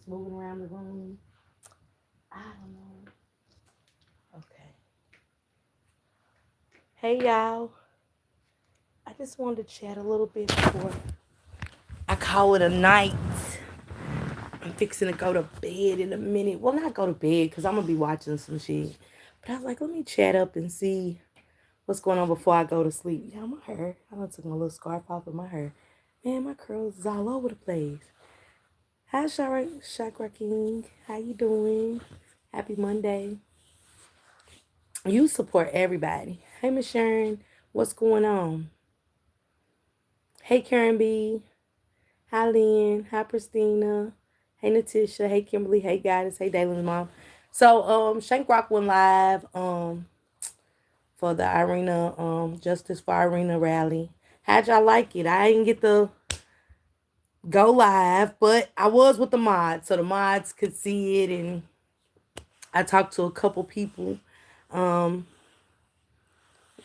moving around the room. I don't know. Okay. Hey, y'all. I just wanted to chat a little bit before I call it a night. I'm fixing to go to bed in a minute. Well, not go to bed because I'm going to be watching some shit. But I was like, let me chat up and see what's going on before I go to sleep. Yeah, my hair. I done took my little scarf off of my hair. Man, my curls is all over the place. Hi, Chakra King. How you doing? Happy Monday. You support everybody. Hey, Miss Sharon. What's going on? Hey, Karen B. Hi, Lynn. Hi, Christina. Hey, Natisha. Hey, Kimberly. Hey, Goddess. Hey, Daylin's mom. So, Shank Rock went live, for the Irina, Justice for Irina rally. How'd y'all like it? I didn't get to go live, but I was with the mods, so the mods could see it, and I talked to a couple people. Um,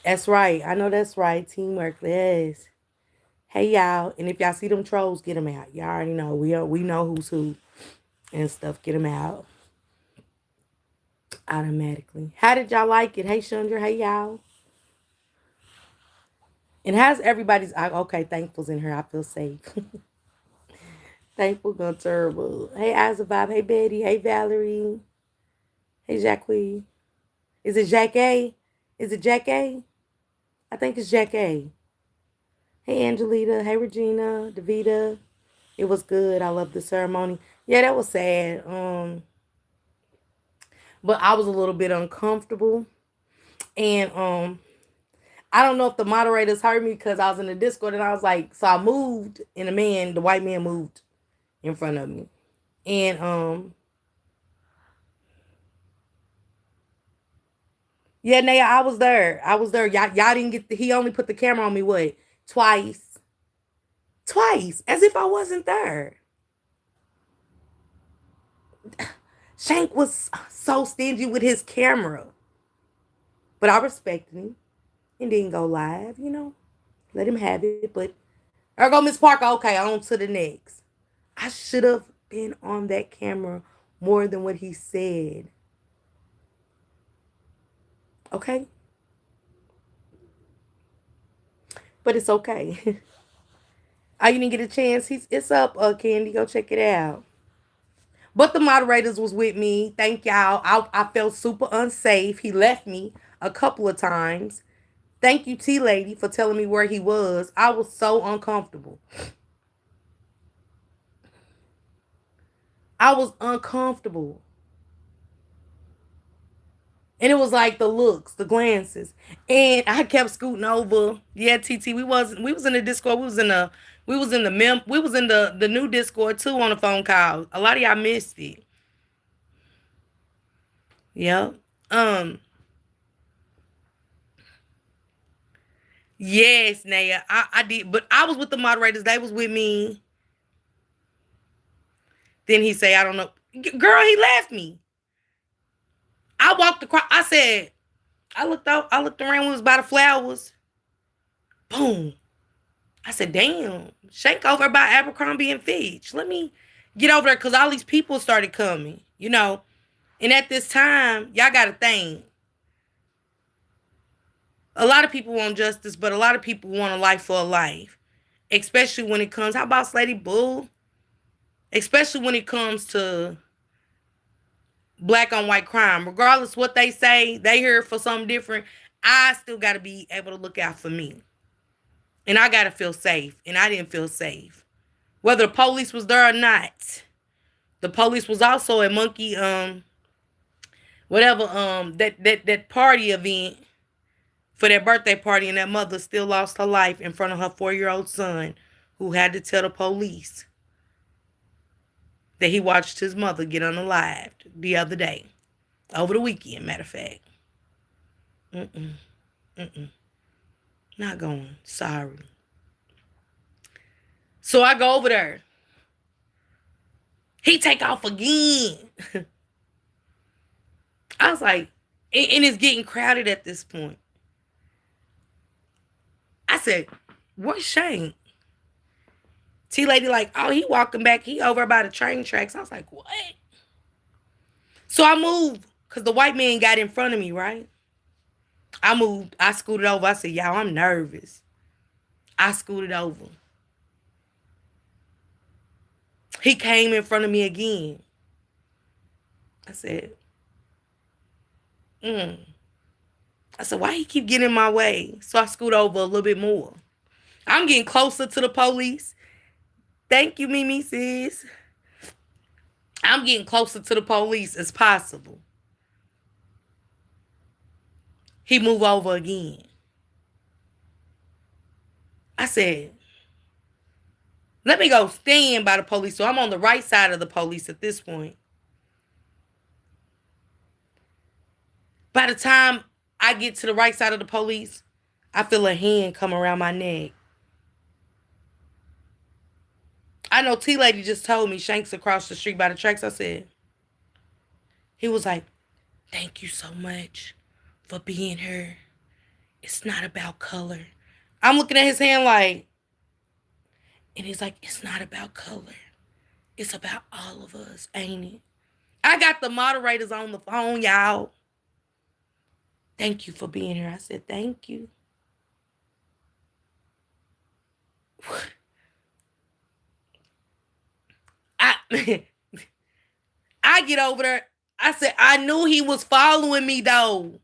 that's right. I know that's right. Teamwork, yes. Hey y'all, and if y'all see them trolls, get them out. Y'all already know. We know who's who and stuff. Get them out automatically. How did y'all like it? Hey Chandra, hey y'all. And how's everybody's? Okay, thankful's in here. I feel safe. Thankful gone terrible. Hey Azabab, hey Betty, hey Valerie, hey Jacqueline. Is it Jack A? Is it Jack A? I think it's Jack A. Hey Angelita, hey Regina, Davita. It was good. I love the ceremony. Yeah, that was sad. But I was a little bit uncomfortable. And I don't know if the moderators heard me because I was in the Discord and I was like, so I moved and the white man moved in front of me. And yeah, Naya, I was there. I was there. Y'all didn't he only put the camera on me what? Twice. Twice. As if I wasn't there. Shank was so stingy with his camera. But I respected him and didn't go live. Let him have it. But there go Miss Parker. Okay, on to the next. I should have been on that camera more than what he said. Okay? But it's okay. I didn't get a chance. It's up, Candy. Go check it out. But the moderators was with me. Thank y'all. I felt super unsafe. He left me a couple of times. Thank you, T Lady, for telling me where he was. I was so uncomfortable. I was uncomfortable. And it was like the looks, the glances. And I kept scooting over. Yeah, TT, we was in the Discord. We was in the new Discord too on the phone call. A lot of y'all missed it. Yep. Um, yes, Naya. I did, but I was with the moderators. They was with me. Then he say, I don't know. Girl, he left me. I walked across. I said, I looked out. I looked around when it was by the flowers. Boom. I said, damn, Shank over by Abercrombie and Fitch. Let me get over there because all these people started coming. And at this time, y'all got to think. A lot of people want justice, but a lot of people want a life for a life. Especially when it comes, how about Slady Bull? Especially when it comes to black on white crime. Regardless what they say, they here for something different. I still got to be able to look out for me. And I got to feel safe. And I didn't feel safe. Whether the police was there or not. The police was also at Monkey, whatever, that party event for that birthday party, and that mother still lost her life in front of her 4-year-old son, who had to tell the police that he watched his mother get unalived the other day, over the weekend, matter of fact. Mm-mm, mm-mm, not going. Sorry. So I go over there. He take off again. I was like, and it's getting crowded at this point. I said, where's Shane? T lady like, oh, he walking back. He over by the train tracks. I was like, what? So I moved because the white man got in front of me, right? I moved. I scooted over. I said, y'all, I'm nervous. I scooted over. He came in front of me again. I said, I said, why he keep getting in my way? So I scoot over a little bit more. I'm getting closer to the police. Thank you, Mimi, sis. I'm getting closer to the police as possible. He moved over again. I said, let me go stand by the police. So I'm on the right side of the police at this point. By the time I get to the right side of the police, I feel a hand come around my neck. I know T-Lady just told me Shanks across the street by the tracks. I said, he was like, thank you so much for being here. It's not about color. I'm looking at his hand like, and he's like, it's not about color. It's about all of us, ain't it? I got the moderators on the phone, y'all. Thank you for being here. I said, thank you. I get over there. I said, I knew he was following me, though.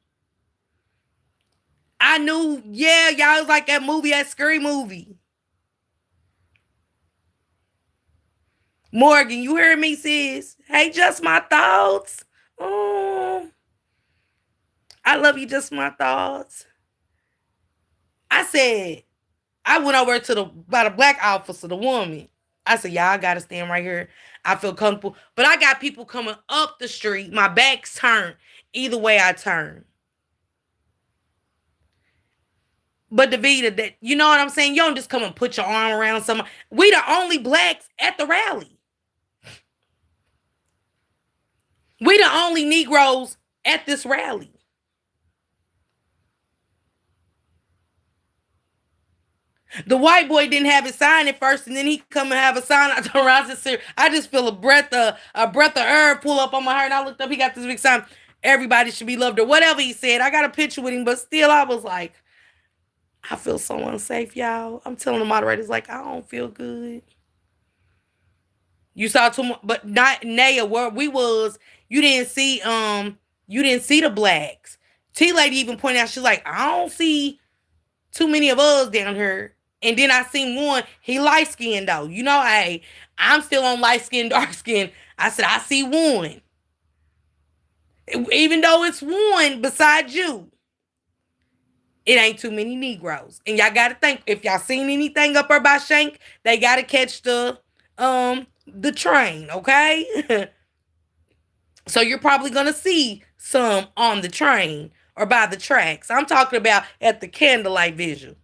I knew, yeah, y'all, was like that movie, that scary movie. Morgan, you heard me, sis? Hey, just my thoughts. Oh, I love you, just my thoughts. I said, I went over to by the black officer, the woman. I said, y'all, I got to stand right here. I feel comfortable. But I got people coming up the street. My back's turned. Either way I turn. But Davida, that you know what I'm saying? You don't just come and put your arm around someone. We the only blacks at the rally. We the only Negroes at this rally. The white boy didn't have his sign at first, and then he come and have a sign. I just feel a breath of air pull up on my heart. And I looked up, he got this big sign. Everybody should be loved, or whatever he said. I got a picture with him, but still, I was like, I feel so unsafe, y'all. I'm telling the moderators, like, I don't feel good. You saw too much, but not Naya, where we was, you didn't see the blacks. T-Lady even pointed out, she's like, I don't see too many of us down here. And then I seen one, he light-skinned though. You know, I'm still on light-skin, dark-skin. I said, I see one. Even though it's one beside you, it ain't too many Negroes. And y'all got to think, if y'all seen anything up there by Shank, they got to catch the train, okay? So you're probably going to see some on the train or by the tracks. I'm talking about at the candlelight visual.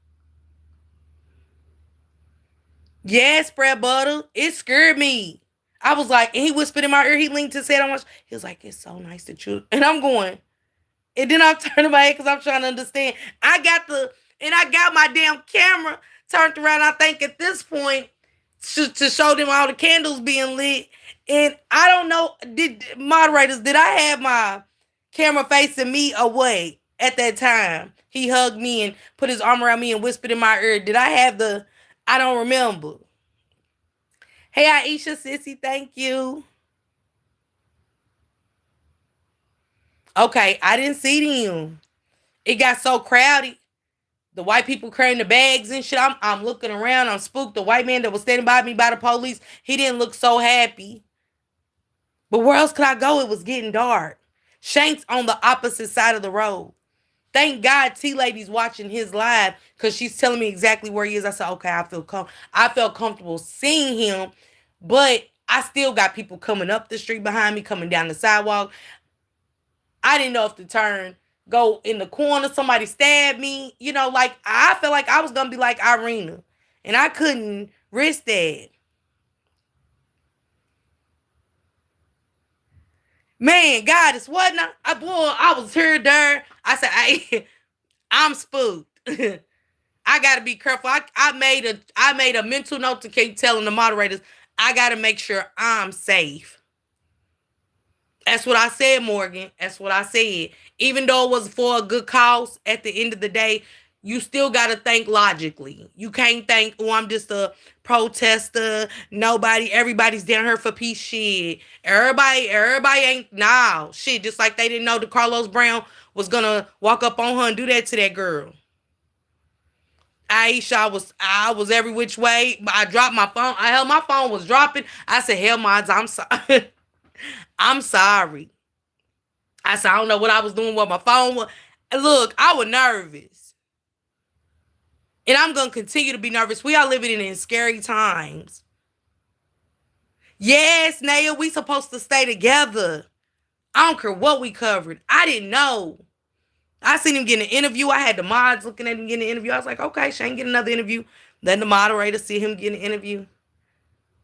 Yeah, spread butter. It scared me. I was like, and he whispered in my ear, he leaned his head on my shoulder. He was like, it's so nice that you, and I'm going, and then I'm turning my head because I'm trying to understand. I got my damn camera turned around, I think at this point, to show them all the candles being lit. And I don't know, did I have my camera facing me away at that time? He hugged me and put his arm around me and whispered in my ear. Did I have I don't remember. Hey, Aisha, sissy, thank you. Okay, I didn't see them. It got so crowded. The white people carrying the bags and shit. I'm looking around. I'm spooked. The white man that was standing by me by the police, he didn't look so happy. But where else could I go? It was getting dark. Shank's on the opposite side of the road. Thank God T-Lady's watching his live because she's telling me exactly where he is. I said, okay, I felt comfortable seeing him, but I still got people coming up the street behind me, coming down the sidewalk. I didn't know if to turn, go in the corner, somebody stabbed me. You know, like, I felt like I was going to be like Irina, and I couldn't risk that. Man, God, it's what now? I was here, there. I said, I'm spooked. I gotta be careful. I made a mental note to keep telling the moderators, I gotta make sure I'm safe. That's what I said, Morgan. That's what I said. Even though it was for a good cause, at the end of the day, you still gotta think logically. You can't think, oh, I'm just a protester. Everybody's down here for peace. Shit. Everybody ain't shit. Just like they didn't know that Carlos Brown was gonna walk up on her and do that to that girl. Aisha, I was every which way. I dropped my phone. My phone was dropping. I said, hell, mods, I'm sorry. I'm sorry. I said, I don't know what I was doing with my phone. Look, I was nervous. And I'm going to continue to be nervous. We are living in scary times. Yes, Naya, we supposed to stay together. I don't care what we covered. I didn't know. I seen him get an interview. I had the mods looking at him getting an interview. I was like, okay, Shane get another interview. Then the moderator see him get an interview.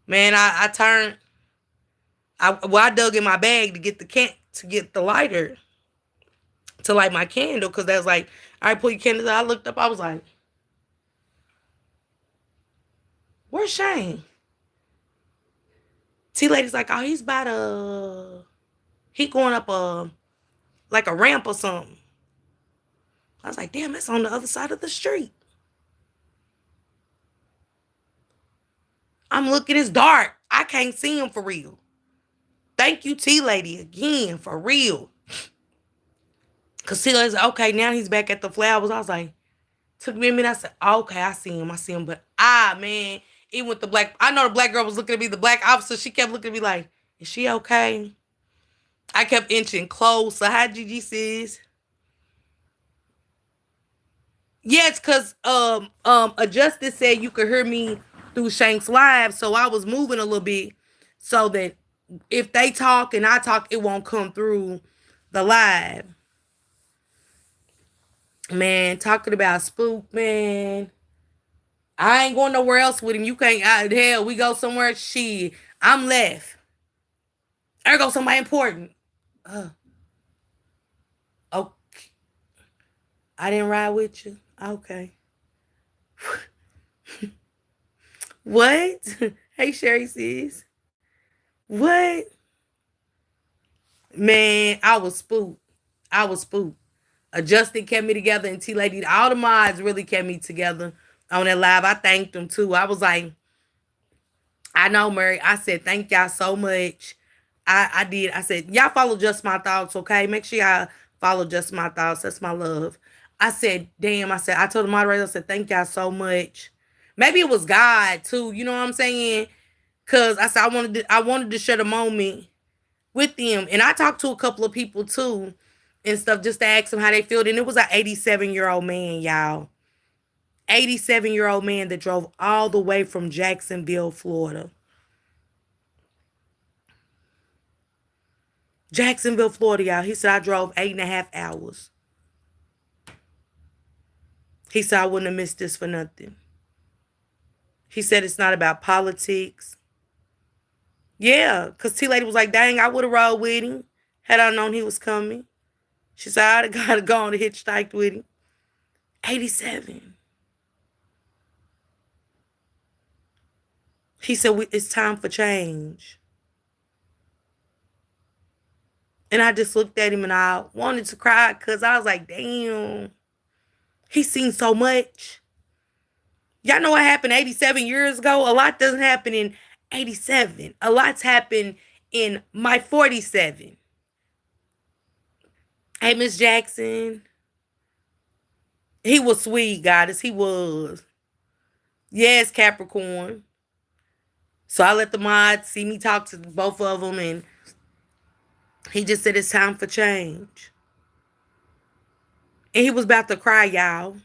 Man, I dug in my bag to get the lighter to light my candle, because that was like, all right, pull your candles out. I looked up, I was like, where's Shane? T-Lady's like, oh, he going up like a ramp or something. I was like, damn, that's on the other side of the street. I'm looking, it's dark. I can't see him for real. Thank you, T-Lady, again, for real. Because T-Lady's like, okay, now he's back at the flowers. I was like, took me a minute. I said, okay, I see him. But, man, even with I know the black girl was looking at me, the black officer, she kept looking at me like, is she okay? I kept inching closer. Hi, Gigi sis. Yes, because a justice said you could hear me through Shank's live, so I was moving a little bit so that if they talk and I talk, it won't come through the live. Man, talking about Spook, man. I ain't going nowhere else with him. You can't. Hell, we go somewhere. Shit, I'm left. There goes somebody important. Okay. I didn't ride with you. Okay. What? Hey, Sherry sis. What? Man, I was spooked. Justin kept me together, and T-Lady, all the mods really kept me together on that live. I thanked them too. I was like, I know, Murray. I said, thank y'all so much. I did. I said, y'all follow Just My Thoughts, okay? Make sure y'all follow Just My Thoughts. That's my love. I said, damn. I told the moderator, I said, thank y'all so much. Maybe it was God too. You know what I'm saying? Cause I said I wanted to share the moment with them, and I talked to a couple of people too, and stuff, just to ask them how they feel. And it was an 87-year-old man, y'all. 87-year-old man that drove all the way from Jacksonville, Florida. Jacksonville, Florida, y'all. He said, I drove 8.5 hours. He said, I wouldn't have missed this for nothing. He said, it's not about politics. Yeah, because T-Lady was like, dang, I would have rode with him had I known he was coming. She said, I'd have got to go on to hitchhike with him. 87. He said, it's time for change. And I just looked at him and I wanted to cry because I was like, damn, he's seen so much. Y'all know what happened 87 years ago? A lot doesn't happen in 87. A lot's happened in my 47. Hey, Miss Jackson. He was sweet, goddess. He was. Yes, Capricorn. So I let the mods see me talk to both of them, and he just said it's time for change. And he was about to cry, y'all.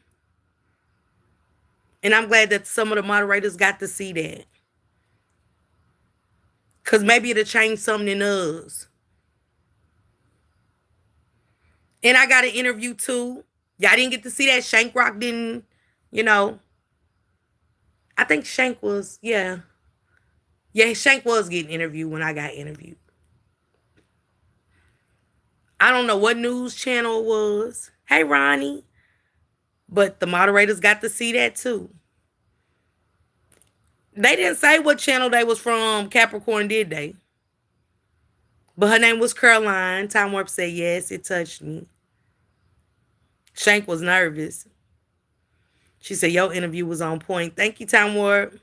And I'm glad that some of the moderators got to see that. Because maybe it'll change something in us. And I got an interview too. Y'all didn't get to see that. Shank Rock didn't, I think Shank was, yeah. Yeah, Shank was getting interviewed when I got interviewed. I don't know what news channel it was. Hey, Ronnie. But the moderators got to see that too. They didn't say what channel they was from, Capricorn, did they? But her name was Caroline. Time Warp said yes, it touched me. Shank was nervous. She said your interview was on point. Thank you, Time Warp.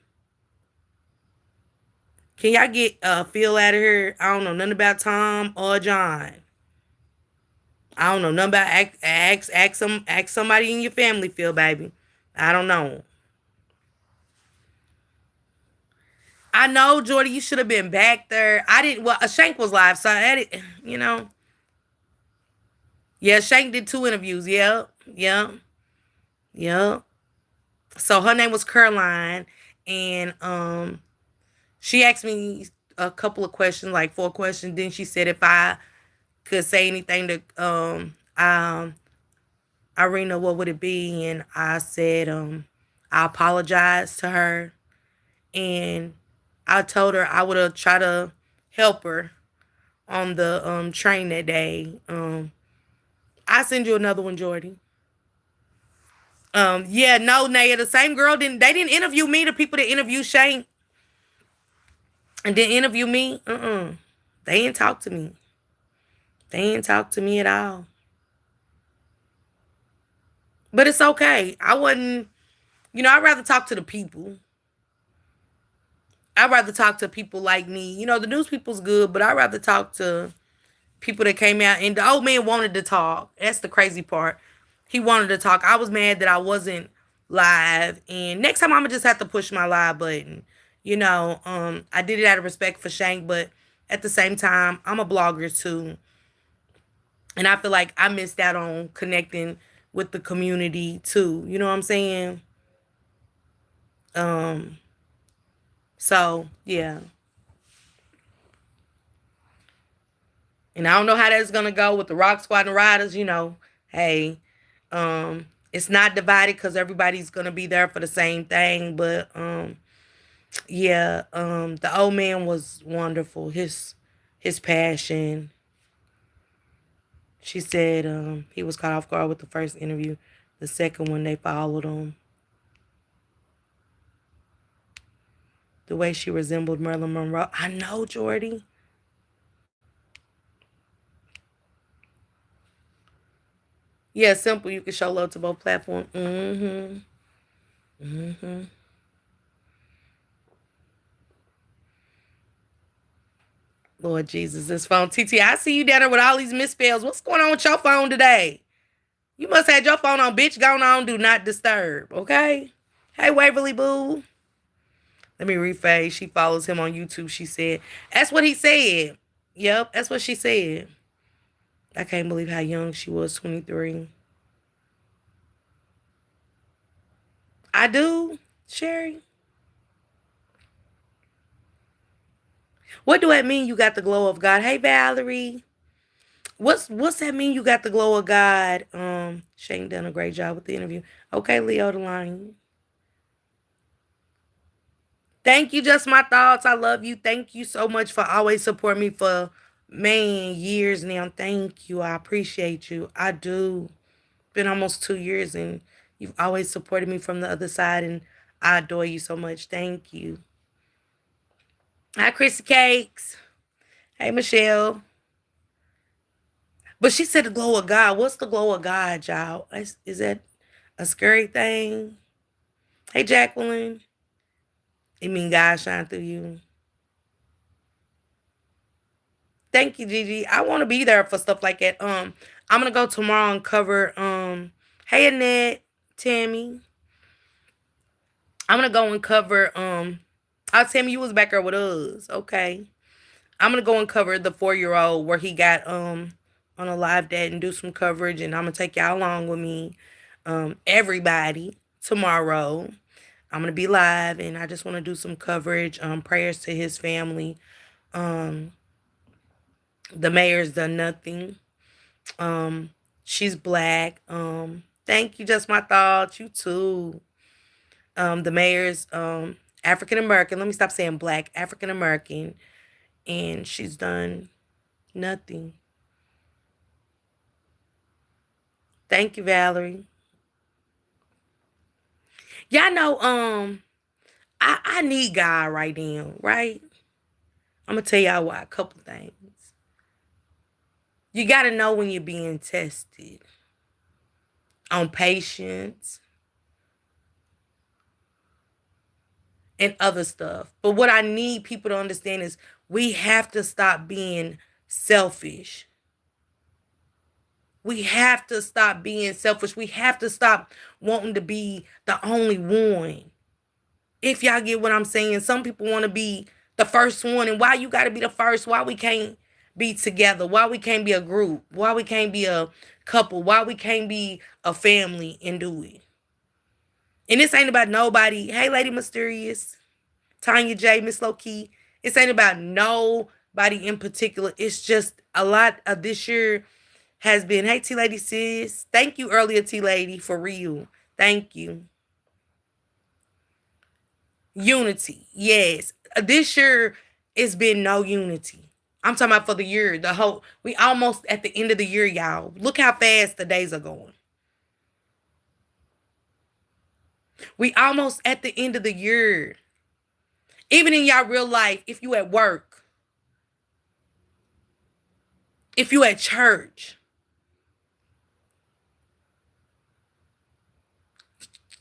Can y'all get Phil out of here? I don't know nothing about Tom or John. I don't know nothing about ask somebody in your family, Phil, baby. I don't know. I know, Jordy, you should have been back there. I didn't. Well, Shank was live, so I didn't. Yeah, Shank did 2 interviews. Yep, yep, yep. So her name was Caroline, and she asked me a couple of questions, like 4 questions. Then she said if I could say anything to Irina, what would it be? And I said I apologized to her, and I told her I would have tried to help her on the train that day. I send you another one, Jordy. Yeah, no, Naya, the same girl didn't interview me. The people that interviewed Shane and didn't interview me, they didn't talk to me. They didn't talk to me at all. But it's okay. I wouldn't, I'd rather talk to the people. I'd rather talk to people like me. The news people's good, but I'd rather talk to people that came out. And the old man wanted to talk. That's the crazy part. He wanted to talk. I was mad that I wasn't live. And next time I'm going to just have to push my live button. I did it out of respect for Shank, but at the same time, I'm a blogger too. And I feel like I missed out on connecting with the community too. You know what I'm saying? So yeah. And I don't know how that's gonna go with the Rock Squad and Riders, Hey, it's not divided because everybody's gonna be there for the same thing. But yeah, the old man was wonderful. His passion. She said he was caught off guard with the first interview. The second one, they followed him. The way she resembled Marilyn Monroe. I know, Jordy. Yeah, simple. You can show love to both platforms. Lord Jesus, this phone. TT, I see you down there with all these misspells. What's going on with your phone today? You must have your phone on, bitch. Going on, do not disturb, okay? Hey, Waverly Boo. Let me rephrase. She follows him on YouTube. She said, that's what he said. Yep, that's what she said. I can't believe how young she was, 23. I do, Sherry. What do that mean you got the glow of God? Hey, Valerie. What's that mean you got the glow of God? Shane done a great job with the interview. Okay, Leo the Lion. Thank you, Just My Thoughts. I love you. Thank you so much for always supporting me for, years now. Thank you. I appreciate you. I do. Been almost 2 years, and you've always supported me from the other side, and I adore you so much. Thank you. Hi, Chrissy Cakes. Hey, Michelle. But she said the glow of God. What's the glow of God, y'all? Is that a scary thing? Hey, Jacqueline. It mean God shine through you. Thank you, Gigi. I want to be there for stuff like that. I'm gonna go tomorrow and cover. Hey, Annette, Tammy. I'm gonna go and cover. Oh, Tammy, you was back there with us. Okay. I'm gonna go and cover the 4-year-old where he got on a live date and do some coverage, and I'm gonna take y'all along with me. Everybody tomorrow. I'm gonna be live, and I just want to do some coverage. Prayers to his family. The mayor's done nothing. She's black. Thank you, Just My Thoughts. You too. The mayor's African American. Let me stop saying black. African American, and she's done nothing. Thank you, Valerie. Y'all know, I need God right now, right? I'm gonna tell y'all why. A couple things. You gotta know when you're being tested on patience and other stuff. But what I need people to understand is we have to stop being selfish. We have to stop being selfish. We have to stop wanting to be the only one. If y'all get what I'm saying, some people want to be the first one. And why you got to be the first? Why we can't be together? Why we can't be a group? Why we can't be a couple? Why we can't be a family and do it? And this ain't about nobody. Hey, Lady Mysterious, Tanya J, Miss Low Key. This ain't about nobody in particular. It's just a lot of this year has been, hey, T Lady sis. Thank you earlier, T Lady, for real. Thank you. Unity. Yes. This year, it's been no unity. I'm talking about for the year. We almost at the end of the year, y'all. Look how fast the days are going. We almost at the end of the year. Even in y'all real life, if you at work, if you at church,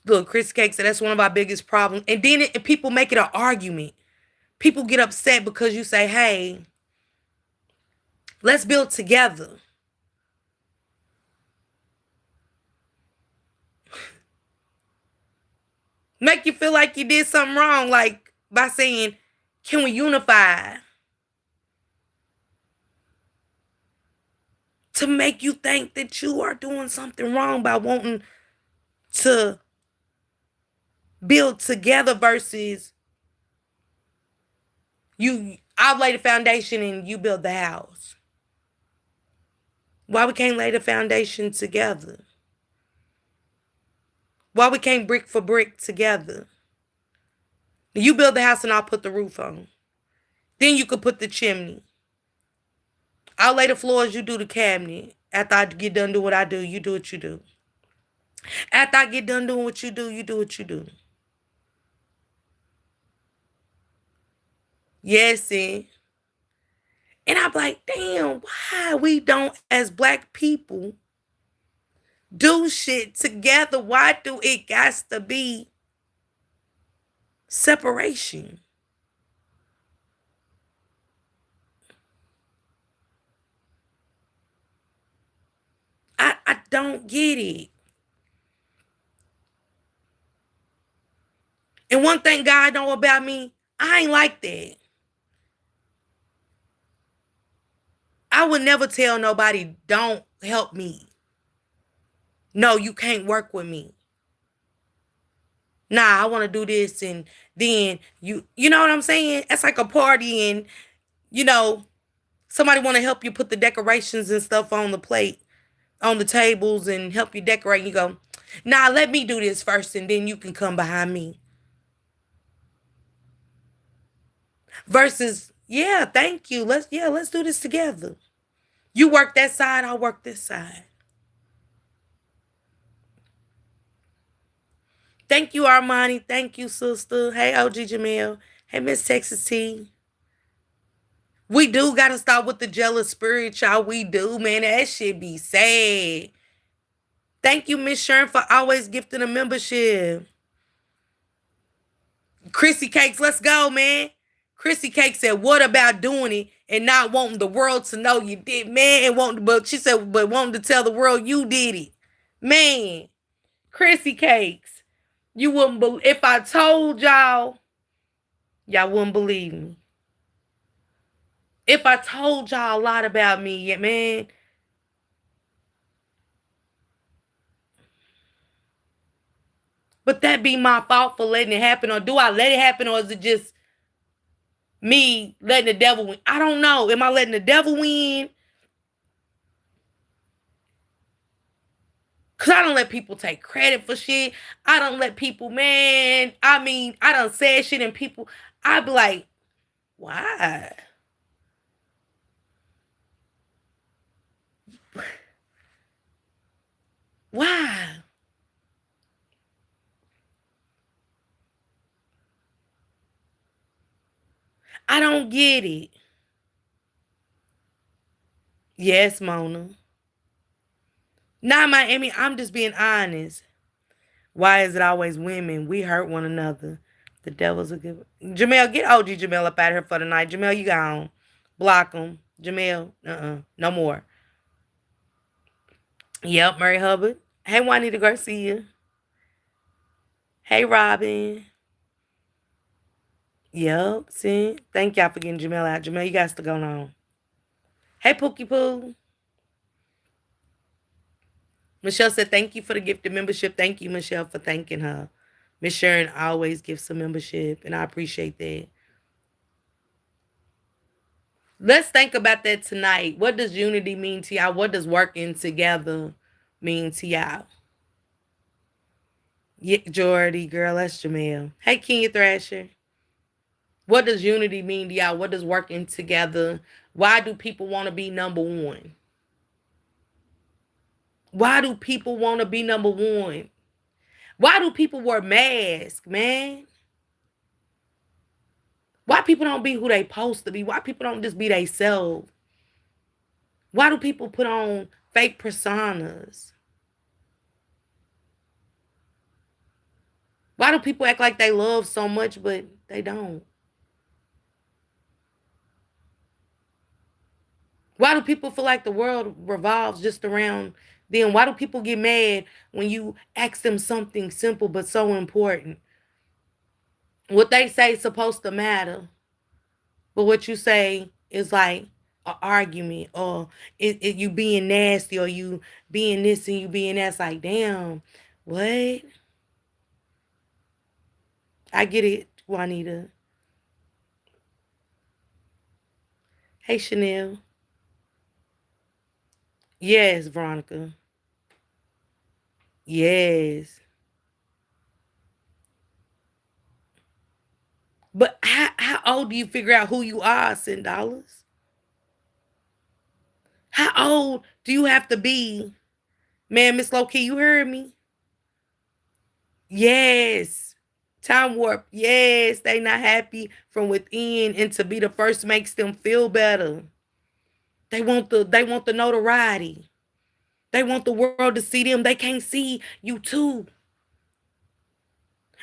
look, Chris Cake said that's one of our biggest problems. And then people make it an argument. People get upset because you say, hey, let's build together. Make you feel like you did something wrong, like by saying, can we unify? To make you think that you are doing something wrong by wanting to build together versus I'll lay the foundation and you build the house. Why we can't lay the foundation together? Why we can't brick for brick together? You build the house and I'll put the roof on. Then you could put the chimney. I'll lay the floors, you do the cabinet. After I get done doing what I do, you do what you do. After I get done doing what you do, you do what you do. Yes, and I'm like, damn, why we don't, as black people, do shit together? Why do it got to be separation? I don't get it. And one thing God know about me, I ain't like that. I would never tell nobody, don't help me. No, you can't work with me. Nah, I want to do this. And then you know what I'm saying? It's like a party and, you know, somebody want to help you put the decorations and stuff on the plate, on the tables and help you decorate. You go, nah, let me do this first and then you can come behind me. Versus, yeah, thank you. Let's do this together. You work that side, I'll work this side. Thank you, Armani. Thank you, sister. Hey, OG Jamel. Hey, Miss Texas T. We do gotta start with the jealous spirit, y'all. We do, man. That shit be sad. Thank you, Miss Sharon, for always gifting a membership. Chrissy Cakes, let's go, man. Chrissy Cake said, what about doing it and not wanting the world to know you did, man? And wanting, but she said, but wanting to tell the world you did it. Man, Chrissy Cakes, you wouldn't believe, if I told y'all wouldn't believe me. If I told y'all a lot about me, yeah, man. But that be my fault for letting it happen, or do I let it happen, or is it just me letting the devil win? I don't know. Am I letting the devil win? Because I don't let people take credit for shit. I don't let people, man. I mean, I done said shit and people, I be like, why? Why? I don't get it. Yes, Mona. Not Miami. I'm just being honest. Why is it always women? We hurt one another. The devil's a good. Jamel, get OG Jamel up out of here for the night. Jamel, you gone. Block him. Jamel, no more. Yep, Murray Hubbard. Hey, Juanita Garcia. Hey, Robin. Yep, see? Thank y'all for getting Jamel out. Jamel, you got to go on. Hey, Pookie Poo. Michelle said, thank you for the gifted membership. Thank you, Michelle, for thanking her. Miss Sharon always gives a membership, and I appreciate that. Let's think about that tonight. What does unity mean to y'all? What does working together mean to y'all? Yeah, Jordy, girl, that's Jamel. Hey, Kenya Thrasher. What does unity mean to y'all? What does working together? Why do people want to be number one? Why do people want to be number one? Why do people wear masks, man? Why people don't be who they supposed to be? Why people don't just be themselves? Why do people put on fake personas? Why do people act like they love so much, but they don't? Why do people feel like the world revolves just around them? Why do people get mad when you ask them something simple but so important? What they say is supposed to matter, but what you say is like an argument, or you being nasty, or you being this and you being that. It's like, damn, what? I get it, Juanita. Hey, Chanel. Yes, Veronica. Yes. But how old do you figure out who you are, $10? How old do you have to be? Man, Miss Low-Key, you heard me? Yes. Time warp. Yes, they not happy from within, and to be the first makes them feel better. They want the notoriety. They want the world to see them. They can't see you too.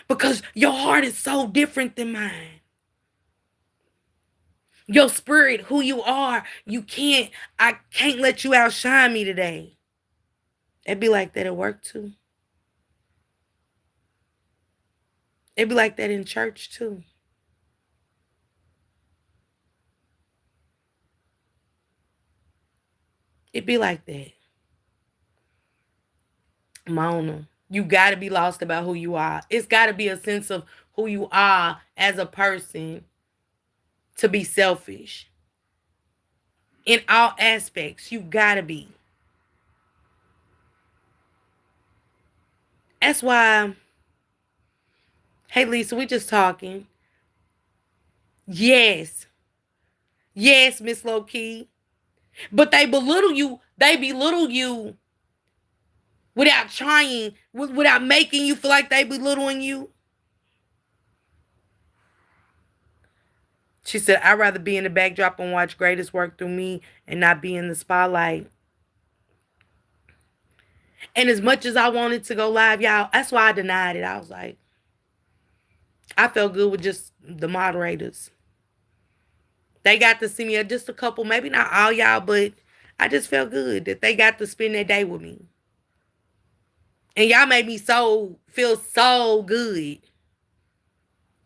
Because your heart is so different than mine. Your spirit, who you are, I can't let you outshine me today. It'd be like that at work too. It'd be like that in church too. It'd be like that. Mona, you gotta be lost about who you are. It's gotta be a sense of who you are as a person to be selfish. In all aspects, you gotta be. That's why, hey Lisa, we just talking. Yes. Yes, Miss Low Key. But they belittle you without trying, without making you feel like they belittling you. She said, I'd rather be in the backdrop and watch greatest work through me and not be in the spotlight. And as much as I wanted to go live, y'all, that's why I denied it. I was like, I felt good with just the moderators. They got to see me, just a couple, maybe not all y'all, but I just felt good that they got to spend that day with me. And y'all made me feel so good.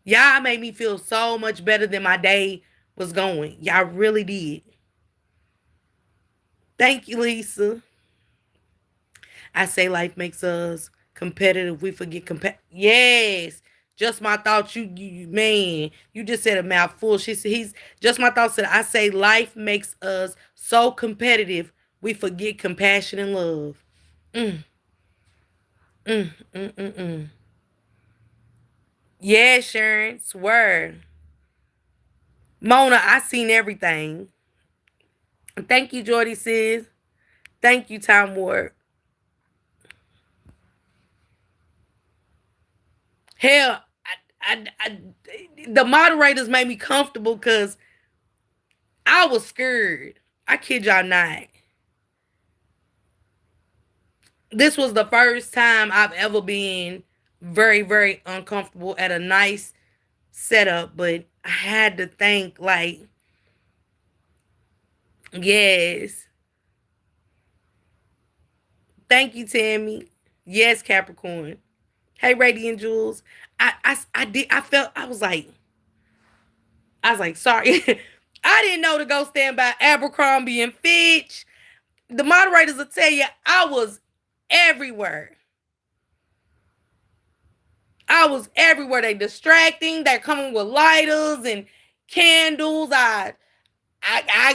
Y'all made me feel so much better than my day was going. Y'all really did. Thank you, Lisa. I say life makes us competitive. We forget Yes. Just my thoughts. Man, you just said a mouthful. She said just my thoughts said, I say life makes us so competitive. We forget compassion and love. Mm. Mm, mm, mm, mm. Yeah, Sharon. Swear. Mona, I seen everything. Thank you, Jordy sis. Thank you, Time Ward. Hell, I the moderators made me comfortable because I was scared. I kid y'all not. This was the first time I've ever been very, very uncomfortable at a nice setup, but I had to think like, yes. Thank you, Tammy. Yes, Capricorn. Hey, Radiant Jules. I did. I was like, sorry. I didn't know to go stand by Abercrombie and Fitch. The moderators will tell you I was everywhere. I was everywhere. They distracting. They're coming with lighters and candles. I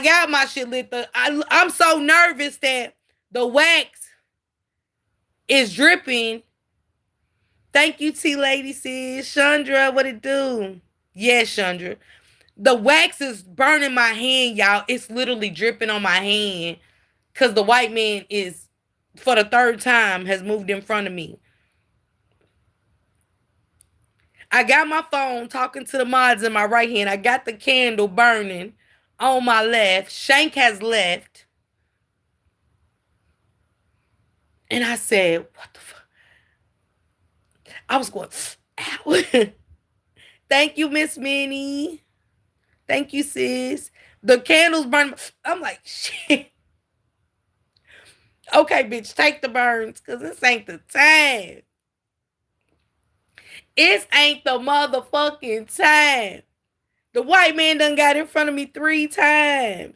got my shit lit. I'm so nervous that the wax is dripping. Thank you, T Lady sis. Chandra, what it do? Yes, Chandra. The wax is burning my hand, y'all. It's literally dripping on my hand. Cause the white man is, for the third time, has moved in front of me. I got my phone talking to the mods in my right hand. I got the candle burning on my left. Shank has left. And I said, what the fuck? I was going, ow. Thank you, Miss Minnie. Thank you, sis. The candles burn. I'm like, shit. Okay, bitch, take the burns, because this ain't the time. It ain't the motherfucking time. The white man done got in front of me 3 times.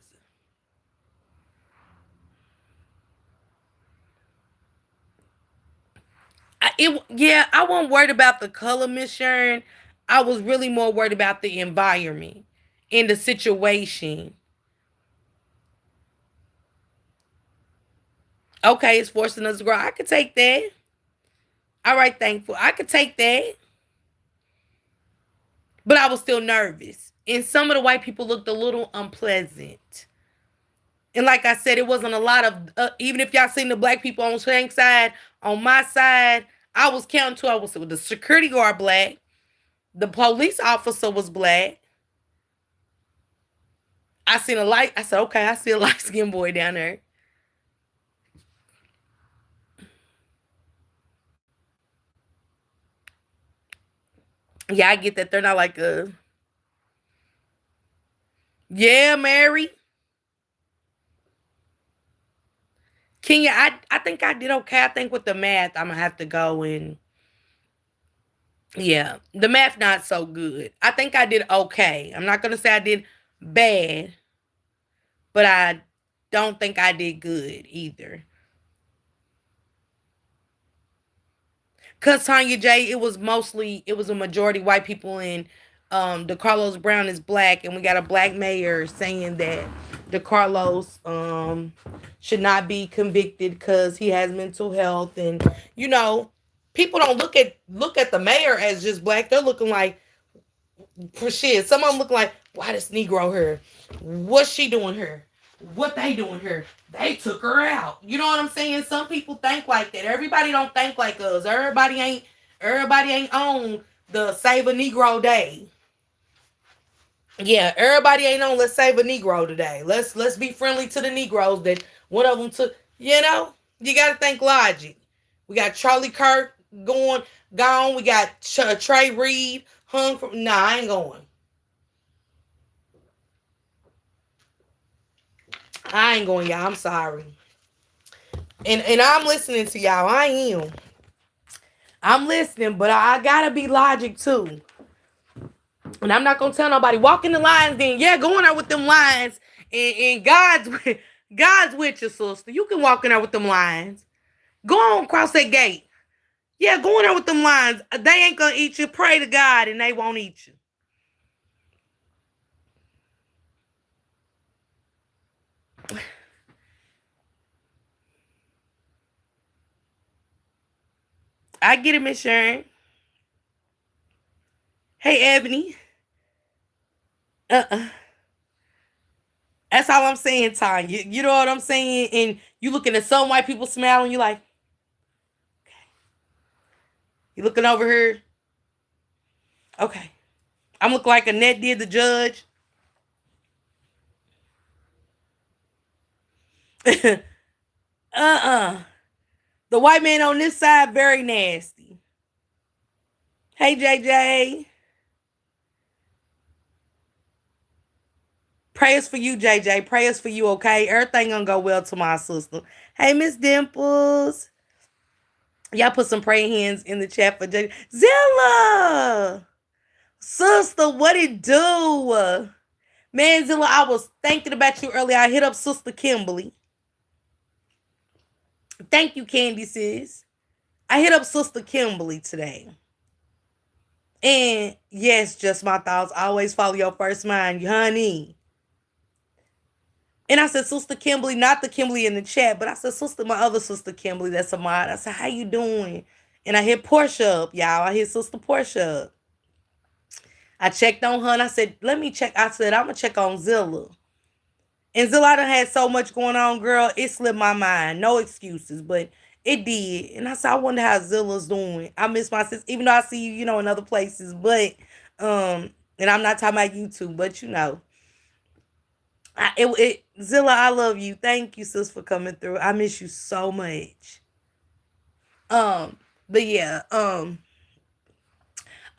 I wasn't worried about the color, Miss Sharon. I was really more worried about the environment and the situation. Okay, it's forcing us to grow. I could take that. All right, thankful. I could take that. But I was still nervous. And some of the white people looked a little unpleasant. And like I said, it wasn't a lot of, even if y'all seen the black people on Shank's side, on my side, I was counting to, I was the security guard black. The police officer was black. I seen a light. I said, okay, I see a light skinned boy down there. Yeah, I get that they're not like a. Yeah, Mary. Kenya, I think I did okay. I think with the math, I'm gonna have to go and yeah, the math not so good. I think I did okay. I'm not gonna say I did bad, but I don't think I did good either. Cause Tanya J, it was a majority white people, and the Carlos Brown is black, and we got a black mayor saying that the Carlos should not be convicted because he has mental health, and you know, people don't look at the mayor as just black. They're looking like, for shit. Some of them look like, why this Negro here? What's she doing here? What they doing here? They took her out. You know what I'm saying? Some people think like that. Everybody don't think like us. Everybody ain't on the Save a Negro Day. Yeah, everybody ain't on Let's Save a Negro today. Let's be friendly to the Negroes that one of them took. You know, you got to think logic. We got Charlie Kirk gone. We got Trey Reed hung from. Nah, I ain't going. I ain't going, y'all. I'm sorry. And I'm listening to y'all. I am. I'm listening, but I gotta be logic too. And I'm not gonna tell nobody walk in the lines. Then yeah, go in there with them lines. And God's with you, sister. You can walk in there with them lines. Go on, cross that gate. Yeah, go in there with them lines. They ain't gonna eat you. Pray to God, and they won't eat you. I get it, Miss Sharon. Hey, Ebony. Uh-uh. That's all I'm saying, Tanya. You know what I'm saying? And you looking at some white people smiling, you like, okay. You looking over here. Okay. I'm looking like Annette did the judge. Uh-uh. The white man on this side, very nasty. Hey, JJ. Prayers for you, JJ. Prayers for you, okay? Everything gonna go well to my sister. Hey, Miss Dimples. Y'all put some prayer hands in the chat for JJ. Zilla! Sister, what it do? Man, Zilla, I was thinking about you earlier. I hit up Sister Kimberly. Thank you, Candy sis. I hit up Sister Kimberly today. And yes, just my thoughts. Always follow your first mind, honey. And I said, Sister Kimberly, not the Kimberly in the chat, but I said, Sister, my other sister Kimberly, that's a mod. I said, how you doing? And I hit Portia up, y'all. I hit Sister Portia up. I checked on her and I said, let me check. I said, I'm going to check on Zilla. And Zilla, I done had so much going on, girl. It slipped my mind. No excuses, but it did. And I said, I wonder how Zilla's doing. I miss my sister, even though I see you, in other places. But, and I'm not talking about YouTube, but Zilla, I love you. Thank you, sis, for coming through. I miss you so much. But yeah,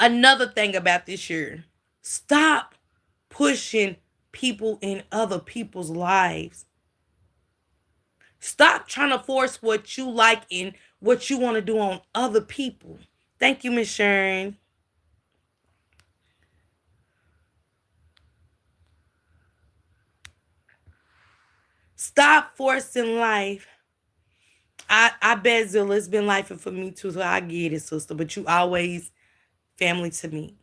another thing about this year, stop pushing people in other people's lives. Stop trying to force what you like and what you want to do on other people. Thank you, Miss Sharon. Stop forcing life. I bet Zilla, it's been life for me too, so I get it, sister. But you always family to me.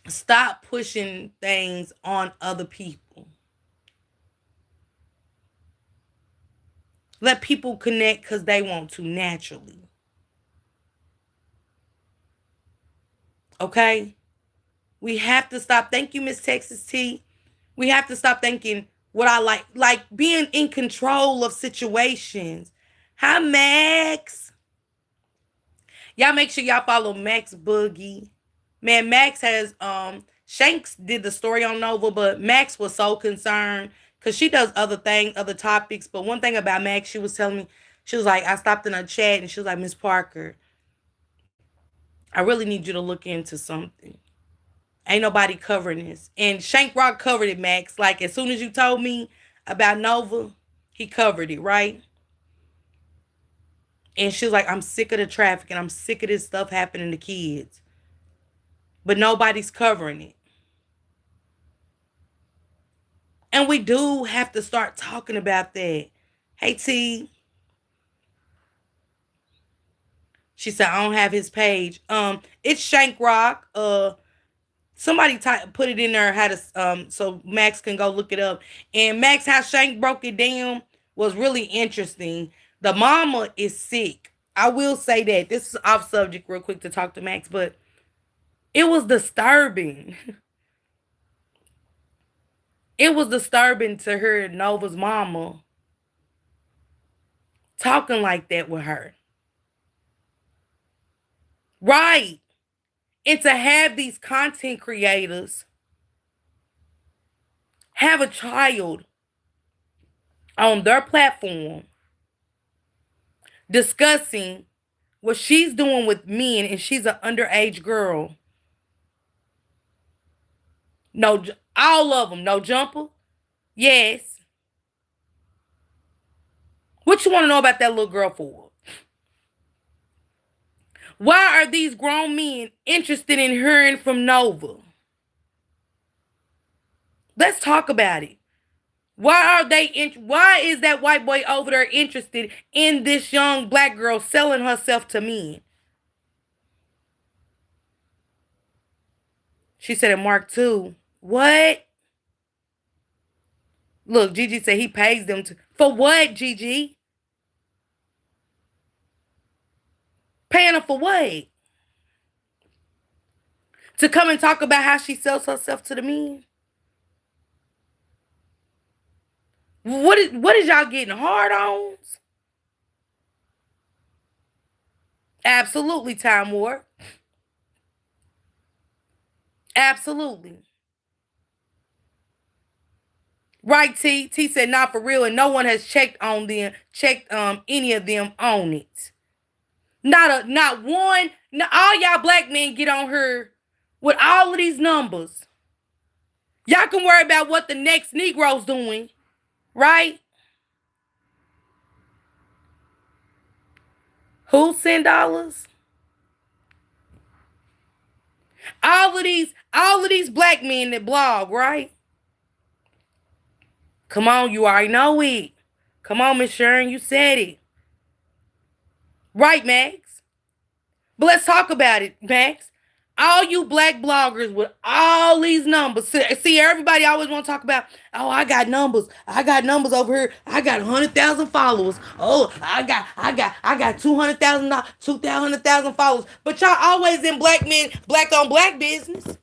Stop pushing things on other people. Let people connect because they want to naturally. Okay? We have to stop. Thank you, Miss Texas T. We have to stop thinking what I like being in control of situations. Hi, Max. Y'all make sure y'all follow Max Boogie. Man, Max has Shanks did the story on Nova, but Max was so concerned because she does other things, other topics. But one thing about Max, she was telling me, she was like, I stopped in a chat and she was like, Miss Parker, I really need you to look into something. Ain't nobody covering this. And Shank Rock covered it, Max. Like, as soon as you told me about Nova, he covered it, right? And she was like, I'm sick of the traffic and I'm sick of this stuff happening to kids. But nobody's covering it. And we do have to start talking about that. Hey, T. She said, I don't have his page. It's Shank Rock. Somebody put it in there how to so Max can go look it up. And Max, how Shank broke it down was really interesting. The mama is sick. I will say that. This is off subject real quick to talk to Max, but it was disturbing. It was disturbing to hear Nova's mama talking like that with her. Right. And to have these content creators have a child on their platform discussing what she's doing with men, and she's an underage girl. No, all of them. No jumper. Yes. What you want to know about that little girl for? Why are these grown men interested in hearing from Nova? Let's talk about it. Why is that white boy over there interested in this young black girl selling herself to men? She said in Mark 2. What? Look, Gigi said he pays them to. For what, Gigi? Paying her for what? To come and talk about how she sells herself to the men? What is y'all getting hard-ons? Absolutely, Time War. Absolutely. Right, T. T said not for real, and no one has checked any of them on it. Not one. All y'all black men get on her with all of these numbers. Y'all can worry about what the next Negro's doing, right? Who send dollars? All of these black men that blog, right? Come on, you already know it. Come on, Miss Sharon, you said it. Right, Max? But let's talk about it, Max. All you black bloggers with all these numbers. See, everybody always want to talk about, oh, I got numbers. I got numbers over here. I got 100,000 followers. Oh, I got 200,000 followers. But y'all always in black on black business.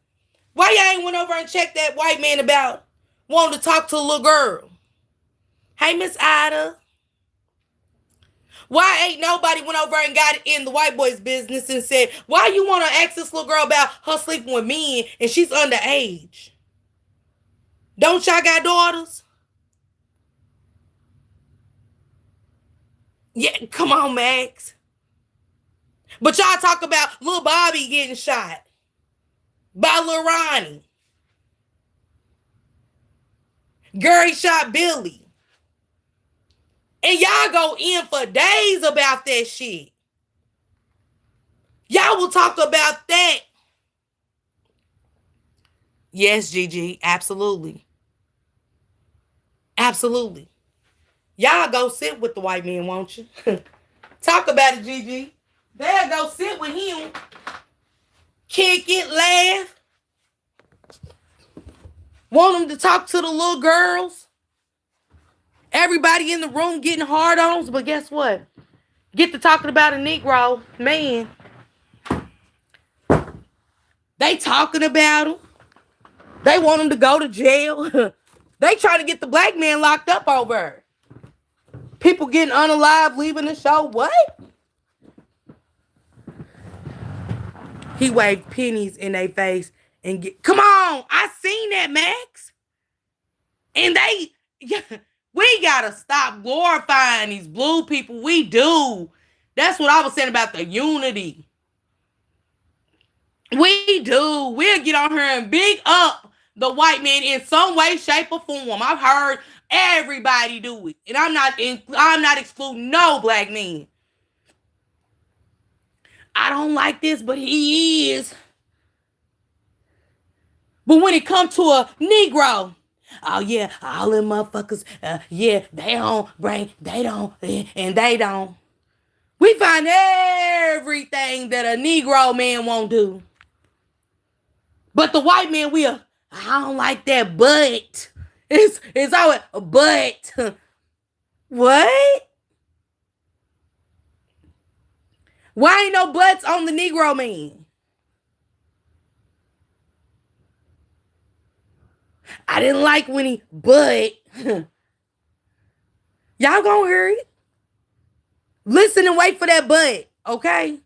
Why y'all ain't went over and checked that white man about wanting to talk to a little girl? Hey, Miss Ida. Why ain't nobody went over and got in the white boy's business and said, why you want to ask this little girl about her sleeping with men and she's underage? Don't y'all got daughters? Yeah, come on, Max. But y'all talk about little Bobby getting shot by Lil Ronnie. Gary shot Billy. And y'all go in for days about that shit. Y'all will talk about that. Yes, Gigi, absolutely. Absolutely. Y'all go sit with the white man, won't you? Talk about it, Gigi. They'll go sit with him. Kick it, laugh. Want him to talk to the little girls. Everybody in the room getting hard-ons, but guess what? Get to talking about a Negro, man. They talking about him. They want him to go to jail. They trying to get the black man locked up over. People getting unalive, leaving the show. What? He waved pennies in their face and come on, I seen that, Max. And we gotta stop glorifying these blue people. We do. That's what I was saying about the unity. We do. We'll get on here and big up the white man in some way, shape, or form. I've heard everybody do it, and I'm not excluding no black man. I don't like this, but he is. But when it comes to a Negro, oh yeah, all them motherfuckers, yeah, they don't, and they don't. We find everything that a Negro man won't do. But the white man I don't like that, but it's always a but. What? Why ain't no buts on the Negro man? I didn't like when but y'all gonna hear it. Listen and wait for that but, okay?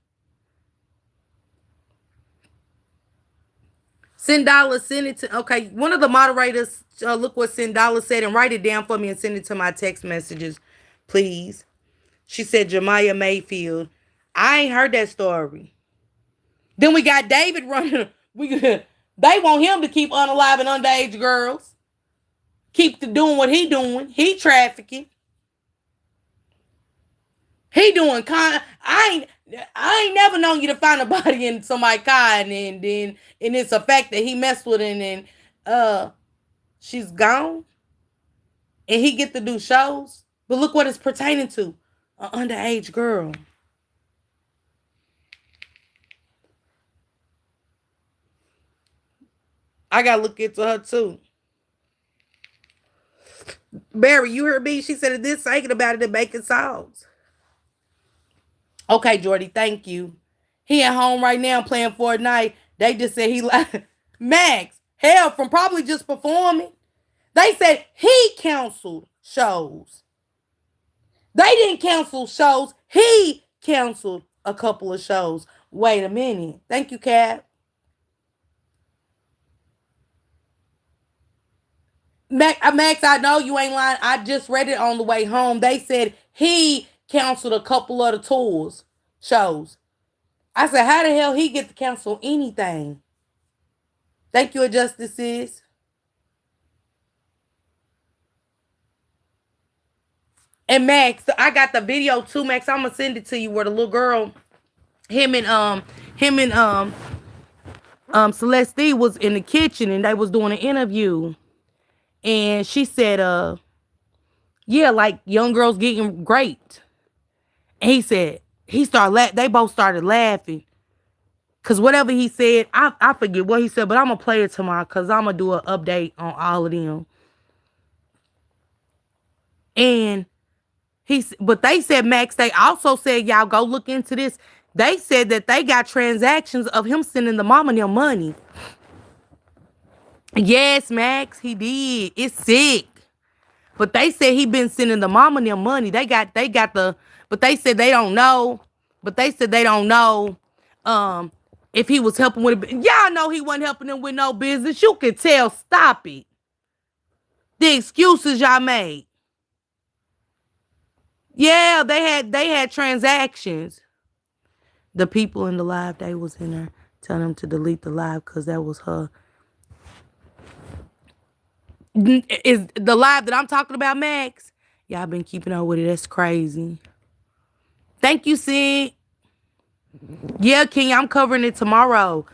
Sindala, send it to, okay, one of the moderators, look what Sindala said and write it down for me and send it to my text messages, please. She said Jemiah Mayfield. I ain't heard that story. Then we got David running. They want him to keep unaliving underage girls. Keep doing what he doing. He trafficking. He doing I ain't never known you to find a body in somebody's car and it's a fact that he messed with her and she's gone. And he get to do shows. But look what it's pertaining to. An underage girl. I gotta look into her too. Barry, you heard me? She said this thinking about it and making songs. Okay, Jordy, thank you. He at home right now playing Fortnite. They just said he like Max. Hell, from probably just performing. They said he canceled shows. They didn't cancel shows. He canceled a couple of shows. Wait a minute. Thank you, Kat. Max, I know you ain't lying. I just read it on the way home. They said he canceled a couple of the tours, shows. I said, how the hell he get to cancel anything? Thank you, Justices. And Max, I got the video too, Max. I'm gonna send it to you where the little girl, him and him and Celeste was in the kitchen and they was doing an interview. And she said, yeah, like young girls getting great. And he said, they both started laughing. Cause whatever he said, I forget what he said, but I'm gonna play it tomorrow because I'm gonna do an update on all of them. And but they said, Max, they also said, y'all go look into this. They said that they got transactions of him sending the mama their money. Yes, Max, he did. It's sick. But they said he been sending the mama their money. They got but they said they don't know. But they said they don't know if he was helping with it. Y'all know he wasn't helping them with no business. You can tell. Stop it. The excuses y'all made. Yeah, they had transactions. The people in the live, they was in there telling them to delete the live because that was her. Is the live that I'm talking about, Max? Y'all been keeping up with it. That's crazy. Thank you, Sid. Yeah, King, I'm covering it tomorrow.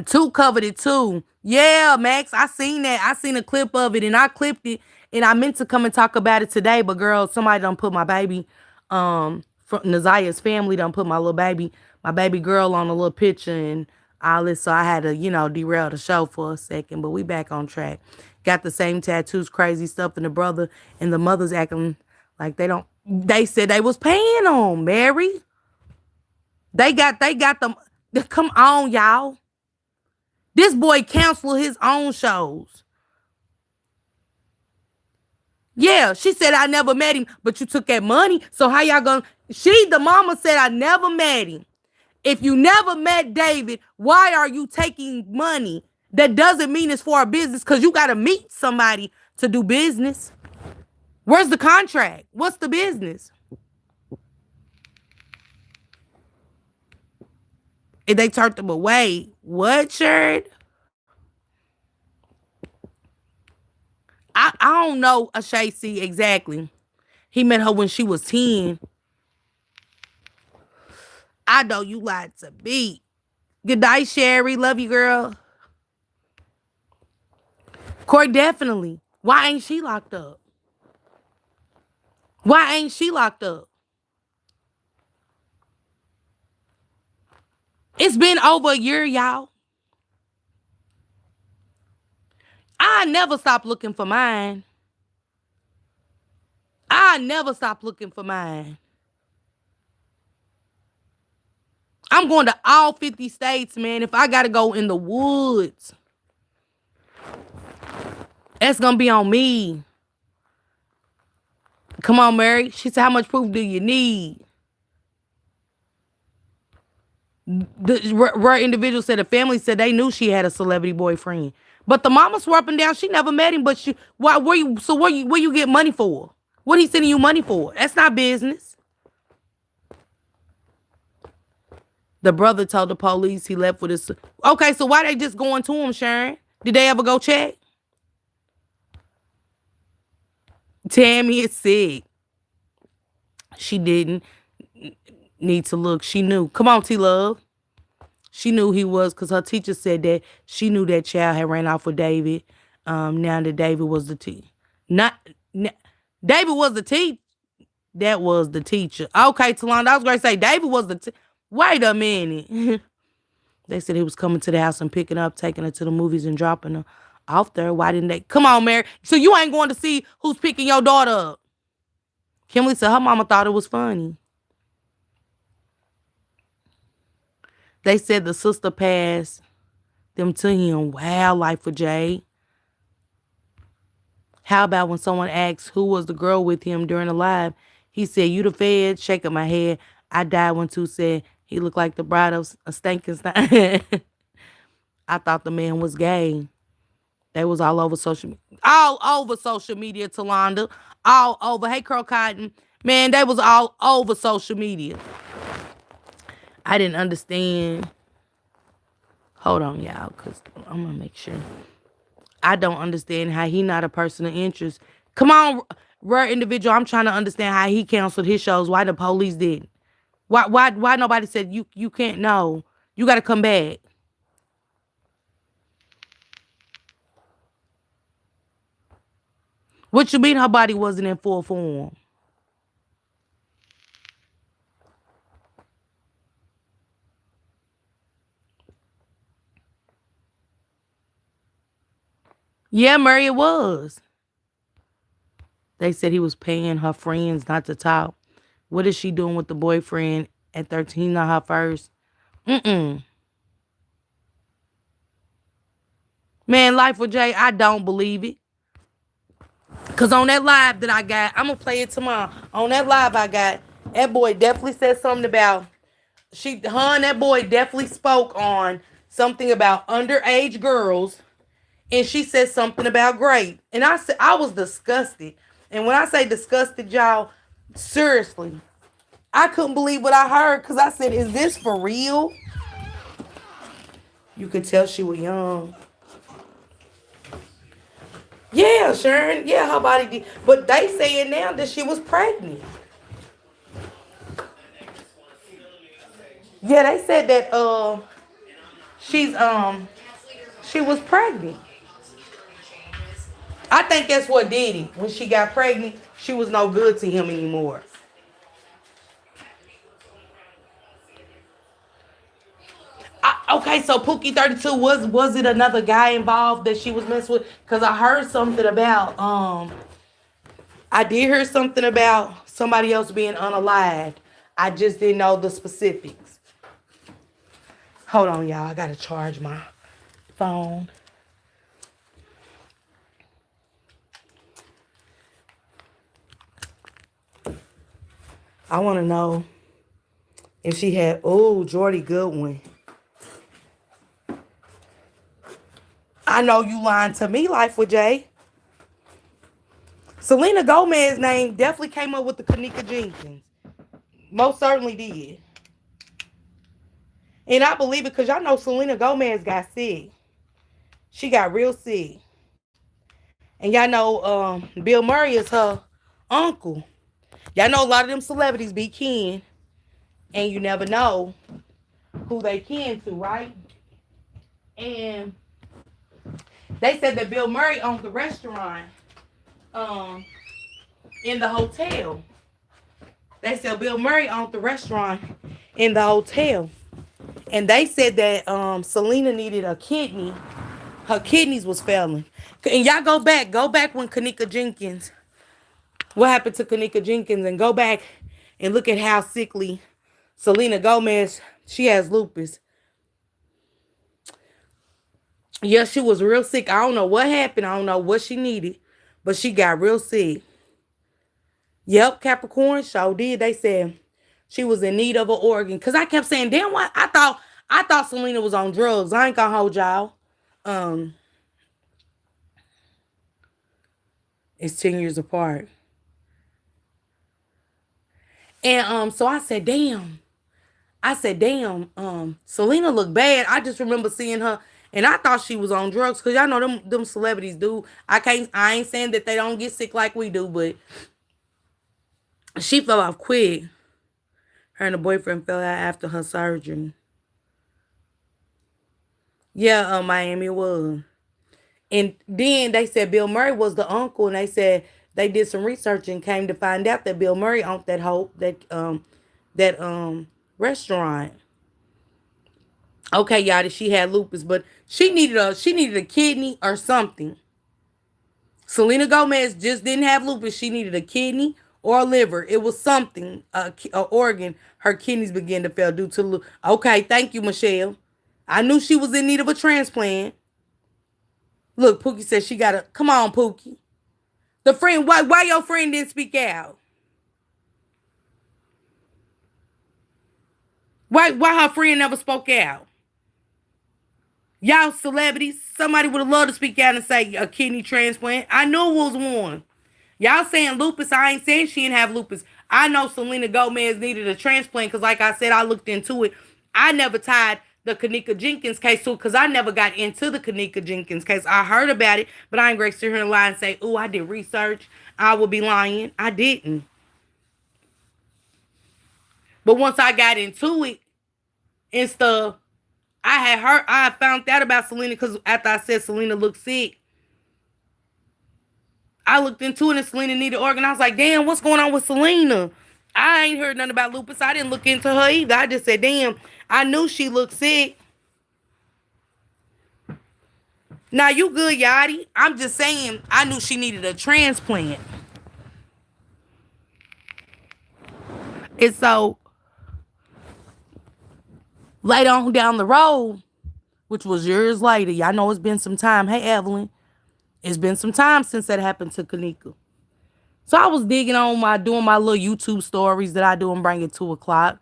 Two covered it too. Yeah, Max, I seen that. I seen a clip of it and I clipped it and I meant to come and talk about it today, but girl, somebody done put my baby, from Nazia's family done put my baby girl on a little picture and all this, so I had to, derail the show for a second, but we back on track. Got the same tattoos, crazy stuff, and the brother and the mother's acting like they said they was paying on Mary. They got them. Come on, y'all. This boy canceled his own shows. Yeah, she said I never met him, but you took that money. So how y'all gonna? The mama said I never met him. If you never met David, why are you taking money? That doesn't mean it's for a business because you got to meet somebody to do business. Where's the contract? What's the business? If they turned them away, what, shirt? I don't know Ashay C exactly. He met her when she was 10. I know you lied to me. Good night, Sherry. Love you, girl. Corey, definitely. Why ain't she locked up? Why ain't she locked up? It's been over a year, y'all. I never stop looking for mine. I never stop looking for mine. I'm going to all 50 states, man. If I got to go in the woods, that's going to be on me. Come on, Mary. She said, how much proof do you need? The rare individual said the family said they knew she had a celebrity boyfriend. But the mama swore up and down she never met him. But where you get money for? What he sending you money for? That's not business. The brother told the police he left with his... Okay, so why they just going to him, Sharon? Did they ever go check? Tammy is sick. She didn't need to look. She knew. Come on, T-Love. She knew he was because her teacher said that she knew that child had ran off with David. Now that David was the David was the teacher. That was the teacher. Okay, Talonda, I was going to say David was the wait a minute. They said he was coming to the house and picking up, taking her to the movies and dropping her off there. Why didn't they? Come on, Mary. So you ain't going to see who's picking your daughter up. Kimberly said her mama thought it was funny. They said the sister passed them to him. Wow, Life for Jay. How about when someone asks who was the girl with him during the live? He said, you the Fed, shaking my head. I died when two said he looked like the bride of a Stankenstein. I thought the man was gay. They was all over social media, Talonda. All over. Hey, Crow Cotton. Man, they was all over social media. I didn't understand. Hold on, y'all, because I'm going to make sure. I don't understand how he not a person of interest. Come on, rare individual. I'm trying to understand how he canceled his shows. Why the police didn't? Why nobody said you can't know? You got to come back. What you mean her body wasn't in full form? Yeah, Murray, it was. They said he was paying her friends not to talk. What is she doing with the boyfriend at 13? Not her first. Mm-mm. Man, Life with Jay, I don't believe it. Because on that live that I got, I'm going to play it tomorrow. On that live I got, that boy definitely said something about, and that boy definitely spoke on something about underage girls. And she said something about grape. And I said, I was disgusted. And when I say disgusted, y'all, seriously, I couldn't believe what I heard. Because I said, is this for real? You could tell she was young. Yeah, Sharon. Yeah, her body did. But they saying now that she was pregnant. Yeah, they said that she's she was pregnant. I think that's what did it. When she got pregnant, she was no good to him anymore. Okay, so Pookie 32 was it another guy involved that she was messing with? Cause I heard something about I did hear something about somebody else being unalived. I just didn't know the specifics. Hold on, y'all. I gotta charge my phone. I want to know if she had. Oh, Jordy Goodwin. I know you lying to me, Life with Jay. Selena Gomez's name definitely came up with the Kanika Jenkins. Most certainly did. And I believe it because y'all know Selena Gomez got sick. She got real sick. And y'all know Bill Murray is her uncle. Y'all know a lot of them celebrities be kin. And you never know who they kin to, right? And they said that Bill Murray owned the restaurant um, in the hotel. They said Bill Murray owned the restaurant in the hotel. And they said that Selena needed a kidney. Her kidneys was failing. And y'all go back when Kanika Jenkins, what happened to Kanika Jenkins, and go back and look at how sickly Selena Gomez, she has lupus. Yeah, she was real sick. I don't know what happened. I don't know what she needed, but she got real sick. Yep, Capricorn sure did. They said she was in need of an organ. Cause I kept saying, damn, what? I thought Selena was on drugs. I ain't gonna hold y'all. Um, it's 10 years apart. And so I said, damn. Selena looked bad. I just remember seeing her and I thought she was on drugs. Cause y'all know them celebrities do. I ain't saying that they don't get sick like we do, but she fell off quick. Her and the boyfriend fell out after her surgery. Yeah, Miami was. And then they said Bill Murray was the uncle, and they said they did some research and came to find out that Bill Murray owned that restaurant. Okay, y'all, she had lupus, but she needed a kidney or something. Selena Gomez just didn't have lupus. She needed a kidney or a liver. It was something, a organ. Her kidneys began to fail due to lupus. Okay, thank you, Michelle. I knew she was in need of a transplant. Look, Pookie said she got a. Come on, Pookie. The friend, why your friend didn't speak out? Why her friend never spoke out? Y'all celebrities, somebody would have loved to speak out and say a kidney transplant. I knew it was one. Y'all saying lupus. I ain't saying she didn't have lupus. I know Selena Gomez needed a transplant because, like I said, I looked into it. I never tied the Kanika Jenkins case to it because I never got into the Kanika Jenkins case. I heard about it, but I ain't going to sit here and lie and say, oh, I did research. I would be lying. I didn't. But once I got into it and stuff, I found out about Selena because after I said Selena looked sick, I looked into it and Selena needed organ. I was like, damn, what's going on with Selena? I ain't heard nothing about lupus. I didn't look into her either. I just said, damn, I knew she looked sick. Now you good, Yachty. I'm just saying, I knew she needed a transplant. And so later on down the road, which was years later, y'all know it's been some time. Hey, Evelyn, it's been some time since that happened to Kanika. So I was digging on doing my little YouTube stories that I do and bring at 2:00.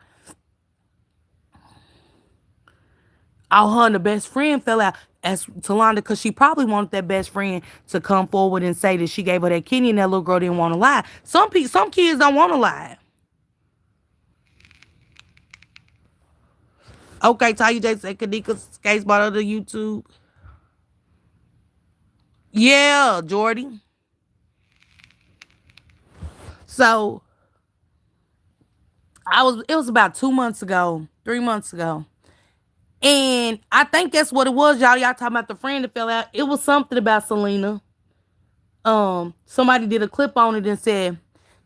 Her and the best friend fell out. As Talonda, because she probably wanted that best friend to come forward and say that she gave her that kidney and that little girl didn't want to lie. Some kids don't want to lie. Okay, Tanya J said Kanika's case brought her to YouTube. Yeah, Jordy. So it was about 2 months ago, 3 months ago. And I think that's what it was, y'all. Y'all talking about the friend that fell out. It was something about Selena. Somebody did a clip on it and said,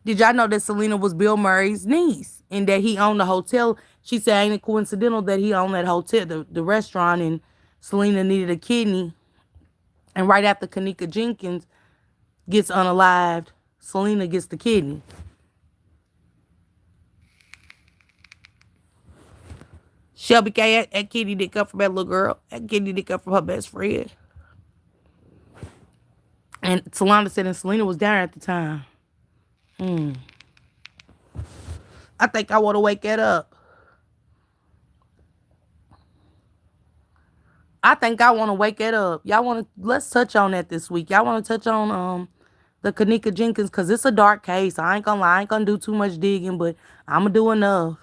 did y'all know that Selena was Bill Murray's niece and that he owned the hotel? She said, ain't it coincidental that he owned that hotel, the restaurant, and Selena needed a kidney. And right after Kanika Jenkins gets unalived, Selena gets the kidney. Shelby K, that kidney didn't come from that little girl. That kidney didn't come from her best friend. And Solana said, and Selena was down at the time. I think I want to wake that up. I think I want to wake it up. Y'all want to, let's touch on that this week. Y'all want to touch on the Kanika Jenkins, because it's a dark case. I ain't gonna lie. I ain't gonna do too much digging, but I'm gonna do enough.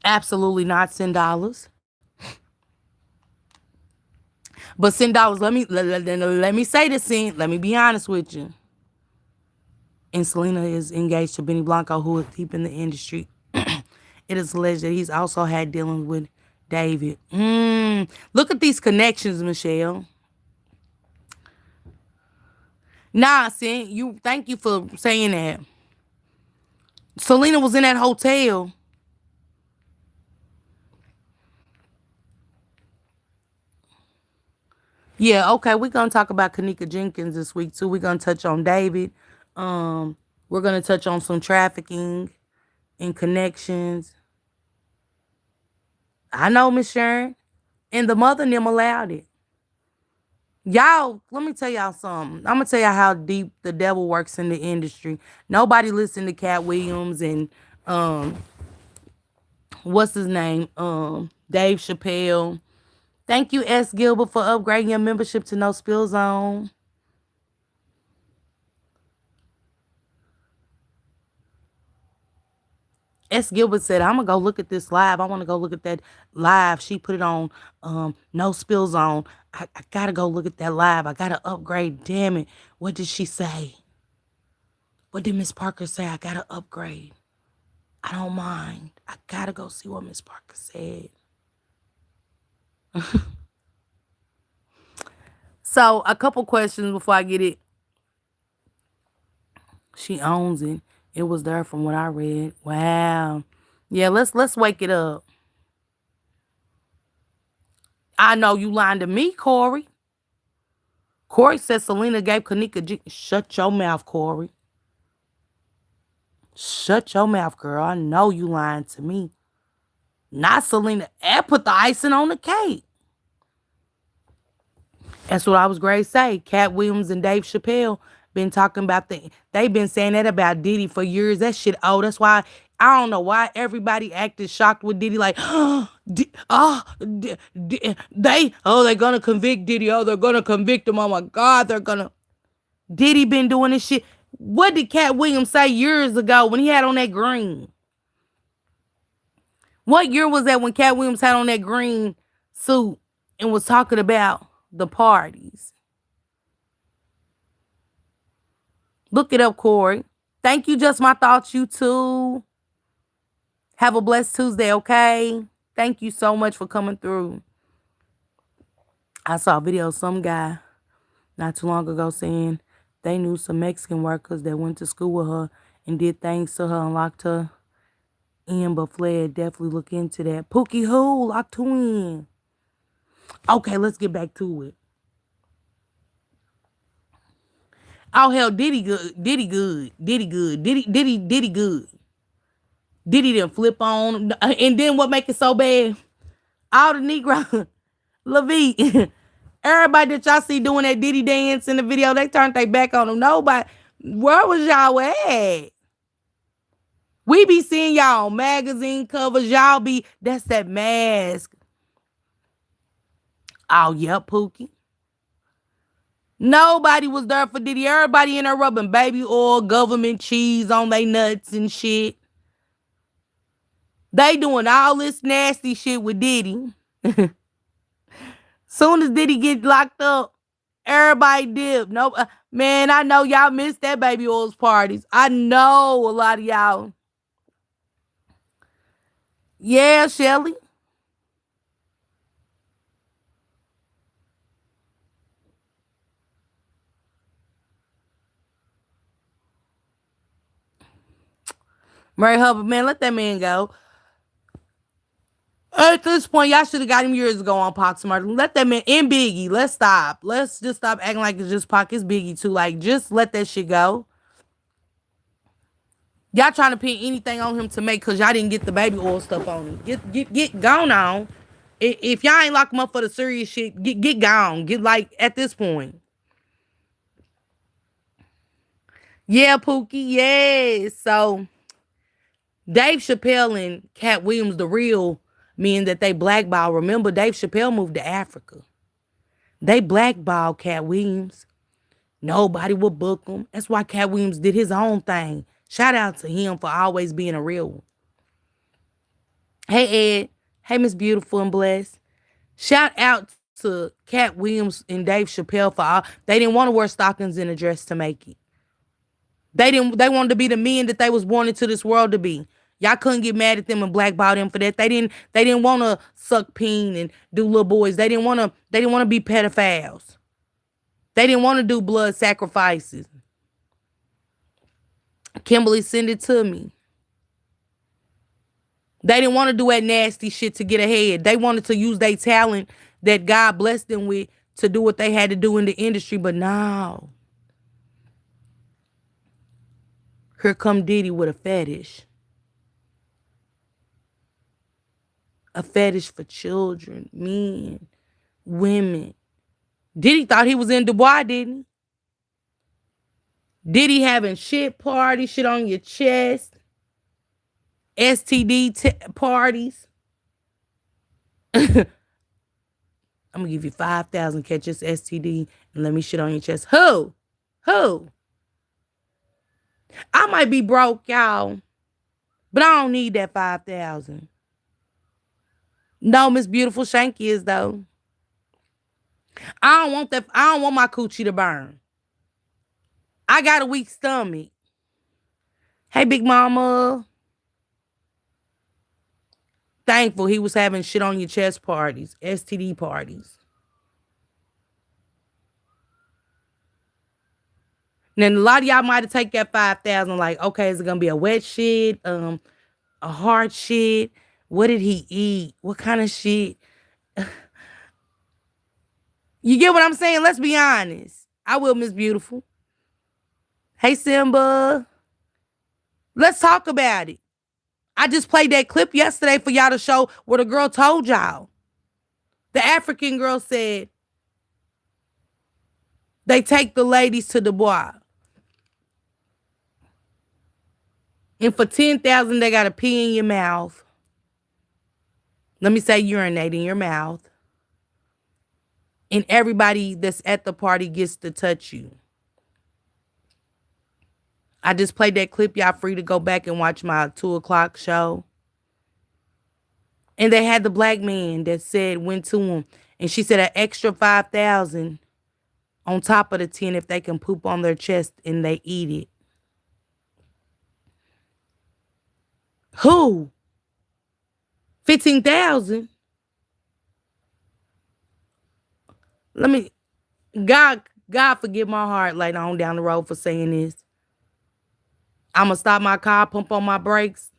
Absolutely not $10. But $10, let me say this, scene. Let me be honest with you. And Selena is engaged to Benny Blanco, who is deep in the industry. It is alleged that he's also had dealings with David. Look at these connections, Michelle. Nah, Sin, thank you for saying that. Selena was in that hotel. Yeah, okay, we're gonna talk about Kanika Jenkins this week too. We're gonna touch on David. We're gonna touch on some trafficking and connections. I know, Miss Sharon. And the mother and them allowed it. Y'all, let me tell y'all something. I'm gonna tell y'all how deep the devil works in the industry. Nobody listened to Cat Williams and what's his name? Dave Chappelle. Thank you, S. Gilbert, for upgrading your membership to No Spill Zone. S. Gilbert said, I'm gonna go look at this live. I want to go look at that live. She put it on No Spill Zone. I gotta go look at that live. I gotta upgrade. Damn it. What did she say? What did Miss Parker say? I gotta upgrade. I don't mind. I gotta go see what Miss Parker said. So a couple questions before I get it. She owns it. It was there from what I read. Wow. Yeah, let's wake it up. I know you lying to me, Corey. Corey said Selena gave Kanika. Shut your mouth, Corey. Shut your mouth, girl. I know you lying to me. Not Selena. And put the icing on the cake. That's what I was going to say. Cat Williams and Dave Chappelle been talking about they been saying that about Diddy for years. That shit old. That's why I don't know why everybody acted shocked with Diddy. Like, they're gonna convict Diddy. Oh, they're gonna convict him. Oh my God, they're gonna. Diddy been doing this shit. What did Cat Williams say years ago when he had on that green? What year was that when Cat Williams had on that green suit and was talking about the parties? Look it up, Corey. Thank you, Just My Thoughts, you too. Have a blessed Tuesday, okay? Thank you so much for coming through. I saw a video of some guy not too long ago saying they knew some Mexican workers that went to school with her and did things to her and locked her in but fled. Definitely look into that. Pookie who? Locked who in? Okay, let's get back to it. Oh, hell, Diddy good. Diddy good. Diddy good. Diddy good. Diddy didn't flip on. And then what make it so bad? All the Negro, LaVie, everybody that y'all see doing that Diddy dance in the video, they turned their back on him. Nobody, where was y'all at? We be seeing y'all on magazine covers. Y'all be, that's that mask. Oh, yep, Pookie. Nobody was there for Diddy. Everybody in there rubbing baby oil, government cheese on they nuts and shit. They doing all this nasty shit with Diddy. Soon as Diddy get locked up, everybody dip. No, man, I know y'all missed that baby oils parties. I know a lot of y'all. Yeah, Shelly. Murray Hubbard, man, let that man go. At this point, y'all should have got him years ago on Pac Smart. Let that man in Biggie. Let's stop. Let's just stop acting like it's just Pac. It's Biggie too. Like, just let that shit go. Y'all trying to pin anything on him to make because y'all didn't get the baby oil stuff on him. Get gone on. If y'all ain't lock him up for the serious shit, get gone. Get like at this point. Yeah, Pookie. Yes. So Dave Chappelle and Cat Williams, the real men that they blackball. Remember, Dave Chappelle moved to Africa. They blackballed Cat Williams. Nobody would book him. That's why Cat Williams did his own thing. Shout out to him for always being a real one. Hey, Ed. Hey, Miss Beautiful and Blessed. Shout out to Cat Williams and Dave Chappelle for all. They didn't want to wear stockings and a dress to make it. They wanted to be the men that they was born into this world to be. Y'all couldn't get mad at them and blackball them for that. They didn't want to suck peen and do little boys. They didn't want to be pedophiles. They didn't want to do blood sacrifices. Kimberly, send it to me. They didn't want to do that nasty shit to get ahead. They wanted to use their talent that God blessed them with to do what they had to do in the industry. But now, here come Diddy with a fetish. A fetish for children, men, women. Diddy thought he was in Dubai, didn't he? Diddy having shit parties, shit on your chest, STD parties. I'm going to give you 5,000, catch this STD, and let me shit on your chest. Who? I might be broke, y'all, but I don't need that 5,000. No, Miss Beautiful Shanky is, though. I don't want that. I don't want my coochie to burn. I got a weak stomach. Hey, Big Mama. Thankful he was having shit on your chest parties, STD parties. Then a lot of y'all might have taken that 5,000 like, okay, is it going to be a wet shit, a hard shit? What did he eat? What kind of shit? You get what I'm saying? Let's be honest. I will, Miss Beautiful. Hey, Simba. Let's talk about it. I just played that clip yesterday for y'all to show where the girl told y'all. The African girl said they take the ladies to Dubai. And for 10,000, they got to pee in your mouth. Let me say urinate in your mouth. And everybody that's at the party gets to touch you. I just played that clip. Y'all free to go back and watch my 2:00 show. And they had the black man that said went to him. And she said an extra 5,000 on top of the 10 if they can poop on their chest and they eat it. Who? 15,000? Let me, God forgive my heart later on down the road for saying this. I'm going to stop my car, pump on my brakes.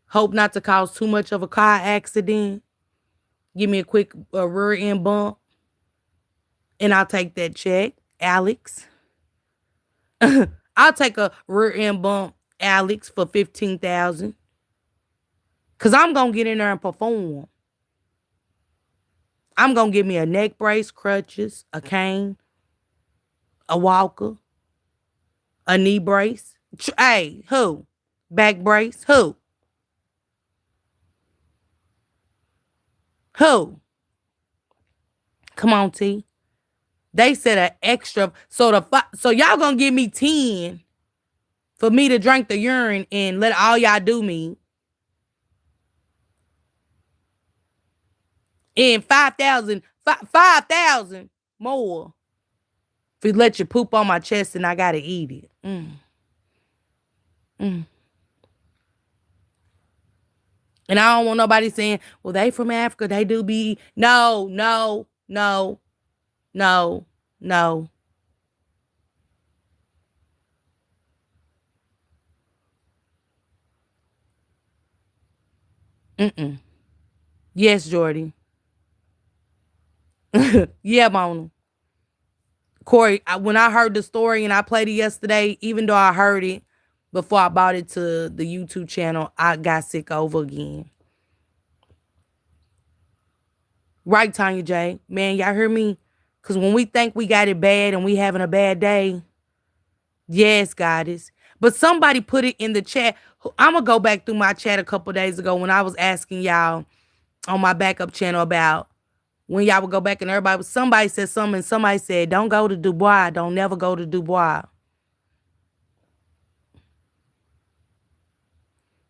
Hope not to cause too much of a car accident. Give me a quick rear end bump. And I'll take that check, Alex. I'll take a rear end bump, Alex, for 15,000. Because I'm going to get in there and perform. I'm going to give me a neck brace, crutches, a cane, a walker, a knee brace. Hey, who? Back brace, who? Who? Come on, T. They said an extra. So y'all gonna give me 10 for me to drink the urine and let all y'all do me. And 5,000 more if you let you poop on my chest and I gotta eat it. And I don't want nobody saying, well, they from Africa, they do be. No. Yes, Jordy. Yeah, Mona. Corey, when I heard the story and I played it yesterday, even though I heard it before I bought it to the YouTube channel, I got sick over again. Right, Tanya J. Man, y'all hear me? Because when we think we got it bad and we having a bad day, yes, goddess. But somebody put it in the chat. I'm going to go back through my chat a couple days ago when I was asking y'all on my backup channel about when y'all would go back and somebody said something and somebody said, don't go to Dubois. Don't never go to Dubois.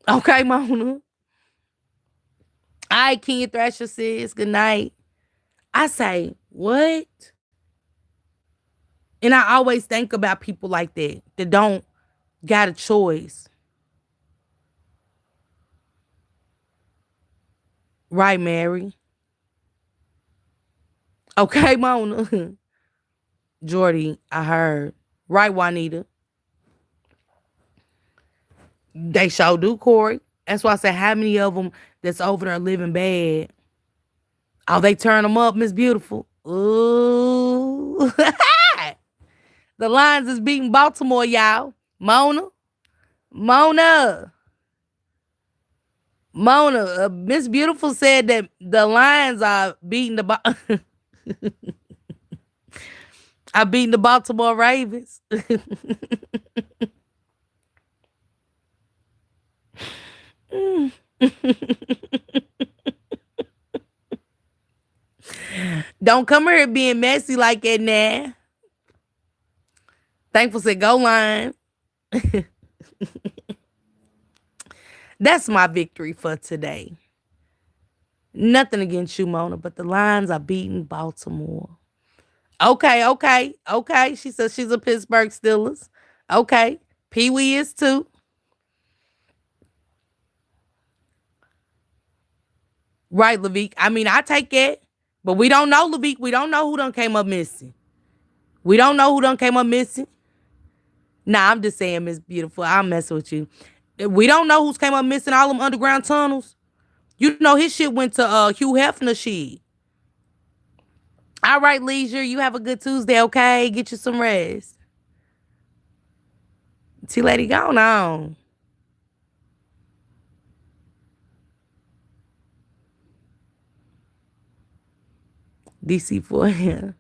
Okay, Mona. All right, Kenya Thrasher says, good night. I say, what? And I always think about people like that don't got a choice. Right, Mary? Okay, Mona. Jordy, I heard. Right, Juanita? They sure do, Corey. That's why I said, how many of them that's over there living bad? Oh, they turn them up, Miss Beautiful. Ooh. The Lions is beating Baltimore, y'all. Mona. Miss Beautiful said that the Lions are beating the Baltimore Ravens. Don't come here being messy like that now. Thankful said, go Lions. That's my victory for today. Nothing against you, Mona, but the Lions are beating Baltimore. Okay. She says she's a Pittsburgh Steelers. Okay. Pee Wee is too. Right, Levique. I mean, I take it. But we don't know, Levique. We don't know who done came up missing. Nah, I'm just saying, Miss Beautiful. I'm messing with you. We don't know who's came up missing all them underground tunnels. You know his shit went to Hugh Hefner shit. All right, Leisure. You have a good Tuesday, okay? Get you some rest. T-Lady, going on. DC4, yeah.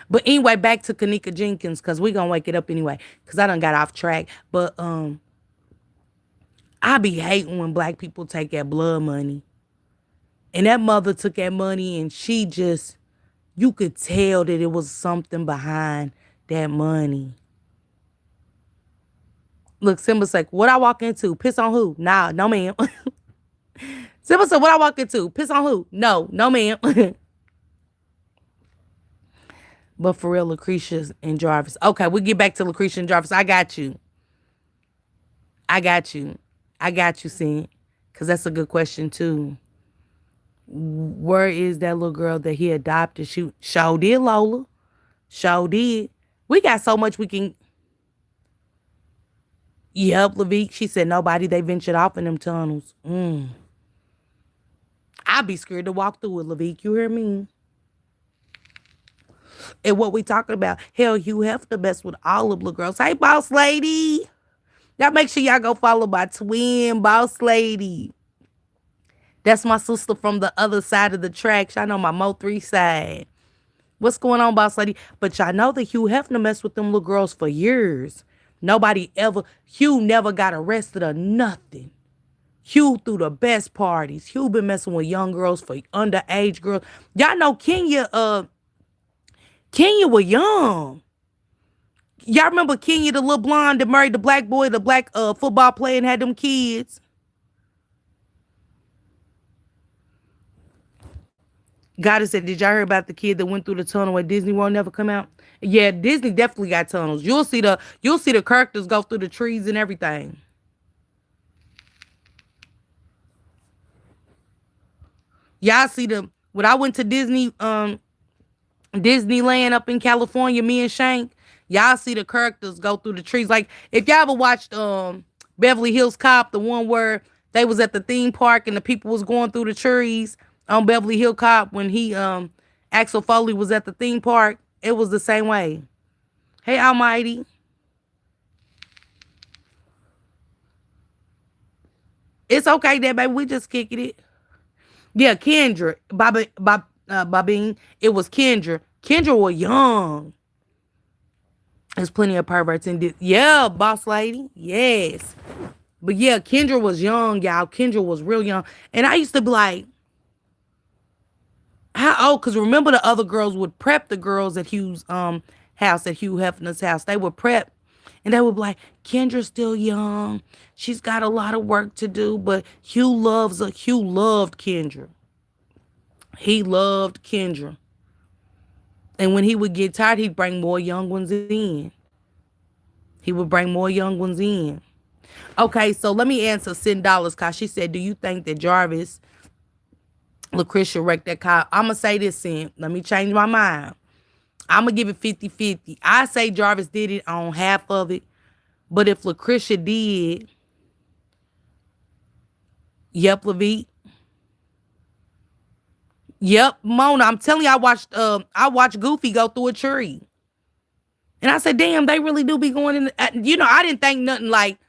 But anyway, back to Kanika Jenkins, because we going to wake it up anyway, because I done got off track. But I be hating when black people take that blood money. And that mother took that money and she just, you could tell that it was something behind that money. Look, Simba's like, what I walk into? Piss on who? Nah, no ma'am. Simba said, what I walk into? Piss on who? No, no ma'am. But for real, Lucretia and Jarvis. Okay, we'll get back to Lucretia and Jarvis. I got you. I got you. I got you, Sin. Because that's a good question, too. Where is that little girl that he adopted? She sure did, Lola. Sure did. We got so much we can. Yep, Levique. She said nobody. They ventured off in them tunnels. I'd be scared to walk through it, Levique. You hear me? And what we talking about? Hell, Hugh Hefner best with all of the girls. Hey, boss lady. Y'all make sure y'all go follow my twin, boss lady. That's my sister from the other side of the tracks. Y'all know my Mo 3 side. What's going on, boss lady? But y'all know that Hugh Hefner messed with them little girls for years. Hugh never got arrested or nothing. Hugh threw the best parties. Hugh been messing with young girls for underage girls. Y'all know Kenya was young. Y'all remember Kenya, the little blonde that married the black boy, the black football player and had them kids? Goddess said, did y'all hear about the kid that went through the tunnel where Disney won't never come out? Yeah, Disney definitely got tunnels. You'll see the characters go through the trees and everything. Y'all see when I went to Disneyland up in California, me and Shank, y'all see the characters go through the trees. Like if y'all ever watched Beverly Hills Cop, the one where they was at the theme park and the people was going through the trees on Beverly Hills Cop when he Axel Foley was at the theme park, it was the same way. Hey Almighty. It's okay there, baby. We just kicking it. Yeah, Kendra. Bobine. It was Kendra. Kendra was young. There's plenty of perverts in this. Yeah, boss lady. Yes. But yeah, Kendra was young, y'all. Kendra was real young. And I used to be like, how old? Because remember the other girls would prep the girls at Hugh's house, at Hugh Hefner's house. They would prep. And they would be like, Kendra's still young. She's got a lot of work to do. But Hugh loved Kendra. He loved Kendra. And when he would get tired, he'd bring more young ones in. Okay, so let me answer $10 because she said, do you think that Jarvis, Lucretia wrecked that car? I'm going to say this, Sin. Let me change my mind. I'm going to give it 50-50. I say Jarvis did it on half of it. But if Lucretia did, yep, Levique. Yep, Mona. I'm telling you, I watched Goofy go through a tree. And I said, damn, they really do be going in I didn't think nothing like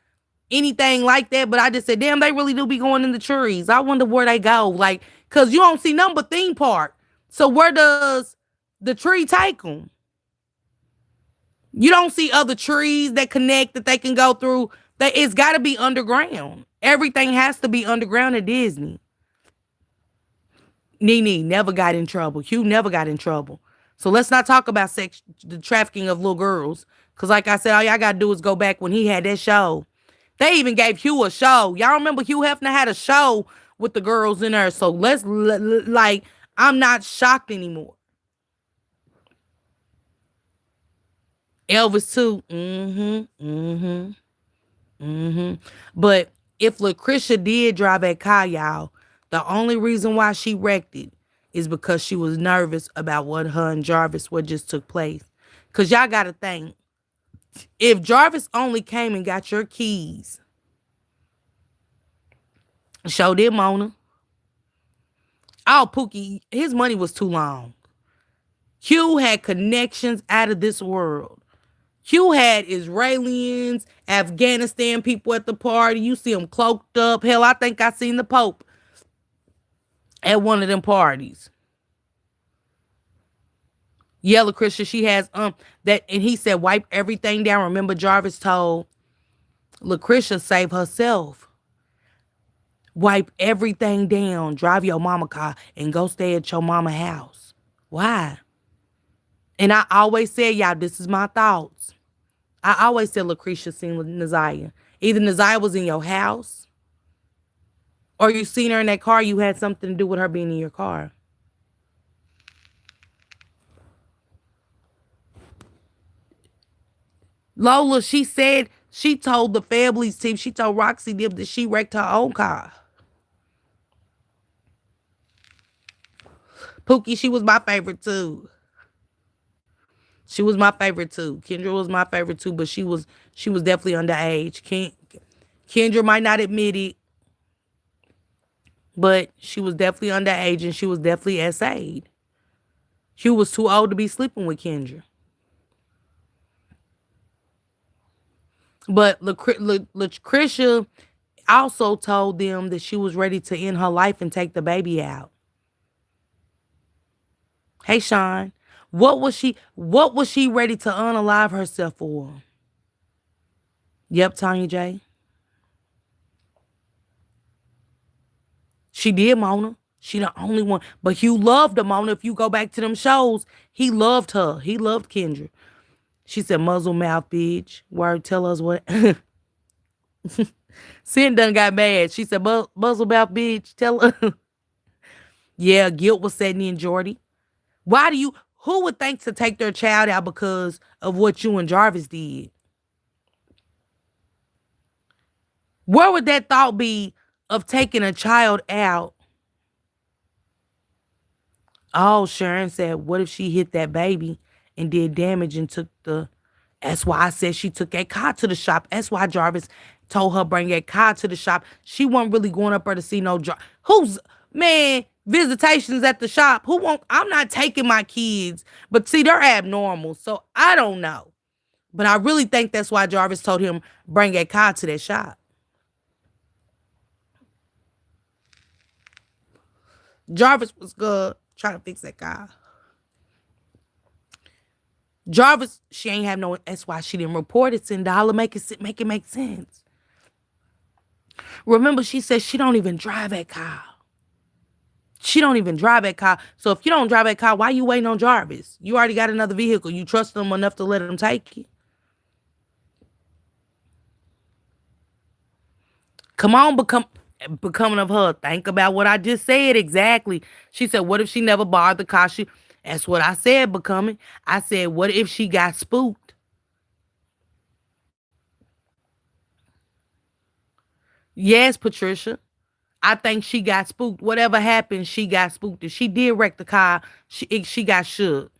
anything like that, but I just said, damn, they really do be going in the trees. I wonder where they go. Like, cause you don't see nothing but theme park. So where does the tree take them? You don't see other trees that connect that they can go through. It's got to be underground. Everything has to be underground at Disney. Nene never got in trouble. Hugh never got in trouble. So let's not talk about the trafficking of little girls. Because like I said, all y'all got to do is go back when he had that show. They even gave Hugh a show. Y'all remember Hugh Hefner had a show with the girls in there. So I'm not shocked anymore. Elvis too. But if Lucretia did drive that car, y'all, the only reason why she wrecked it is because she was nervous about what her and Jarvis, what just took place. Because y'all got to think, if Jarvis only came and got your keys, show did Mona. Oh, Pookie, his money was too long. Hugh had connections out of this world. Hugh had Israelis, Afghanistan people at the party. You see them cloaked up. Hell, I think I seen the Pope at one of them parties. Yeah, Lucretia, she has that, and he said wipe everything down. Remember, Jarvis told Lucretia save herself. Wipe everything down, drive your mama car, and go stay at your mama house. Why? And I always said, y'all, this is my thoughts. I always said Lucretia seen with Naziah. Either Naziah was in your house or you seen her in that car, you had something to do with her being in your car. Lola, she said, she told the family's team, she told Roxy them that she wrecked her own car. Pookie, she was my favorite too. She was my favorite too. Kendra was my favorite too, but she was definitely underage. Kendra might not admit it, but she was definitely underage and she was definitely SA'd. She was too old to be sleeping with Kendra. But Lucretia also told them that she was ready to end her life and take the baby out. Hey Sean, what was she ready to unalive herself for? Yep, Tanya J. She did, Mona. She the only one. But Hugh loved her, Mona. If you go back to them shows, he loved her. He loved Kendra. She said, muzzle mouth, bitch. Word, tell us what. Sin done got mad. She said, muzzle mouth, bitch. Tell her. Yeah, guilt was setting in, Jordy. Who would think to take their child out because of what you and Jarvis did? Where would that thought be of taking a child out? Oh, Sharon said, what if she hit that baby and did damage and took the... That's why I said she took that car to the shop. That's why Jarvis told her bring that car to the shop. She wasn't really going up there to see no... Man, visitations at the shop. Who won't... I'm not taking my kids. But see, they're abnormal, so I don't know. But I really think that's why Jarvis told him bring that car to that shop. Jarvis was good trying to fix that car. Jarvis, she ain't have no... That's why she didn't report it. $10, make it make sense. Remember, she said she don't even drive that car. She don't even drive that car. So if you don't drive that car, why you waiting on Jarvis? You already got another vehicle. You trust them enough to let him take you. Come on, becoming of her. Think about what I just said exactly. She said, what if she never borrowed the car? That's what I said, becoming. I said, what if she got spooked? Yes, Patricia. I think she got spooked. Whatever happened, she got spooked. If she did wreck the car, she got shook.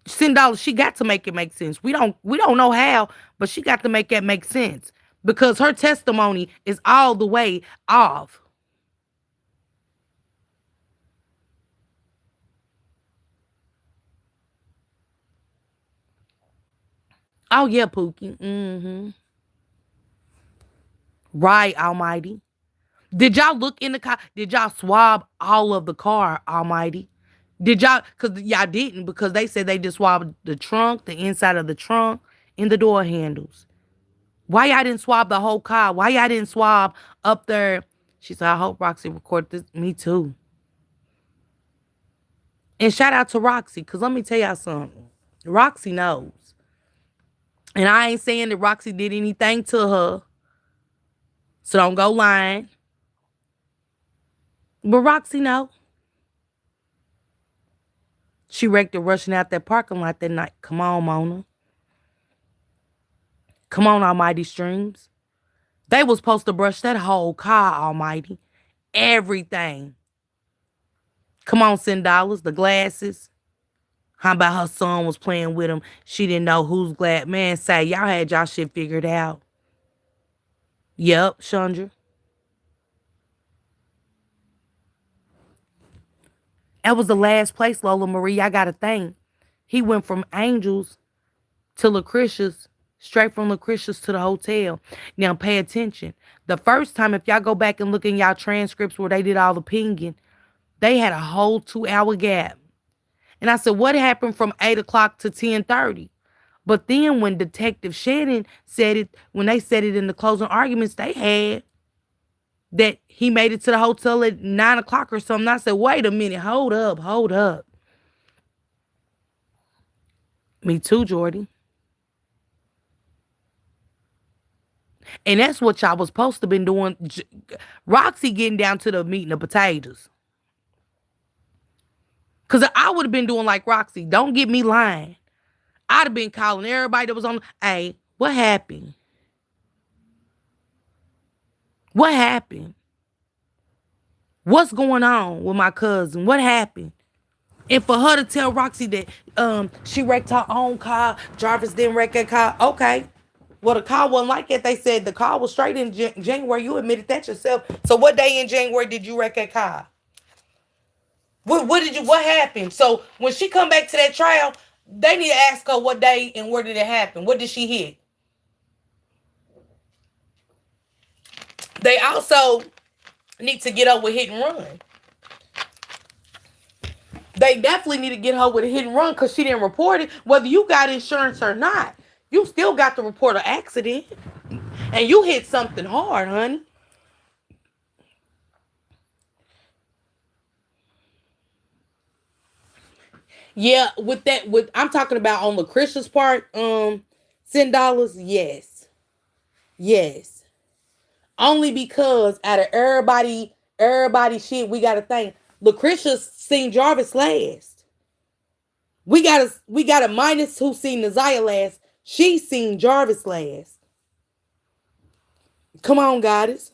$10, she got to make it make sense. We don't know how, but she got to make that make sense. Because her testimony is all the way off. Oh yeah, Pookie. Mm-hmm. Right, Almighty. Did y'all look in the car? Did y'all swab all of the car, Almighty? Did y'all? Because y'all didn't, because they said they just swabbed the trunk, the inside of the trunk, and the door handles. Why y'all didn't swab the whole car? Why y'all didn't swab up there? She said, I hope Roxy recorded this. Me too. And shout out to Roxy, because let me tell y'all something. Roxy knows. And I ain't saying that Roxy did anything to her. So don't go lying. But Roxy know. She wrecked it rushing out that parking lot that night. Come on, Mona. Come on, Almighty Streams. They was supposed to brush that whole car, Almighty. Everything. Come on, $10. The glasses. How about her son was playing with him? She didn't know who's glad. Man, say, y'all had y'all shit figured out. Yep, Chandra. That was the last place, Lola Marie. I got to think. He went from Angels to Lucretia's, straight from Lucretia's to the hotel. Now, pay attention. The first time, if y'all go back and look in y'all transcripts where they did all the pinging, they had a whole 2-hour gap. And I said, what happened from 8 o'clock to 10:30? But then when Detective Shannon said it, when they said it in the closing arguments, they had that he made it to the hotel at 9 o'clock or something. I said, wait a minute, hold up, hold up. Me too, Jordy. And that's what y'all was supposed to been doing. Roxy getting down to the meat and the potatoes. Because I would have been doing like Roxy. Don't get me lying. I'd have been calling everybody that was on. Hey, what happened? What happened? What's going on with my cousin? What happened? And for her to tell Roxy that she wrecked her own car, Jarvis didn't wreck that car. Okay. Well, the car wasn't like that. They said the car was straight in January. You admitted that yourself. So what day in January did you wreck that car? What happened? So when she come back to that trial, they need to ask her what day and where did it happen? What did she hit? They also need to get her with hit and run. They definitely need to get her with a hit and run because she didn't report it. Whether you got insurance or not, you still got to report an accident. And you hit something hard, honey. Yeah, with I'm talking about on Lucretia's part, $10, yes. Yes. Only because out of everybody shit, we gotta think. Lucretia seen Jarvis last. We got a minus who seen Naziah last. She seen Jarvis last. Come on, goddess.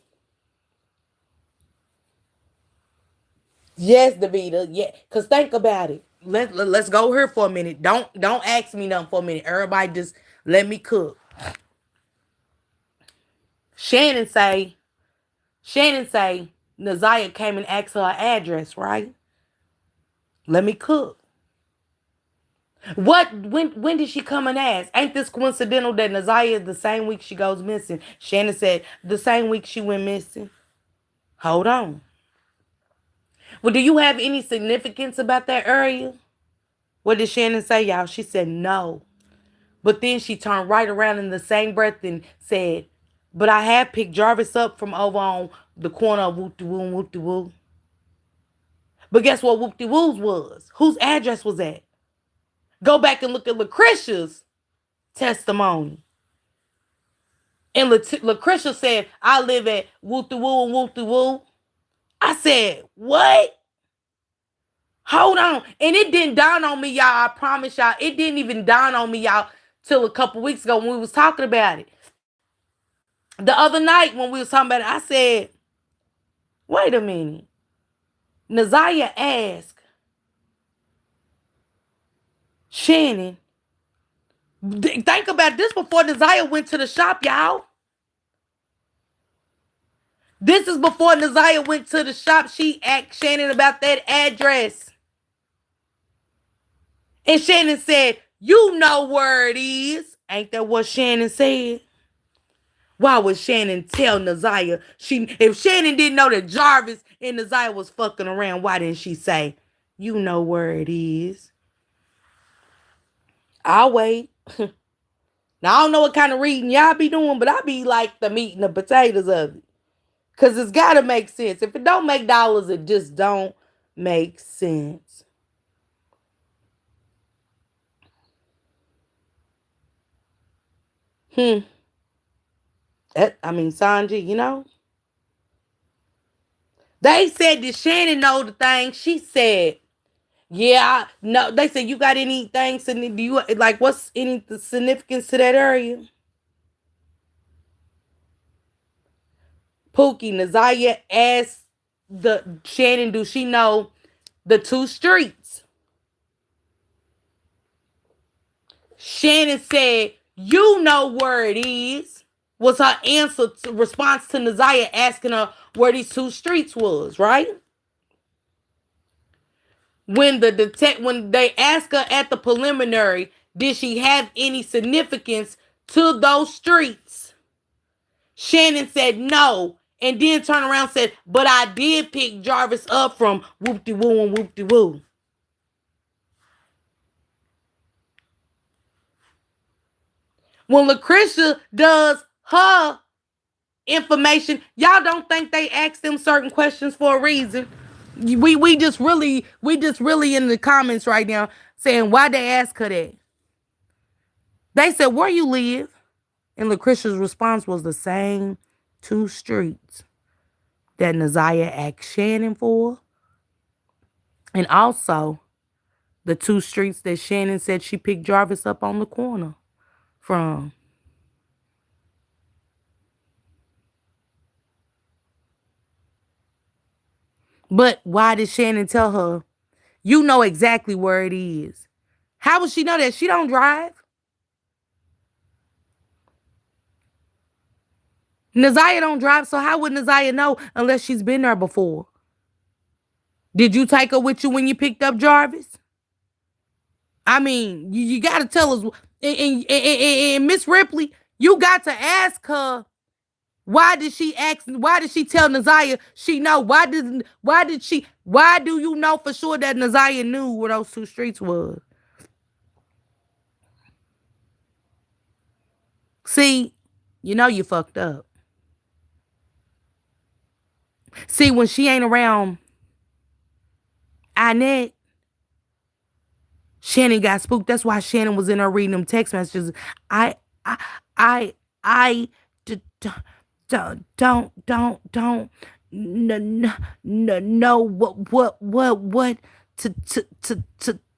Yes, Davita. Yeah, cause think about it. Let's go here for a minute. Don't ask me nothing for a minute. Everybody just let me cook. Shannon say Naziah came and asked her address, right? Let me cook. When did she come and ask? Ain't this coincidental that Naziah the same week she goes missing? Shannon said the same week she went missing. Hold on. Well, do you have any significance about that area? What did Shannon say, y'all? She said no. But then she turned right around in the same breath and said, but I have picked Jarvis up from over on the corner of Whoop-de-Woo and Whoop-de-Woo. But guess what Whoop-de-Woo's was? Whose address was that? Go back and look at Lucretia's testimony. And Lucretia said, I live at Whoop-de-Woo and Whoop-de-Woo. I said, what? Hold on. And it didn't dawn on me, y'all. I promise y'all. It didn't even dawn on me, y'all, till a couple weeks ago when we was talking about it. The other night when we was talking about it, I said, wait a minute. Naziah asked Shannon. Think about this before Naziah went to the shop, y'all. This is before Naziah went to the shop. She asked Shannon about that address. And Shannon said, you know where it is. Ain't that what Shannon said? Why would Shannon tell Naziah? If Shannon didn't know that Jarvis and Naziah was fucking around, why didn't she say, you know where it is? I'll wait. Now, I don't know what kind of reading y'all be doing, but I be like the meat and the potatoes of it. Because it's got to make sense. If it don't make dollars, it just don't make sense. Sanji, you know? They said that Shannon know the thing. She said, yeah, no. They said, you got anything? Do you like what's any significance to that area? Pookie, Naziah asked the Shannon, do she know the two streets? Shannon said, you know where it is. Was her response to Naziah asking her where these two streets was, right? When when they asked her at the preliminary, did she have any significance to those streets? Shannon said no, and then turned around and said, but I did pick Jarvis up from Whoop-de-Woo and Whoop-de-Woo. When Lucretia does her information. Y'all don't think they ask them certain questions for a reason? We just really in the comments right now saying why they ask her that. They said, where you live? And Lucretia's response was the same two streets that Naziah asked Shannon for. And also the two streets that Shannon said she picked Jarvis up on the corner from. But why did Shannon tell her, you know exactly where it is? How would she know that? She don't drive. Naziah don't drive, so how would Naziah know unless she's been there before? Did you take her with you when you picked up Jarvis? I mean, you got to tell us. And Miss Ripley, you got to ask her, why did she tell Naziah she know? Why do you know for sure that Naziah knew where those two streets was? See, you know you fucked up. See, when she ain't around Inette, Shannon got spooked. That's why Shannon was in there reading them text messages. I, I, I, I, don't, no, what, to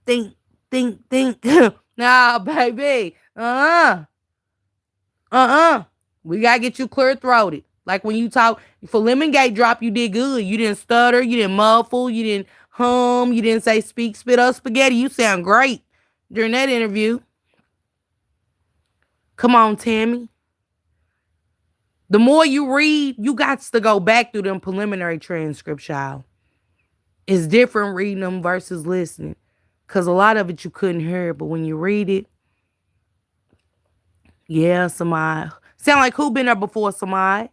think. Nah, baby. We gotta get you clear throated. Like when you talk for Lemongate drop, you did good. You didn't stutter, you didn't muffle, you didn't hum, you didn't say speak, spit up, spaghetti. You sound great during that interview. Come on, Tammy. The more you read, you got to go back through them preliminary transcripts, y'all. It's different reading them versus listening. Because a lot of it you couldn't hear, but when you read it, yeah, somebody. Sound like who been there before, somebody?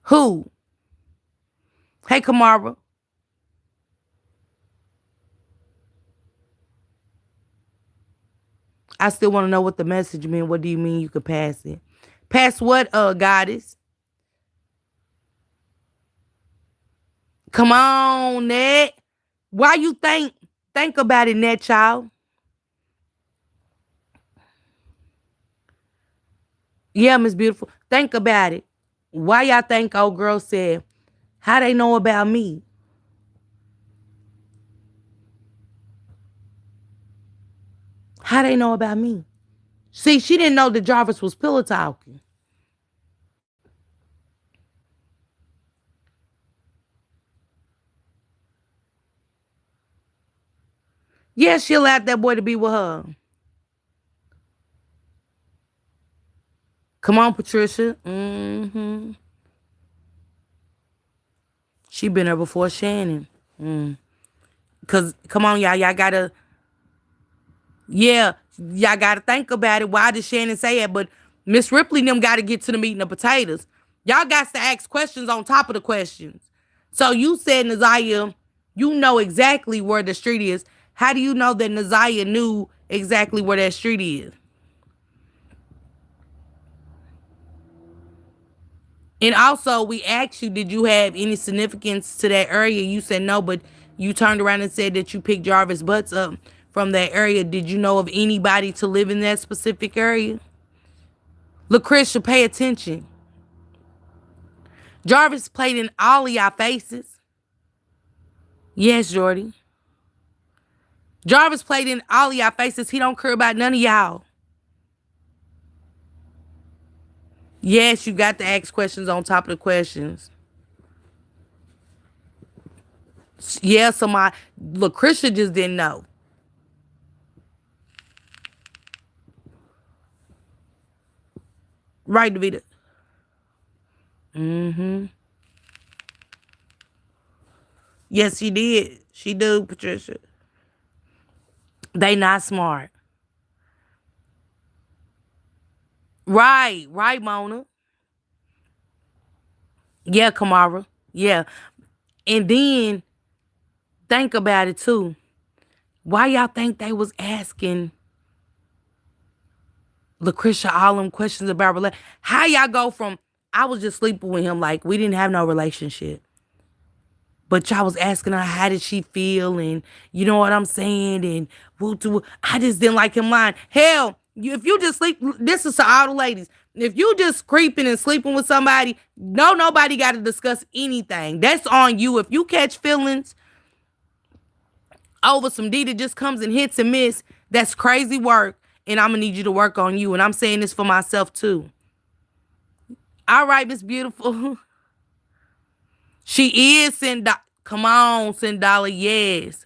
Who? Hey, Kamara. I still want to know what the message meant. What do you mean you could pass it? Pass what, goddess? Come on, Ned. Why you think about it, Ned, child? Yeah, Miss Beautiful. Think about it. Why y'all think old girl said, how they know about me? How they know about me? See, she didn't know that Jarvis was pillow talking. Yeah, she allowed that boy to be with her. Come on, Patricia. Mm-hmm. She been there before Shannon. Cause come on, y'all gotta, yeah, y'all gotta think about it. Why did Shannon say it? But Miss Ripley and them gotta get to the meat and the potatoes. Y'all got to ask questions on top of the questions. So you said, Naziah, you know exactly where the street is. How do you know that Naziah knew exactly where that street is? And also, we asked you, did you have any significance to that area? You said no, but you turned around and said that you picked Jarvis Butts up from that area. Did you know of anybody to live in that specific area? Lucretia, pay attention. Jarvis played in all of y'all faces. Yes, Jordy. Jarvis played in all of y'all faces. He don't care about none of y'all. Yes, you got to ask questions on top of the questions. Yeah, somebody, Lucretia just didn't know. Right, Davida? Mm-hmm. Yes, she did. She do, Patricia. They not smart. Right, Mona. Yeah, Kamara. Yeah. And then think about it too. Why y'all think they was asking Lucretia, all them questions about how y'all go from I was just sleeping with him like we didn't have no relationship. But y'all was asking her how did she feel and you know what I'm saying and I just didn't like him lying. Hell, if you just sleep, this is to all the ladies. If you just creeping and sleeping with somebody, nobody got to discuss anything. That's on you. If you catch feelings over some D that just comes and hits and miss, that's crazy work. And I'm gonna need you to work on you. And I'm saying this for myself too. All right, Miss Beautiful. She is come on, Cinderella, yes.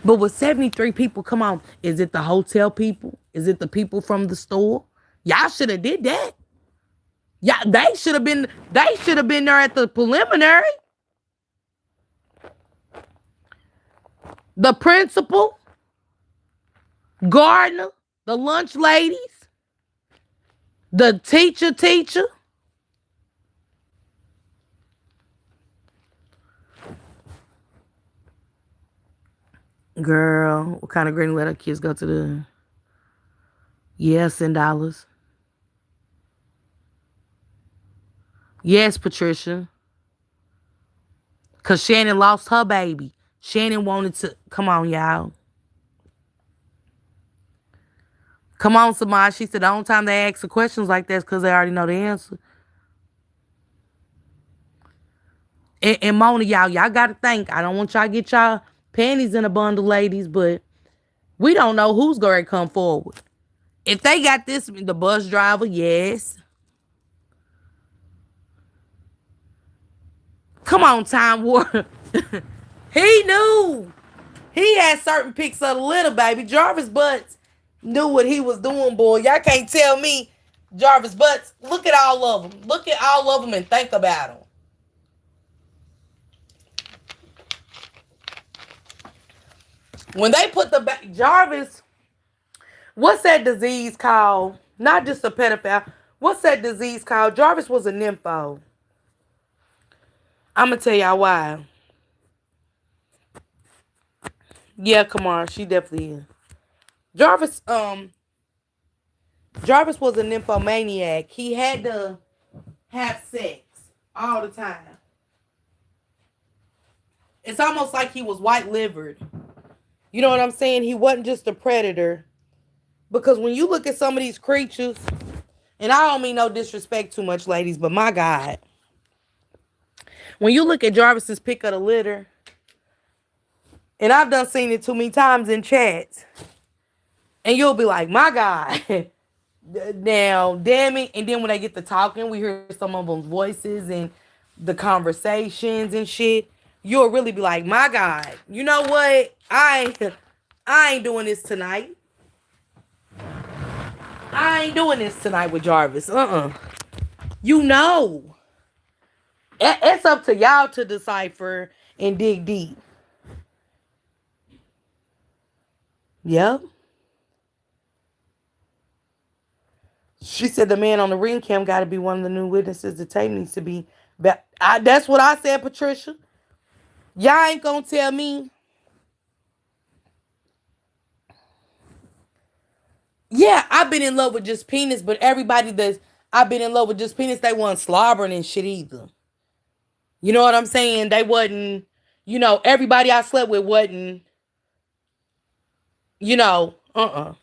But with 73 people, come on. Is it the hotel people? Is it the people from the store? Y'all should have did that. Yeah, they should have been there at the preliminary. The principal, gardener, the lunch ladies, the teacher. Girl, what kind of green letter kids go to the yes and dollars? Yes, Patricia. Cause Shannon lost her baby. Shannon wanted to come on, y'all. Come on, Samaj. She said the only time they ask the questions like that is because they already know the answer. And Mona, y'all got to think. I don't want y'all to get y'all panties in a bundle, ladies, but we don't know who's going to come forward. If they got this, the bus driver, yes. Come on, Time War. He knew. He had certain pics of the litter, baby. Jarvis Butts knew what he was doing, boy. Y'all can't tell me Jarvis Butts. Look at all of them. Look at all of them and think about them. When they put Jarvis, what's that disease called? Not just a pedophile. What's that disease called? Jarvis was a nympho. I'm going to tell y'all why. Yeah, Kamara, she definitely is. Jarvis was a nymphomaniac. He had to have sex all the time. It's almost like he was white-livered. You know what I'm saying? He wasn't just a predator. Because when you look at some of these creatures, and I don't mean no disrespect too much, ladies, but my God. When you look at Jarvis's pick of the litter, and I've done seen it too many times in chats, and you'll be like, my God. Now, damn it. And then when they get to talking, we hear some of them's voices and the conversations and shit. You'll really be like, my God, you know what? I ain't doing this tonight. I ain't doing this tonight with Jarvis. You know. It's up to y'all to decipher and dig deep. Yep. She said the man on the ring cam got to be one of the new witnesses. The tape needs to be. That's what I said, Patricia. Y'all ain't gonna tell me. Yeah, I've been in love with just penis, but everybody that's I've been in love with just penis, they wasn't slobbering and shit either. You know what I'm saying? They wasn't, everybody I slept with wasn't, you know, uh-uh.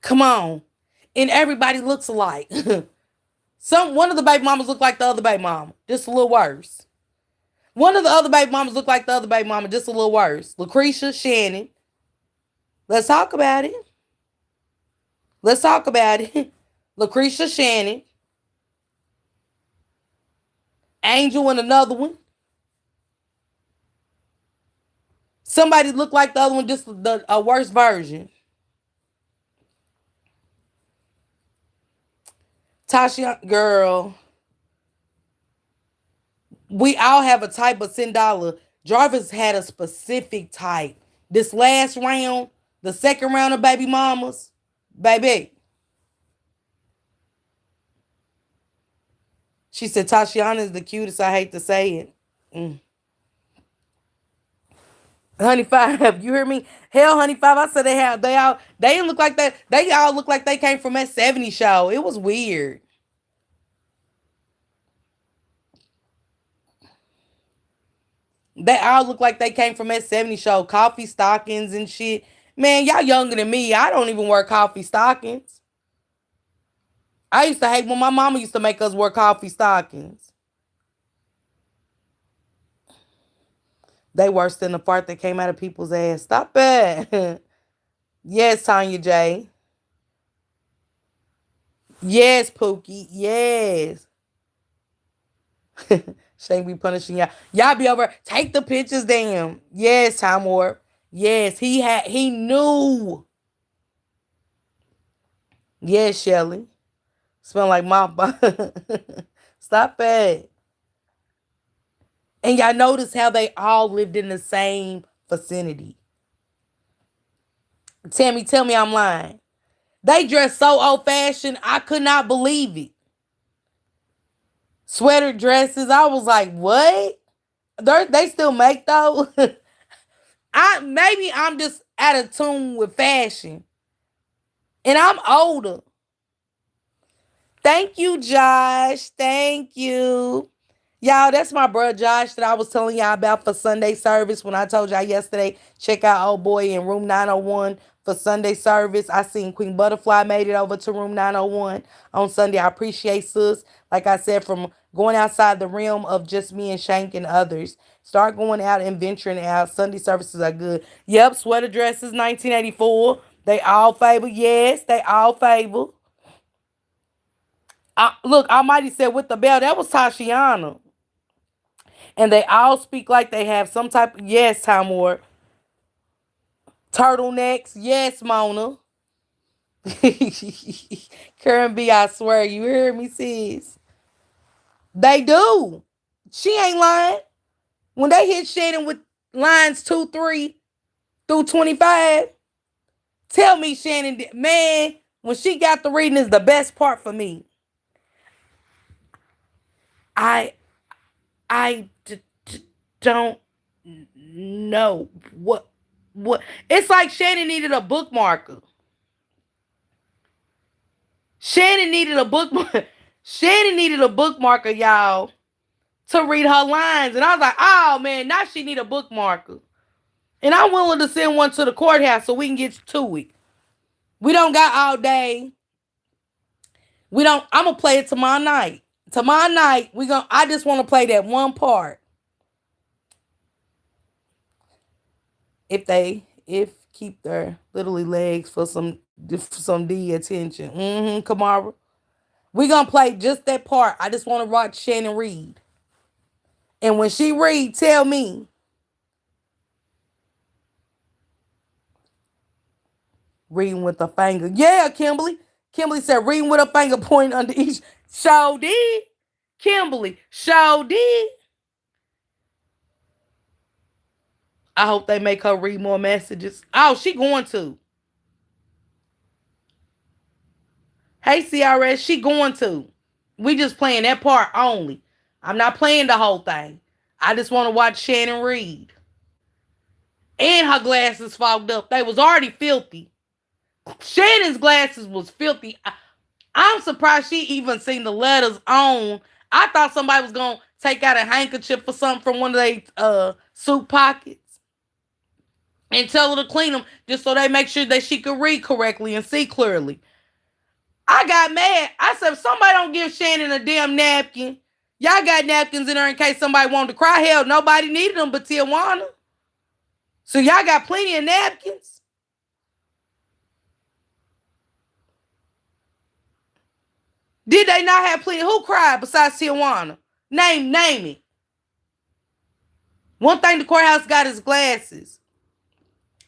Come on. And everybody looks alike. One of the baby mamas look like the other baby mama, just a little worse. One of the other baby mamas look like the other baby mama, just a little worse. Lucretia, Shannon. Let's talk about it. Lucretia, Shannon. Angel and another one. Somebody looked like the other one, just a worse version. Tasha, girl. We all have a type of $10. Jarvis had a specific type. This last round, the second round of baby mamas, baby. She said Tashiana is the cutest. I hate to say it. Honey Five, you hear me? Hell, Honey Five. I said they didn't look like that. They all look like they came from that 70s show. It was weird. They all look like they came from that 70s show. Coffee stockings and shit. Man, y'all younger than me. I don't even wear coffee stockings. I used to hate when my mama used to make us wear coffee stockings. They worse than the fart that came out of people's ass. Stop it. Yes, Tanya J. Yes, Pookie. Yes. Shane be punishing y'all. Y'all be over. Take the pictures down. Yes, Time Warp. Yes, he knew. Yes, Shelly. Smell like mop. Stop it. And y'all notice how they all lived in the same vicinity. Tammy, tell me I'm lying. They dressed so old fashioned, I could not believe it. Sweater dresses, I was like, what? They still make those? Maybe I'm just out of tune with fashion. And I'm older. Thank you, Josh. Thank you. Y'all, that's my bro Josh that I was telling y'all about for Sunday service. When I told y'all yesterday, check out old boy in room 901 for Sunday service. I seen Queen Butterfly made it over to room 901 on Sunday. I appreciate sis. Like I said, from going outside the realm of just me and Shank and others. Start going out and venturing out. Sunday services are good. Yep, sweater dresses, 1984. They all favor. Yes, they all favor. Look, Almighty said with the bell. That was Tashiana. And they all speak like they have some type of, yes, Time Warp. Turtlenecks, yes, Mona. Karen B, I swear, you hear me, sis? They do. She ain't lying. When they hit Shannon with lines 2, 3 through 25, tell me Shannon, man, when she got the reading is the best part for me. I don't know what it's like. Shannon needed a bookmarker. Shannon needed a bookmarker. Shannon needed a bookmarker, y'all, to read her lines. And I was like, oh man, now she need a bookmarker. And I'm willing to send one to the courthouse so we can get to it. We don't got all day. I'm gonna play it tomorrow night. Tomorrow night, I just want to play that one part. If keep their literally legs for some D attention. Kamara. We gonna play just that part. I just want to watch Shannon read. And when she read, tell me. Reading with a finger. Yeah, Kimberly. Kimberly said reading with a finger pointing under each. Show did. Kimberly. Show did. I hope they make her read more messages. Oh, she going to. Hey, CRS, she going to. We just playing that part only. I'm not playing the whole thing. I just want to watch Shannon read. And her glasses fogged up. They was already filthy. Shannon's glasses was filthy. I'm surprised she even seen the letters on. I thought somebody was going to take out a handkerchief or something from one of their suit pockets and tell her to clean them just so they make sure that she could read correctly and see clearly. I got mad. I said, if somebody don't give Shannon a damn napkin, y'all got napkins in there in case somebody wanted to cry. Hell, nobody needed them but Tijuana. So y'all got plenty of napkins. Did they not have plenty? Who cried besides Tijuana? Name it. One thing the courthouse got is glasses.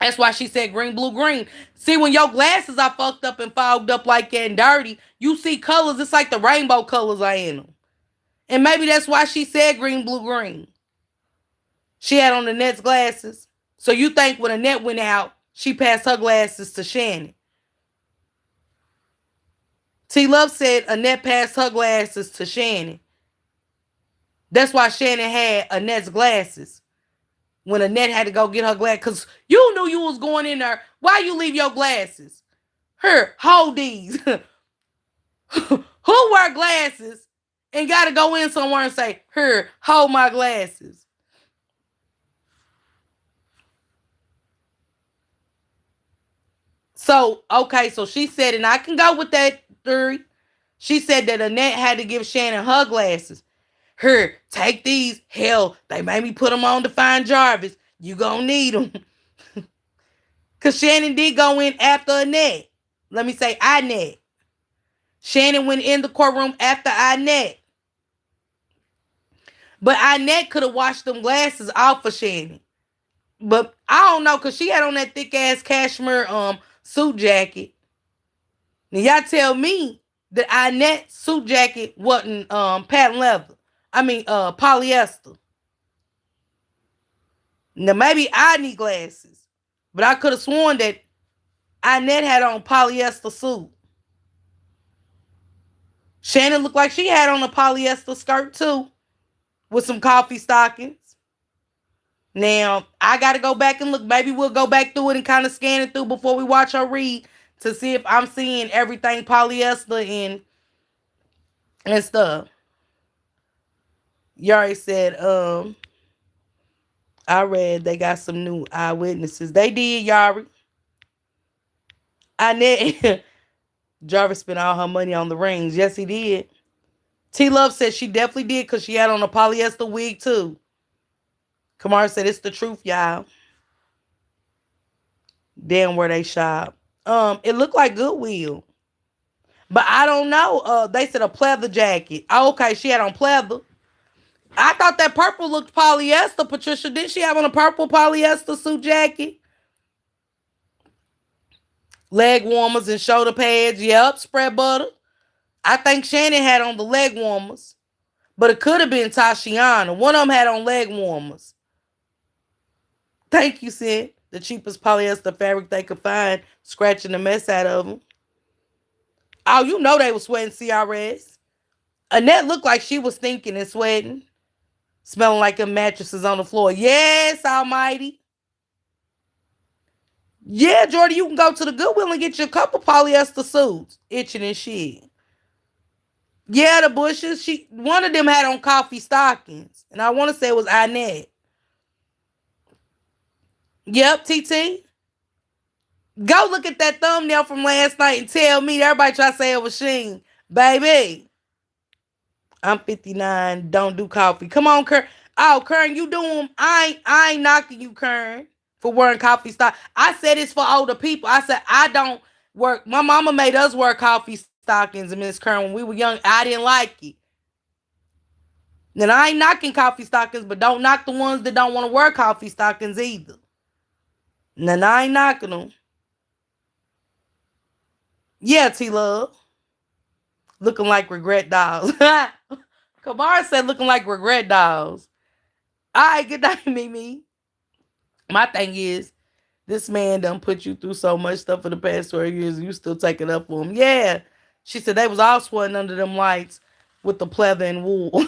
That's why she said green, blue, green. See, when your glasses are fucked up and fogged up like that and dirty, you see colors. It's like the rainbow colors are in them. And maybe that's why she said green, blue, green. She had on the Net's glasses. So you think when Annette went out, she passed her glasses to Shannon. T Love said Annette passed her glasses to Shannon. That's why Shannon had Annette's glasses. When Annette had to go get her glasses, because you knew you was going in there. Why you leave your glasses? Here, hold these. Who wear glasses and got to go in somewhere and say, here, hold my glasses? So, okay, so she said, and I can go with that theory. She said that Annette had to give Shannon her glasses. Here, take these. Hell, they made me put them on to find Jarvis. You gonna need them. Because Shannon did go in after Annette. Let me say Annette. Shannon went in the courtroom after Annette. But Annette could have washed them glasses off for Shannon. But I don't know, because she had on that thick-ass cashmere suit jacket. Now, y'all tell me that Annette's suit jacket wasn't patent leather. I mean, polyester. Now, maybe I need glasses. But I could have sworn that Annette had on polyester suit. Shannon looked like she had on a polyester skirt, too. With some coffee stockings. Now, I got to go back and look. Maybe we'll go back through it and kind of scan it through before we watch her read to see if I'm seeing everything polyester and stuff. Yari said, I read they got some new eyewitnesses. They did, Yari. Annette, Jarvis spent all her money on the rings. Yes, he did. T-Love said she definitely did because she had on a polyester wig, too. Kamara said, it's the truth, y'all. Damn where they shop. It looked like Goodwill. But I don't know. They said a pleather jacket. Oh, okay, she had on pleather. I thought that purple looked polyester, Patricia. Didn't she have on a purple polyester suit jacket? Leg warmers and shoulder pads. Yep, spread butter. I think Shannon had on the leg warmers. But it could have been Tashiana. One of them had on leg warmers. Thank you, Sid. The cheapest polyester fabric they could find, scratching the mess out of them. Oh, you know they were sweating CRS. Annette looked like she was thinking and sweating. Smelling like them mattresses on the floor. Yes, almighty. Yeah, Jordy, you can go to the Goodwill and get you a couple polyester suits. Itching and shit. Yeah, the Bushes. One of them had on coffee stockings. And I want to say it was Annette. Yep, TT. Go look at that thumbnail from last night and tell me. Everybody try to say it was Sheen. Baby. I'm 59. Don't do coffee. Come on, Kern. Oh, Kern, you do them. I ain't knocking you, Kern, for wearing coffee stock. I said it's for older people. I said I don't work. My mama made us wear coffee stockings, and Miss Kern, when we were young. I didn't like it. Then I ain't knocking coffee stockings, but don't knock the ones that don't want to wear coffee stockings either. Then I ain't knocking them. Yeah, T-Love. Looking like regret dolls. Kamara said looking like regret dolls. All right, good night, Mimi. My thing is, this man done put you through so much stuff for the past 12 years, and you still taking up for him. Yeah. She said they was all sweating under them lights with the pleather and wool.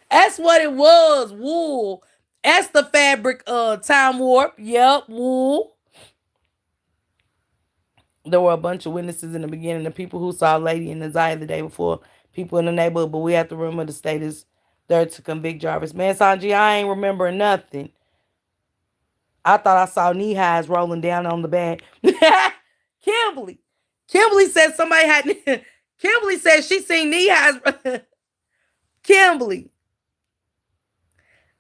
That's what it was, wool. That's the fabric time warp. Yep, wool. There were a bunch of witnesses in the beginning, the people who saw Lady and Isaiah the day before, people in the neighborhood, but we have to remember the state is there to convict Jarvis. Man, Sanji, I ain't remembering nothing. I thought I saw knee highs rolling down on the bed. Kimberly. Kimberly said somebody had... Kimberly said she seen knee highs. Kimberly.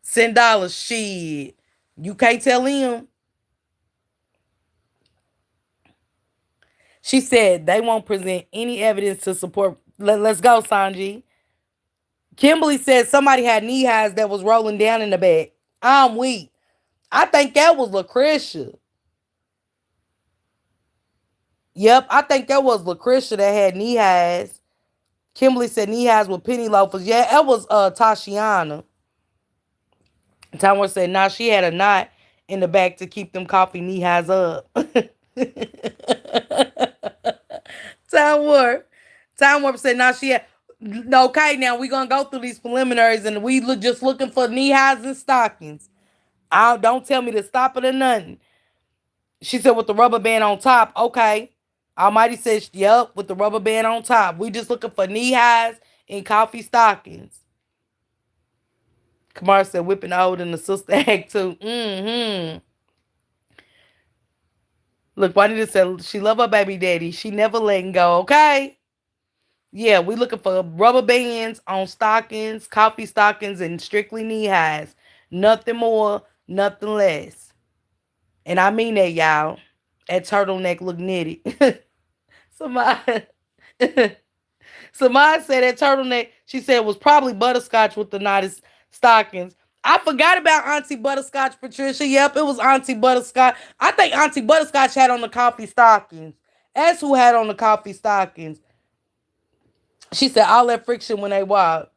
$10. Shit. You can't tell him. She said they won't present any evidence to support. Let's go, Sanji. Kimberly said somebody had knee highs that was rolling down in the back. I'm weak. I think that was Lucretia. Yep, I think that was Lucretia that had knee highs. Kimberly said knee highs with penny loafers. Yeah, that was Tashiana. Time said, nah, she had a knot in the back to keep them coffee knee highs up. Time Warp said, nah, she had... Okay, now we gonna go through these preliminaries, and we look just looking for knee highs and stockings. I don't tell me to stop it or nothing. She said with the rubber band on top. Okay. Almighty says, yep, with the rubber band on top. We just looking for knee highs and coffee stockings. Kamar said, whipping old and the sister act too. Mm-hmm. Look, Juanita said she love her baby daddy. She never letting go, okay? Yeah, we looking for rubber bands on stockings, coffee stockings, and strictly knee highs. Nothing more, nothing less. And I mean that, y'all. That turtleneck look knitted. Somebody, somebody said that turtleneck, she said, was probably butterscotch with the knotted stockings. I forgot about Auntie Butterscotch, Patricia. Yep, it was Auntie Butterscotch. I think Auntie Butterscotch had on the coffee stockings. That's who had on the coffee stockings. She said all that friction when they walk.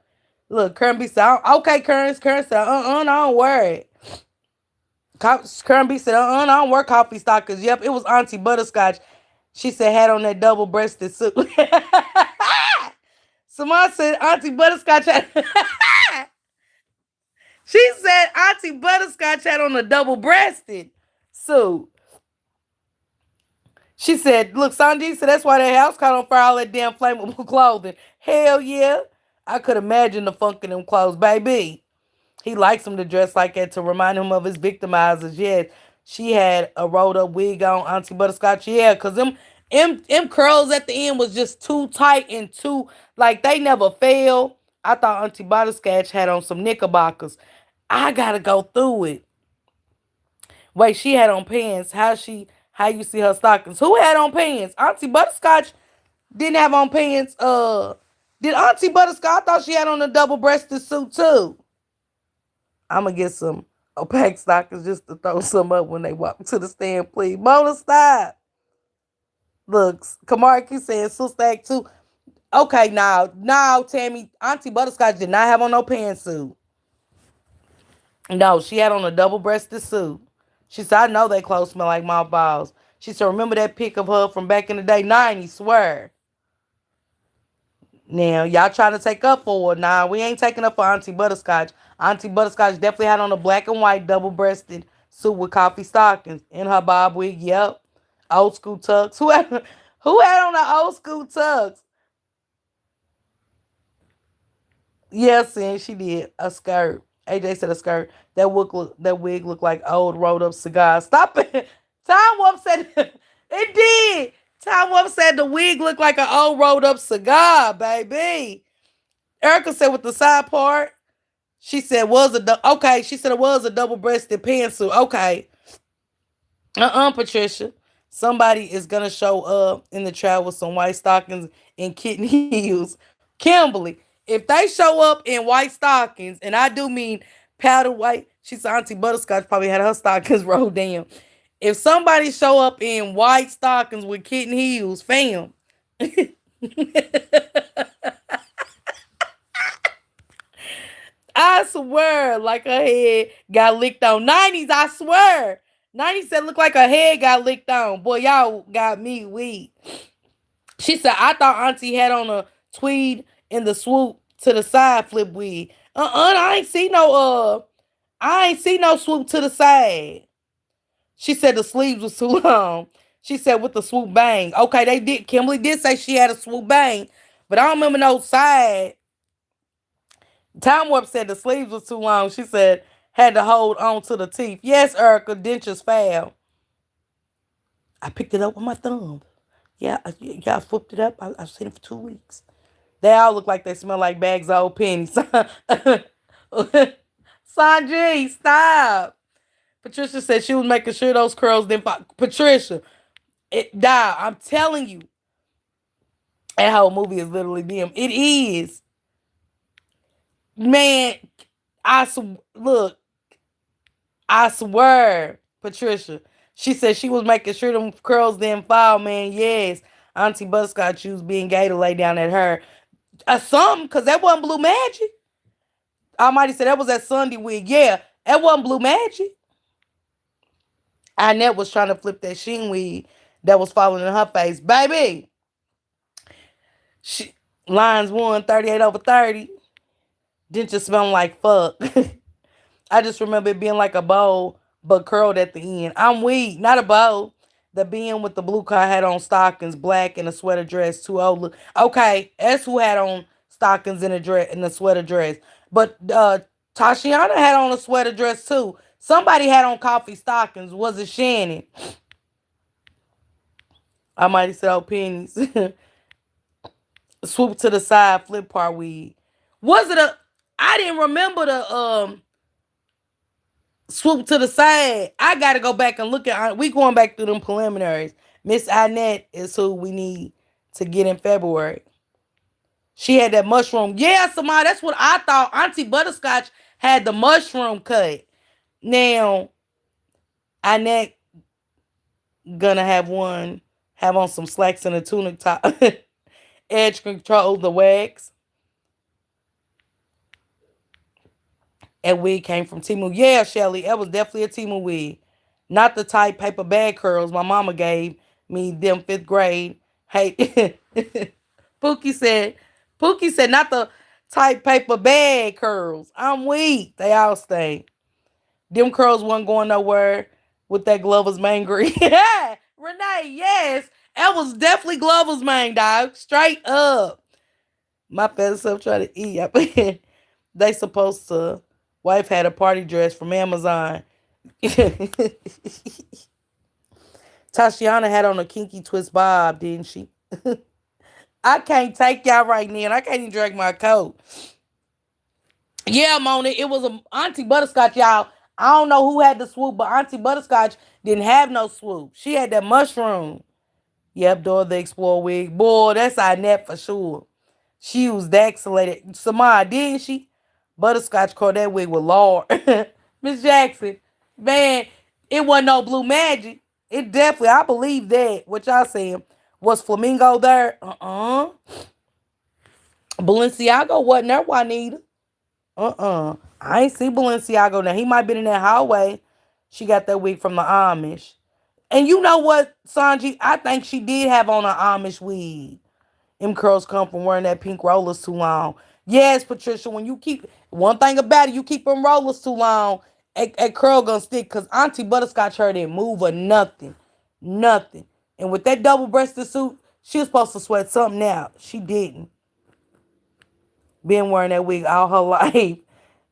Look, Kern B said, okay, Kern said, don't worry. Kern B said, don't wear coffee stockings. Yep, it was Auntie Butterscotch. She said, had on that double-breasted suit. Someone said Auntie Butterscotch had... She said Auntie Butterscotch had on a double-breasted suit. She said, look, Sanji said that's why that house caught on fire, all that damn flammable clothing. Hell yeah. I could imagine the funk in them clothes, baby. He likes them to dress like that to remind him of his victimizers. Yes, she had a rolled up wig on, Auntie Butterscotch. Yeah, because them curls at the end was just too tight and too, like, they never fail. I thought Auntie Butterscotch had on some knickerbockers. I got to go through it. Wait, she had on pants. How you see her stockings? Who had on pants? Auntie Butterscotch didn't have on pants. Did Auntie Butterscotch? I thought she had on a double-breasted suit too. I'm gonna get some opaque stockings just to throw some up when they walk to the stand, please. Mona, stop. Look, Kamarki said Sister Act too. Okay, now, Tammy, Auntie Butterscotch did not have on no pantsuit. No, she had on a double-breasted suit. She said, I know they clothes smell like mothballs. She said, remember that pic of her from back in the day? 90, swear. Now, y'all trying to take up for her. Nah, we ain't taking up for Auntie Butterscotch. Auntie Butterscotch definitely had on a black and white double-breasted suit with coffee stockings. In her bob wig, yep. Old school tux. Who had on the old school tux? Yes, and she did. A skirt. AJ said a skirt. That wig looked like old rolled up cigars. Stop it. Time Wolf said it did. Time Wolf said the wig looked like an old rolled up cigar, baby. Erica said with the side part. She said okay. She said it was a double breasted pantsuit. Okay. Patricia. Somebody is gonna show up in the trial with some white stockings and kitten heels. Kimberly, if they show up in white stockings, and I do mean powder white, she said Auntie Butterscotch probably had her stockings rolled down. If somebody show up in white stockings with kitten heels, fam. I swear, like her head got licked on. 90s, I swear. 90s said look like her head got licked on. Boy, y'all got me weak. She said, I thought Auntie had on a tweed in the swoop to the side flip wig. I ain't see no swoop to the side. She said the sleeves was too long. She said with the swoop bang. Okay, they did. Kimberly did say she had a swoop bang, but I don't remember no side. Time Warp said the sleeves was too long. She said had to hold on to the teeth. Yes, Erica, dentures fail. I picked it up with my thumb. Yeah, I flipped it up. I've seen it for 2 weeks. They all look like they smell like bags of old pennies. Sanji, stop. Patricia said she was making sure those curls didn't fall. Patricia, I'm telling you, that whole movie is literally them. It is. Man, look, I swear, Patricia. She said she was making sure them curls didn't fall, man. Yes. Auntie Butterscotch was being gay to lay down at her. Something, because that wasn't Blue Magic. Almighty said that was that Sunday wig. Yeah, that wasn't Blue Magic. Annette was trying to flip that sheen wig that was falling in her face. Baby. Lines 1, 38/30. Didn't just smell like fuck. I just remember it being like a bow, but curled at the end. I'm weak, not a bow. The being with the blue car had on stockings, black, and a sweater dress. Too old. Okay, that's who had on stockings and a dress and a sweater dress. But Tashiana had on a sweater dress too. Somebody had on coffee stockings. Was it Shannon? I might have said, oh, pennies. Swoop to the side, flip part weed. Was it a? I didn't remember the swoop to the side. I gotta go back and look at. We going back through them preliminaries. Miss Annette is who we need to get in February. She had that mushroom. Yeah, somebody. That's what I thought. Auntie Butterscotch had the mushroom cut. Now Annette gonna have on some slacks and a tunic top. Edge control the wax. And wig came from Timu. Yeah, Shelly, that was definitely a Timu wig. Not the tight paper bag curls my mama gave me them 5th grade. Hey, Pookie said, not the tight paper bag curls. I'm weak. They all stay. Them curls wasn't going nowhere with that Glover's mane green. Yeah, Renee, yes. That was definitely Glover's mane, dog. Straight up. My fat self trying to eat. They supposed to. Wife had a party dress from Amazon. Tashiana had on a kinky twist bob, didn't she? I can't take y'all right now, and I can't even drag my coat. Yeah, Mona, it was a Auntie Butterscotch, y'all. I don't know who had the swoop, but Auntie Butterscotch didn't have no swoop. She had that mushroom. Yep, Dora the Explorer wig. Boy, that's our net for sure. She was vaccinated. Samara, didn't she? Butterscotch called that wig with Lord. Miss Jackson, man, it wasn't no blue magic. It definitely, I believe that. What y'all saying? Was Flamingo there? Balenciaga wasn't there, Juanita. I ain't see Balenciaga now. He might been in that hallway. She got that wig from the Amish. And you know what, Sanji? I think she did have on an Amish wig. Them curls come from wearing that pink rollers too long. Yes, Patricia, when you keep, one thing about it, you keep them rollers too long, a curl gonna stick, because Auntie Butterscotch her didn't move or nothing. Nothing. And with that double-breasted suit, she was supposed to sweat something out. She didn't. Been wearing that wig all her life.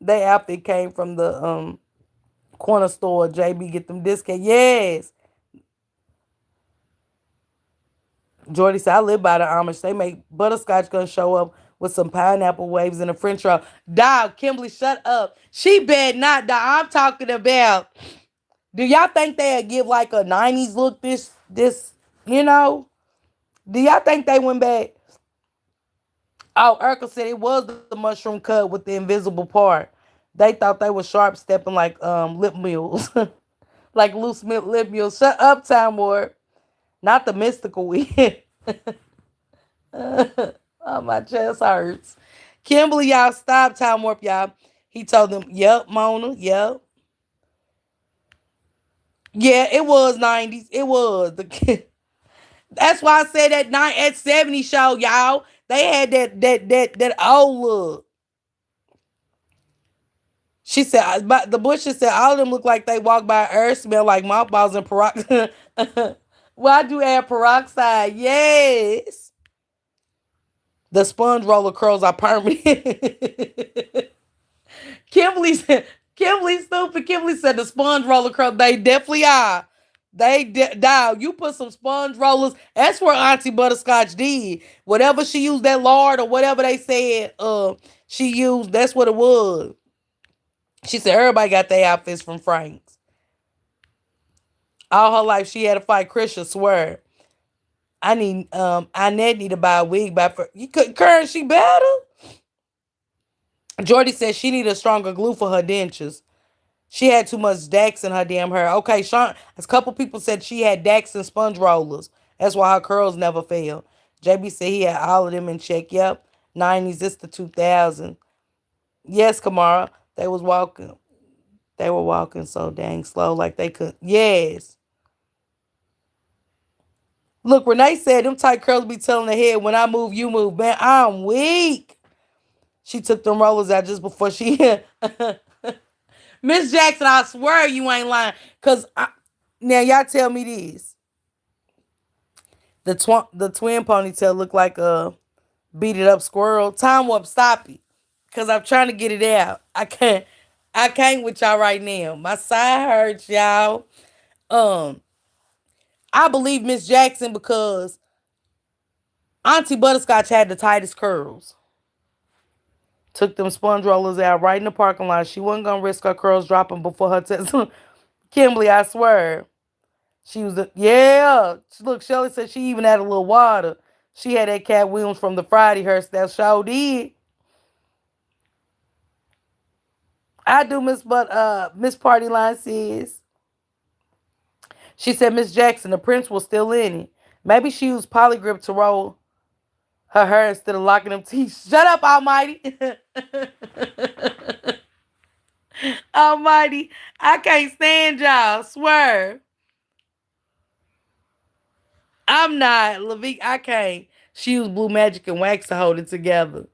That outfit came from the corner store. JB get them discount. Yes. Jordy said, I live by the Amish. They make butterscotch gonna show up with some pineapple waves and a French roll. Dog, Kimberly, shut up. She bet not, dog. I'm talking about. Do y'all think they'd give like a 90s look this, you know? Do y'all think they went back? Oh, Urkel said it was the mushroom cut with the invisible part. They thought they were sharp stepping like lip mules. Like loose lip mules. Shut up, Time Ward. Not the mystical weed. Oh, my chest hurts. Kimberly, y'all, stop. Time Warp, y'all. He told them, yep, Mona, yep. Yeah, it was 90s. It was. That's why I said that 70 show, y'all. They had that old look. She said, but the Bushes said all of them look like they walk by earth, smell like mothballs and peroxide. Why do you add peroxide? Yes. The sponge roller curls are permanent. Kimberly said, Kimberly stupid. Kimberly said the sponge roller curl, they definitely are. Dog, you put some sponge rollers. That's where Auntie Butterscotch did. Whatever she used, that lard or whatever they said she used, that's what it was. She said everybody got their outfits from Frank's. All her life she had to fight Krisha, swear. Annette need to buy a wig by for you could Karen, she better. Jordy said she need a stronger glue for her dentures. She had too much Dax in her damn hair. Okay, Sean, a couple people said she had Dax and sponge rollers. That's why her curls never failed. JB said he had all of them in check. Yep. 90s, it's the 2000s. Yes, Kamara. They was walking. They were walking so dang slow like they could. Yes. Look, Renee said them tight curls be telling the head when I move, you move. Man, I'm weak. She took them rollers out just before she Miss Jackson, I swear you ain't lying. Now y'all tell me this. The twin ponytail look like a beat it up squirrel. Time up, stop it. Cause I'm trying to get it out. I can't with y'all right now. My side hurts, y'all. Um, I believe Miss Jackson because Auntie Butterscotch had the tightest curls. Took them sponge rollers out right in the parking lot. She wasn't gonna risk her curls dropping before her test. Kimberly, I swear. She was yeah. Look, Shelly said she even had a little water. She had that Cat Williams from the Friday Hearst. That show did. I do Miss Party Line says. She said Miss Jackson, the prince was still in it. Maybe she used polygrip to roll her hair instead of locking them teeth. Shut up, Almighty. Almighty. I can't stand y'all. Swear. I'm not. Levique, I can't. She used blue magic and wax to hold it together.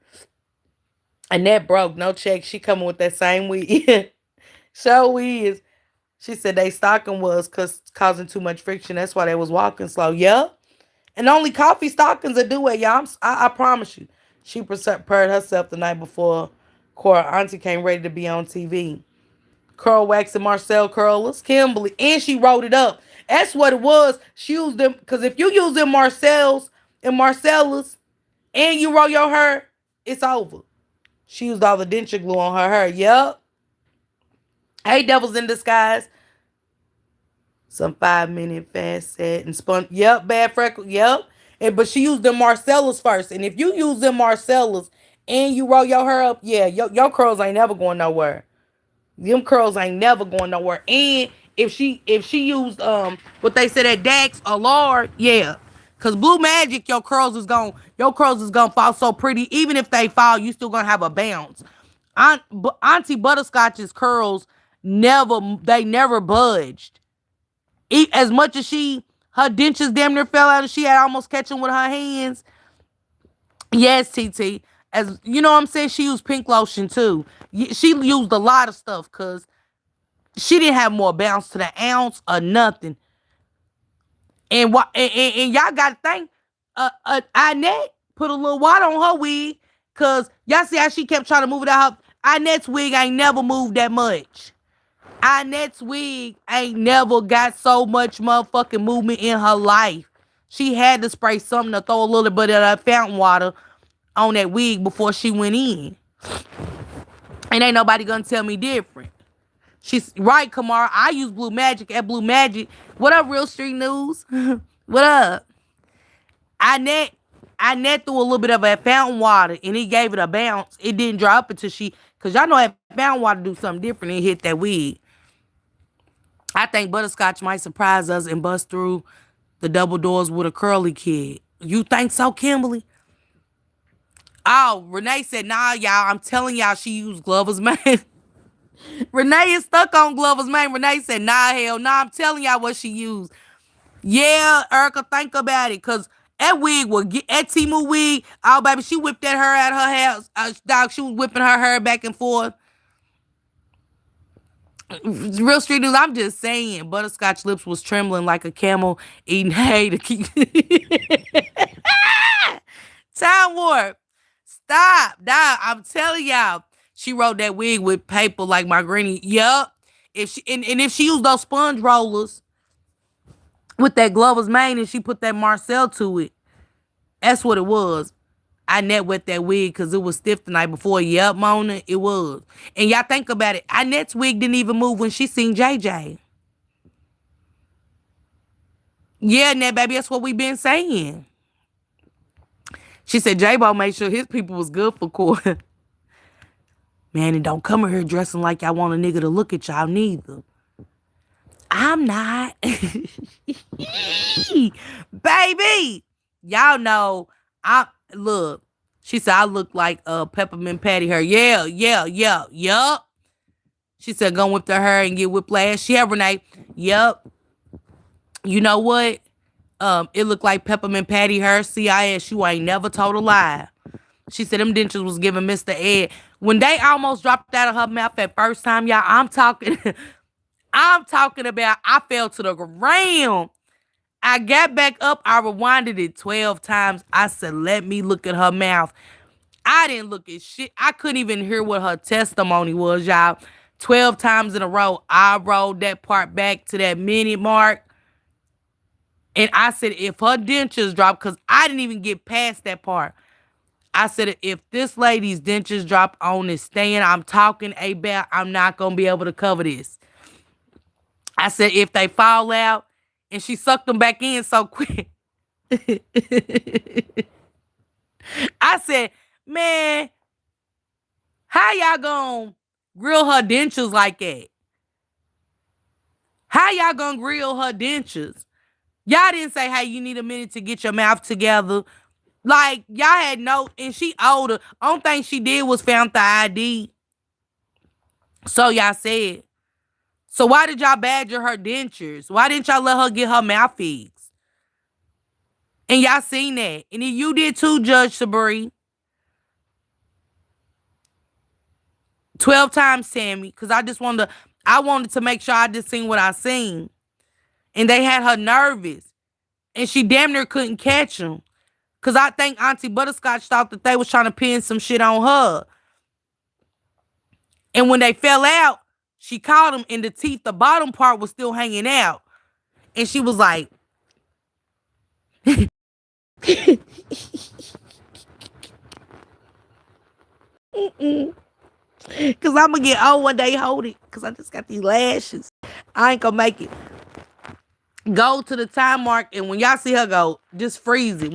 And that broke. No check. She coming with that same wig. So is. She said they stocking was causing too much friction. That's why they was walking slow. Yep. And only coffee stockings that do it, y'all. I promise you. She prepared herself the night before Cora Auntie came ready to be on TV. Curl wax and Marcel curlers. Kimberly. And she wrote it up. That's what it was. She used them. Because if you use them Marcel's and Marcellas and you roll your hair, it's over. She used all the denture glue on her hair. Yep. Hey, devils in disguise. Some 5-minute fast set and spun. Yep, bad freckle. Yep. But she used them Marcellas first. And if you use them Marcellas and you roll your hair up, yeah, your curls ain't never going nowhere. Them curls ain't never going nowhere. And if she used what they said at Dax or Lord, yeah. Cause Blue Magic, your curls is gonna fall so pretty. Even if they fall, you still gonna have a bounce. Auntie Butterscotch's curls never budged. As much as her dentures damn near fell out and she had almost catch them with her hands. Yes, TT. As you know what I'm saying, she used pink lotion too. She used a lot of stuff because she didn't have more bounce to the ounce or nothing. And y'all gotta think, Annette put a little water on her wig because y'all see how she kept trying to move it out. Annette's wig ain't never moved that much. Annette's wig ain't never got so much motherfucking movement in her life. She had to spray something to throw a little bit of that fountain water on that wig before she went in. And ain't nobody gonna tell me different. She's right, Kamara. I use Blue Magic at Blue Magic. What up, Real Street News? What up? Annette threw a little bit of that fountain water and it gave it a bounce. It didn't dry up until because y'all know that fountain water do something different and hit that wig. I think Butterscotch might surprise us and bust through the double doors with a curly kid. You think so, Kimberly? Oh, Renee said, nah, y'all. I'm telling y'all she used Glover's Mane. Renee is stuck on Glover's Mane. Renee said, nah, hell, nah. I'm telling y'all what she used. Yeah, Erica, think about it. Because that wig will get, that Timu wig, oh, baby, she whipped that hair out of her hair. Dog, she was whipping her hair back and forth. Real Street News, I'm just saying, Butterscotch lips was trembling like a camel eating hay to keep. Time warp. Stop. Dog, I'm telling y'all. She wrote that wig with paper like my granny. Yup. If she used those sponge rollers with that Glover's Mane and she put that Marcel to it, that's what it was. I net wet that wig because it was stiff the night before. Yup, Mona, it was. And y'all think about it. Annette's wig didn't even move when she seen JJ. Yeah, Annette, baby, that's what we been saying. She said J-Bo made sure his people was good for court. Man, and don't come in here dressing like y'all want a nigga to look at y'all neither. I'm not. Baby, y'all know, look. She said, I look like Peppermint Patty hair. Yeah. Yup. She said, go whip the hair and get whiplash. Yeah, Renee. Yup. You know what? It looked like Peppermint Patty her CIS. You ain't never told a lie. She said them dentures was giving Mr. Ed. When they almost dropped out of her mouth at first time, y'all, I'm talking I'm talking about I fell to the ground. I got back up. I rewinded it 12 times. I said, let me look at her mouth. I didn't look at shit. I couldn't even hear what her testimony was, y'all. 12 times in a row, I rolled that part back to that minute mark. And I said, if her dentures drop, because I didn't even get past that part. I said, if this lady's dentures drop on this stand I'm talking about, I'm not going to be able to cover this. I said, if they fall out, and she sucked them back in so quick. I said, man, how y'all gonna grill her dentures like that? How y'all gonna grill her dentures? Y'all didn't say, hey, you need a minute to get your mouth together. Like, y'all had no, and she older. Only thing she did was found the ID. So y'all said. So why did y'all badger her dentures? Why didn't y'all let her get her mouth fixed? And y'all seen that. And then you did too, Judge Sabri. 12 times, Sammy. Because I wanted to make sure I just seen what I seen. And they had her nervous. And she damn near couldn't catch them. Because I think Auntie Butterscotch thought that they was trying to pin some shit on her. And when they fell out, she caught them and the teeth, the bottom part was still hanging out. And she was like, because I'm going to get old one day, hold it. Because I just got these lashes. I ain't going to make it. Go to the time mark. And when y'all see her go, just freeze it.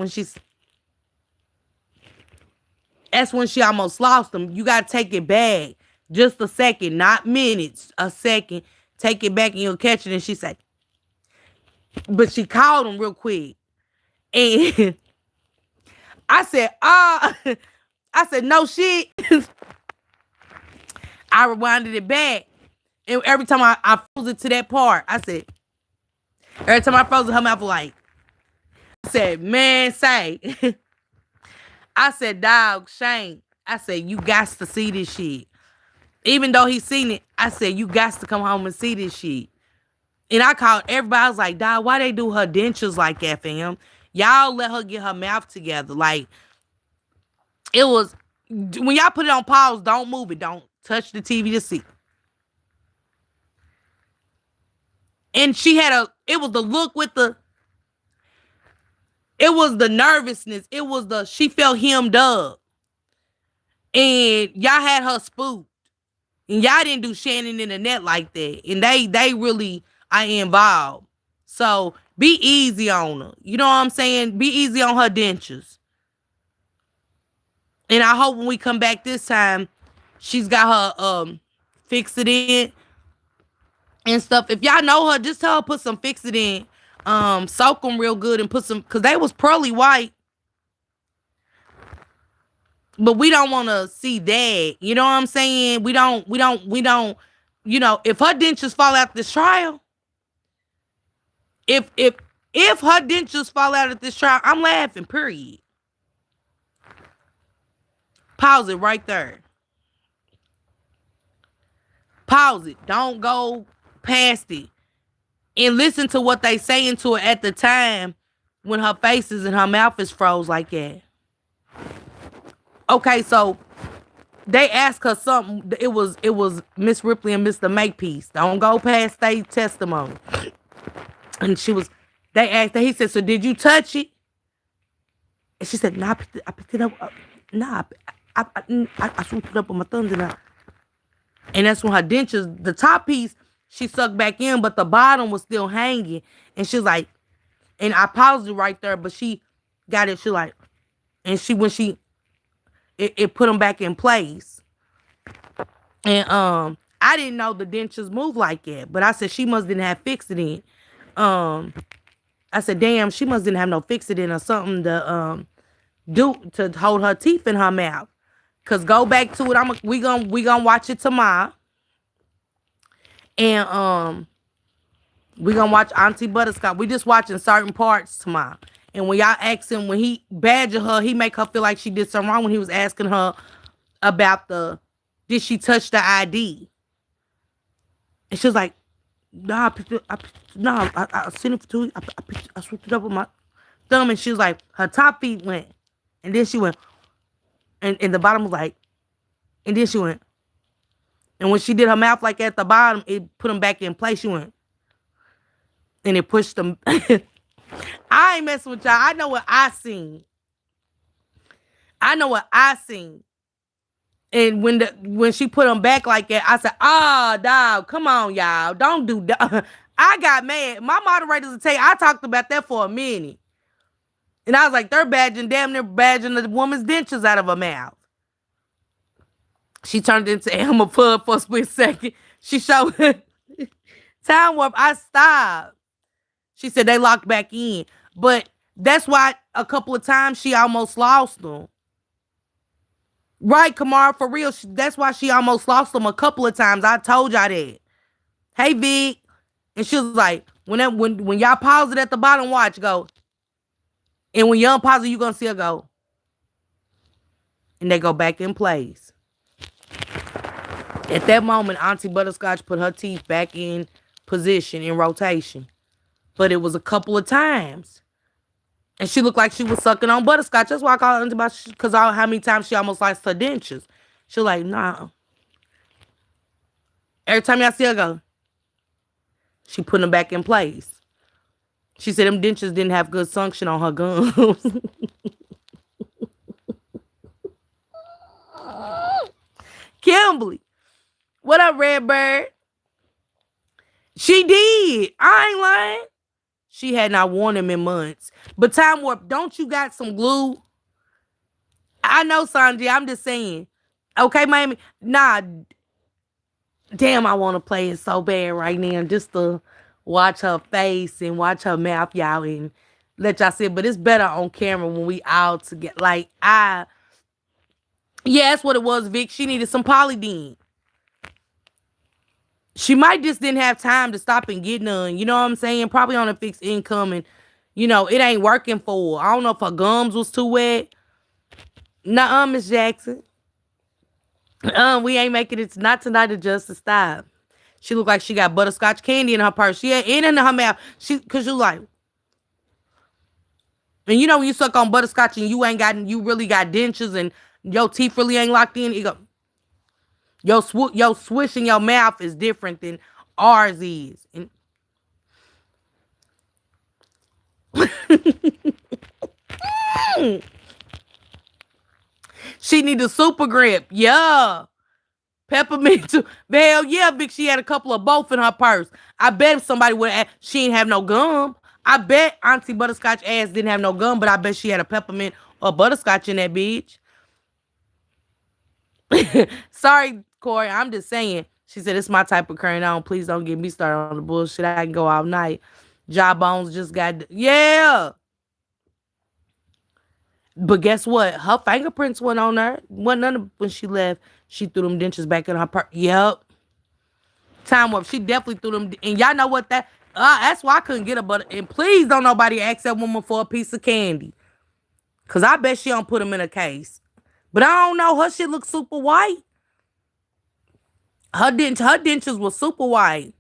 That's when she almost lost them. You got to take it back. Just a second. Not minutes. A second. Take it back and you'll catch it. And she said, but she called him real quick. And I said, I said, no shit. I rewinded it back. And every time I froze it to that part, I said, every time I froze it, her mouth was like, I said, man, say. I said, dog, Shane. I said, you got to see this shit. Even though he seen it, I said, you got to come home and see this shit. And I called everybody. I was like, dog, why they do her dentures like that, fam? Y'all let her get her mouth together. Like, it was, when y'all put it on pause, don't move it. Don't touch the TV to see. And she had it was the look with it was the nervousness. It was she felt hemmed up. And y'all had her spooked. And y'all didn't do Shannon in the net like that. And they really are involved. So be easy on her. You know what I'm saying? Be easy on her dentures. And I hope when we come back this time, she's got her fix it in and stuff. If y'all know her, just tell her put some fix it in. Soak them real good and put some, because they was pearly white. But we don't want to see that. You know what I'm saying? We don't, you know, if her dentures fall out this trial, if her dentures fall out at this trial, I'm laughing, period. Pause it right there. Pause it. Don't go past it. And listen to what they saying to her at the time when her face is and her mouth is froze like that. Okay, so they asked her something. It was Miss Ripley and Mr. Makepeace. Don't go past their testimony. And they asked her, he said, so did you touch it? And she said, nah, I picked it up. Nah, I swooped it up with my thumbs and that's when her dentures, the top piece, she sucked back in, but the bottom was still hanging. And she's like, and I paused it right there, but she got it. She like, and it put them back in place. And I didn't know the dentures move like that, but I said she must didn't have fix it in. I said, damn, she must didn't have no fix it in or something to do to hold her teeth in her mouth. Cause go back to it. We gonna watch it tomorrow. And We gonna watch Auntie Butterscotch. We just watching certain parts tomorrow. And when y'all ask him, when he badger her, he make her feel like she did something wrong when he was asking her about did she touch the ID? And she was like, nah, I sent it for 2 weeks. I swooped it up with my thumb, and she was like, her top feet went. And then she went, and the bottom was like, and then she went. And when she did her mouth like at the bottom, it put them back in place. She went. And it pushed them. I ain't messing with y'all. I know what I seen. And when she put them back like that, I said, dog, come on, y'all. Don't do that. I got mad. My moderators will tell you, I talked about that for a minute. And I was like, they're damn near badging the woman's dentures out of her mouth. She turned into Elmer Fudd for a split second. She showed time warp. I stopped. She said they locked back in. But that's why a couple of times she almost lost them. Right, Kamara, for real. That's why she almost lost them a couple of times. I told y'all that. Hey, Vic. And she was like, when y'all pause it at the bottom, watch, go. And when you unpause it, you're going to see her go. And they go back in place. At that moment, Auntie Butterscotch put her teeth back in position, in rotation. But it was a couple of times. And she looked like she was sucking on butterscotch. That's why I call her Auntie Butterscotch, because how many times she almost lost her dentures. She was like, nah. Every time y'all see her go, she put them back in place. She said them dentures didn't have good suction on her gums. Kimberly. What up, Redbird? She did. I ain't lying. She had not worn them in months. But Time Warp, don't you got some glue? I know, Sanjay. I'm just saying. Okay, Miami. Nah. Damn, I want to play it so bad right now. Just to watch her face and watch her mouth, y'all, and let y'all see it. But it's better on camera when we all together. Like, yeah, that's what it was, Vic. She needed some Polydine. She might just didn't have time to stop and get none. You know what I'm saying? Probably on a fixed income, and, it ain't working for her. I don't know if her gums was too wet. Nuh-uh, Miss Jackson. We ain't making it. Not tonight to Justice. Stop. She looked like she got butterscotch candy in her purse. Yeah, and in her mouth. Cause you like, and when you suck on butterscotch and you really got dentures and your teeth really ain't locked in, you go, your swish in your mouth is different than ours is. And she need a super grip. Yeah. Peppermint too. Hell yeah, Vic. She had a couple of both in her purse. I bet if somebody would have, she didn't have no gum. I bet Auntie Butterscotch ass didn't have no gum, but I bet she had a peppermint or butterscotch in that bitch. Sorry, Corey. I'm just saying. She said, it's my type of current on. Please don't get me started on the bullshit. I can go all night. Jawbones just got, yeah. But guess what? Her fingerprints went on her. Wasn't none of when she left. She threw them dentures back in her purse. Yep. Time Warp. She definitely threw them. And y'all know what that's why I couldn't get her. But and please don't nobody ask that woman for a piece of candy. Because I bet she don't put them in a case. But I don't know. Her shit looks super white. Her dentures were super white.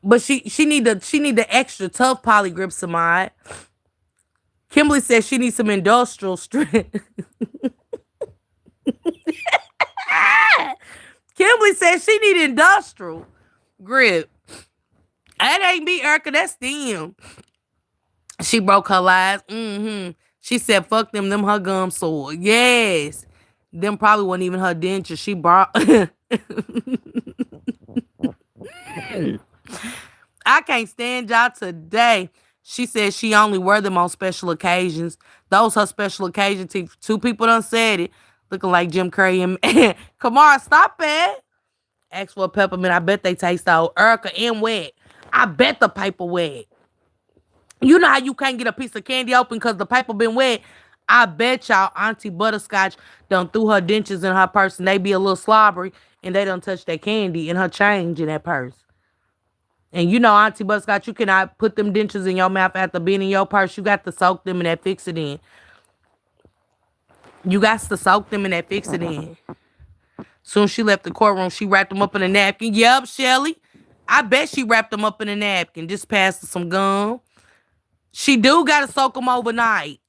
But she need the extra tough poly grip, Samad. Kimberly says she needs some industrial strength. Kimberly says she need industrial grip. That ain't me, Erica. That's them. She broke her lies. She said, fuck them her gums sore. Yes. Them probably wasn't even her dentures. She brought... I can't stand y'all today. She said she only wear them on special occasions. Those her special occasions. Two people done said it. Looking like Jim Curry and Kamara, stop it. Ask for a peppermint. I bet they taste all Erica and wet. I bet the paper wet. You know how you can't get a piece of candy open because the paper been wet? I bet y'all Auntie Butterscotch done threw her dentures in her purse and they be a little slobbery and they done touch that candy and her change in that purse. And you know, Auntie Butterscotch, you cannot put them dentures in your mouth after being in your purse. You got to soak them in that fix it in. You got to soak them in that fix it in. Soon as she left the courtroom, she wrapped them up in a napkin. Yep, Shelly. I bet she wrapped them up in a napkin. Just passed her some gum. She do got to soak them overnight.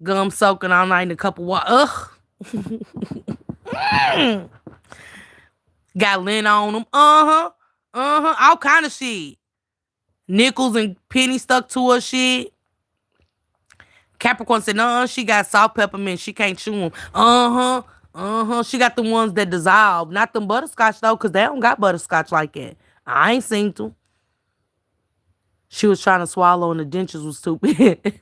Gum soaking all night in a cup of water. Ugh. Got lint on them. Uh-huh. Uh-huh. All kind of shit. Nickels and pennies stuck to her shit. Capricorn said, no, she got salt peppermint. She can't chew them. Uh-huh. Uh-huh. She got the ones that dissolve. Not them butterscotch, though, because they don't got butterscotch like that. I ain't seen them. She was trying to swallow and the dentures was stupid.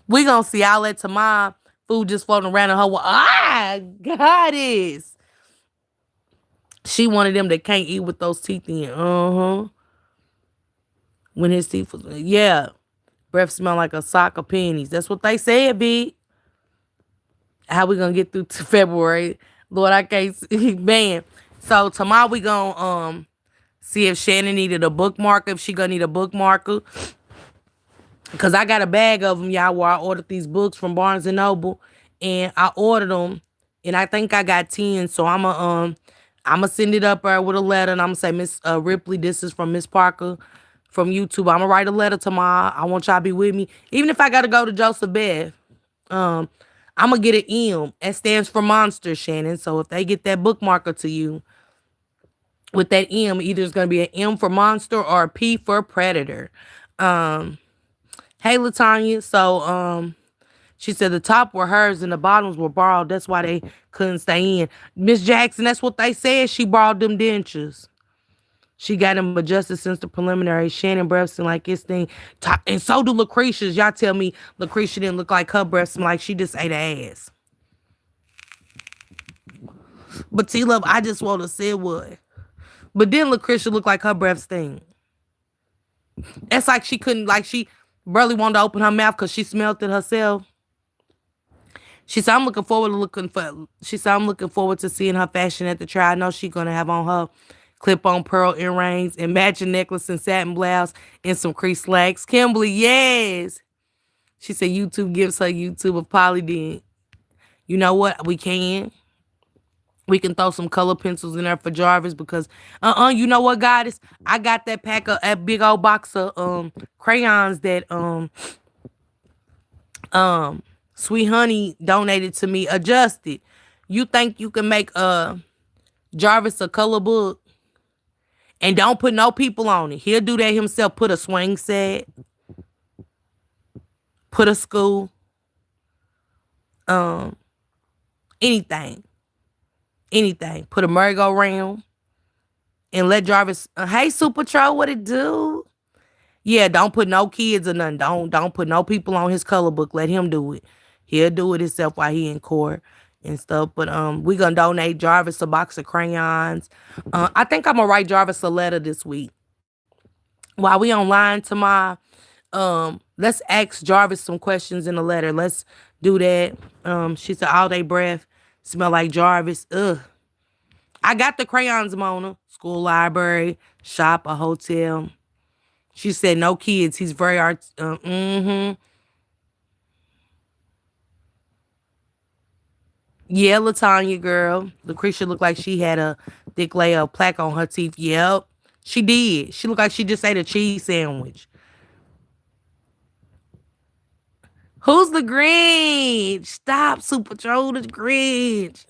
We gonna see all that tomorrow. Food just floating around in her. Goddess. She one of them that can't eat with those teeth in. Uh-huh. When his teeth was, yeah. Breath smell like a sock of pennies. That's what they said, B. How we gonna get through to February? Lord, I can't see. Man. So tomorrow we gonna see if Shannon needed a bookmarker, if she gonna need a bookmarker. Cause I got a bag of them, y'all, where I ordered these books from Barnes and Noble. And I ordered them. And I think I got 10. So I'ma send it up with a letter, and I'm gonna say, Miss Ripley, this is from Miss Parker from YouTube. I'm gonna write a letter tomorrow. I want y'all to be with me. Even if I gotta go to Joseph Beth. I'm gonna get an M. That stands for monster, Shannon. So if they get that bookmarker to you with that M, either it's gonna be an M for monster or a P for predator. Hey, LaTanya. So she said the top were hers and the bottoms were borrowed. That's why they couldn't stay in. Miss Jackson, that's what they said. She borrowed them dentures. She got them adjusted since the preliminary. Shannon breath seemed like his thing. And so do Lucretia's. Y'all tell me Lucretia didn't look like her breath seemed like she just ate ass. But T-Love, I just want to say what. But then Lucretia looked like her breath stink. It's like she couldn't, like she barely wanted to open her mouth because she smelled it herself. She said, I'm looking forward to seeing her fashion at the trial. I know she's gonna have on her clip-on pearl earrings and matching necklace and satin blouse and some crease slacks. Kimberly, yes. She said YouTube gives her YouTube of Polly then. You know what? We can throw some color pencils in there for Jarvis because you know what, Goddess? I got that pack of that big old box of crayons that Sweet Honey donated to me, adjusted. You think you can make Jarvis a color book? And don't put no people on it. He'll do that himself. Put a swing set. Put a school. Anything. Put a merry-go-round. And let Jarvis, hey, Super Troll, what it do? Yeah, don't put no kids or nothing. Don't put no people on his color book. Let him do it. He'll do it himself while he in court and stuff. But we gonna donate Jarvis a box of crayons. I think I'm gonna write Jarvis a letter this week. While we online tomorrow, let's ask Jarvis some questions in the letter. Let's do that. She said all day breath smell like Jarvis. Ugh. I got the crayons, Mona. School, library, shop, a hotel. She said no kids. He's very Yeah, LaTanya, girl. Lucretia looked like she had a thick layer of plaque on her teeth. Yep, she did. She looked like she just ate a cheese sandwich. Who's the Grinch? Stop, Super Troll, the Grinch.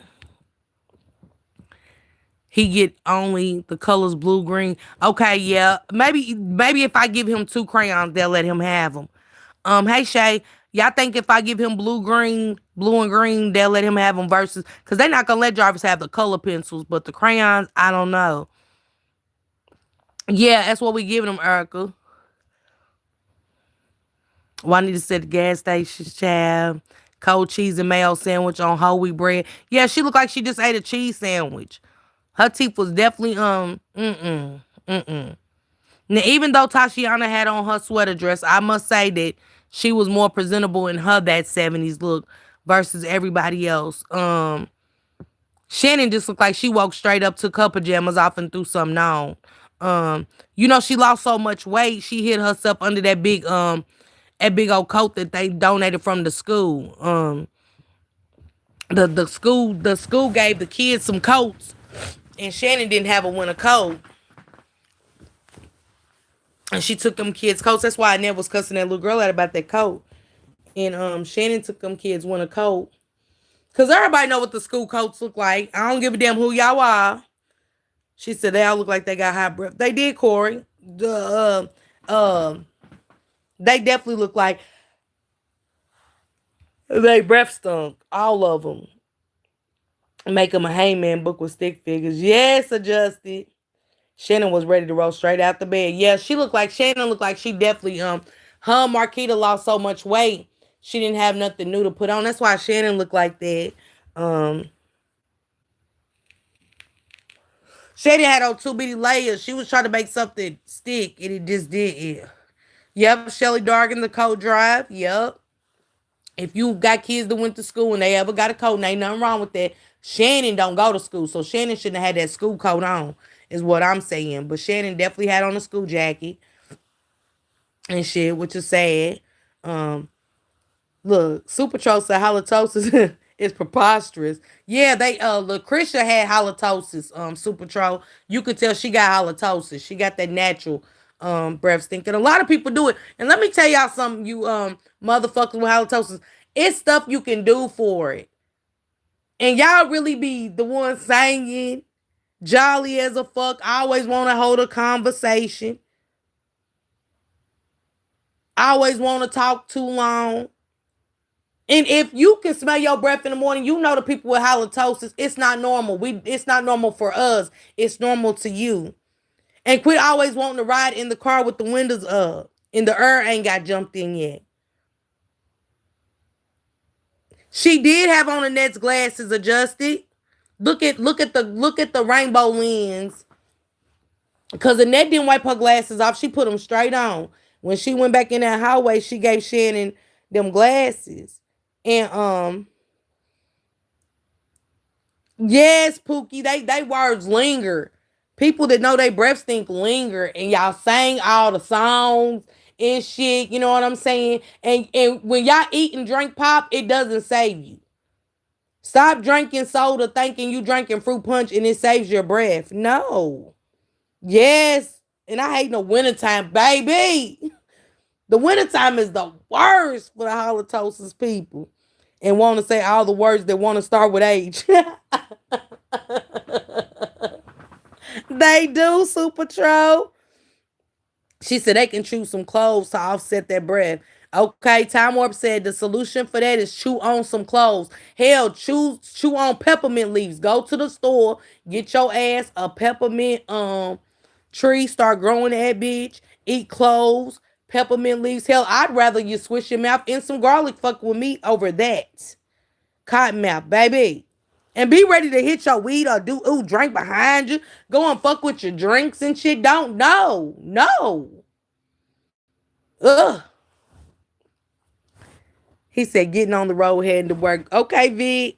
He get only the colors blue, green. Okay, yeah. Maybe if I give him 2 crayons, they'll let him have them. Hey Shay, y'all think if I give him blue and green, they'll let him have them versus, because they're not gonna let Jarvis have the color pencils, but the crayons, I don't know. Yeah, that's what we giving them, Erica. Well, I need to set the gas station, child. Cold cheese and mayo sandwich on whole wheat bread. Yeah, she looked like she just ate a cheese sandwich. Her teeth was definitely Now, even though Tashiana had on her sweater dress, I must say that she was more presentable in her that 70s look versus everybody else. Shannon just looked like she woke straight up, took her pajamas off and threw something on. She lost so much weight, she hid herself under that big old coat that they donated from the school. The school gave the kids some coats, and Shannon didn't have a winter coat, and she took them kids' coats. That's why I never was cussing that little girl out about that coat. And Shannon took them kids' winter coat, cause everybody know what the school coats look like. I don't give a damn who y'all are. She said they all look like they got high breath. They did, Corey. They definitely look like they breath stunk. All of them. Make them a hangman book with stick figures. Yes, adjusted. Shannon was ready to roll straight out the bed. Yeah, Shannon looked like she definitely her Marquita lost so much weight. She didn't have nothing new to put on. That's why Shannon looked like that. Shannon had on too many layers. She was trying to make something stick and it just didn't. Yep, Shelly Dargan, the coat drive. Yep. If you got kids that went to school and they ever got a coat, and ain't nothing wrong with that. Shannon don't go to school, so Shannon shouldn't have had that school coat on, is what I'm saying. But Shannon definitely had on a school jacket and shit, which is sad. Look, Super Troll said halitosis is preposterous. Yeah, Lucretia had halitosis, Super Troll. You could tell she got halitosis. She got that natural breath stink. And a lot of people do it. And let me tell y'all something, you motherfuckers with halitosis. It's stuff you can do for it. And y'all really be the ones singing, jolly as a fuck. I always want to hold a conversation. I always want to talk too long. And if you can smell your breath in the morning, you know the people with halitosis, it's not normal. It's not normal for us. It's normal to you. And quit always wanting to ride in the car with the windows up and the air ain't got jumped in yet. She did have on the Nets glasses adjusted. Look at the rainbow lens. Because Annette didn't wipe her glasses off. She put them straight on. When she went back in that hallway, she gave Shannon them glasses. And yes, Pookie, they words linger. People that know they breath stink linger, and y'all sang all the songs and shit. You know what I'm saying? And when y'all eat and drink pop, it doesn't save you. Stop drinking soda thinking you drinking fruit punch and it saves your breath. No. Yes. And I hate the wintertime, baby. The wintertime is the worst for the halitosis people. And want to say all the words that want to start with H. They do, Super Troll. She said they can chew some cloves to offset their breath. Okay, Time Warp said the solution for that is chew on some cloves. Hell, chew on peppermint leaves. Go to the store, get your ass a peppermint tree, start growing that bitch. Eat cloves, peppermint leaves. Hell, I'd rather you swish your mouth in some garlic fuck with me over that. Cotton mouth, baby. And be ready to hit your weed or drink behind you. Go and fuck with your drinks and shit. Don't know. No. Ugh. He said getting on the road heading to work. Okay, Vic.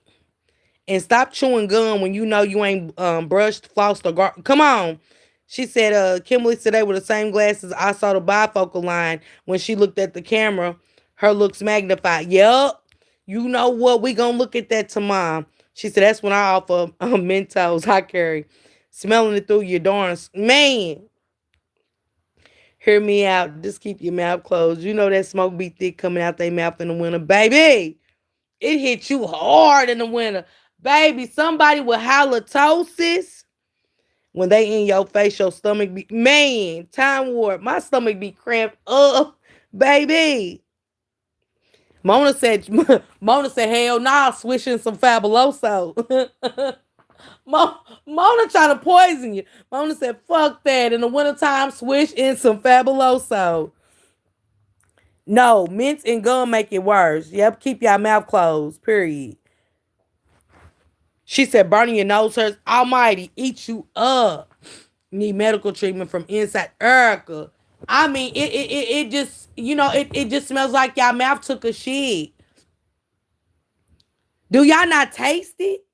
And stop chewing gum when you know you ain't brushed, flossed, or come on. She said Kimberly said they were the same glasses I saw the bifocal line when she looked at the camera. Her looks magnified. Yup. You know what? We gonna look at that tomorrow. She said that's when I offer Mentos I carry. Smelling it through your darns. Man. Hear me out. Just keep your mouth closed. You know that smoke be thick coming out their mouth in the winter. Baby, it hit you hard in the winter. Baby, somebody with halitosis, when they in your face, your stomach be, man, Time Warp, my stomach be cramped up, baby. Mona said, hell nah, swishing some Fabuloso. Mona trying to poison you. Mona said, fuck that. In the wintertime, swish in some Fabuloso. No, mints and gum make it worse. Yep, keep your mouth closed, period. She said, burning your nose hurts. Almighty, eat you up. Need medical treatment from inside. Erica. I mean, it just, it just smells like y'all mouth took a shit. Do y'all not taste it?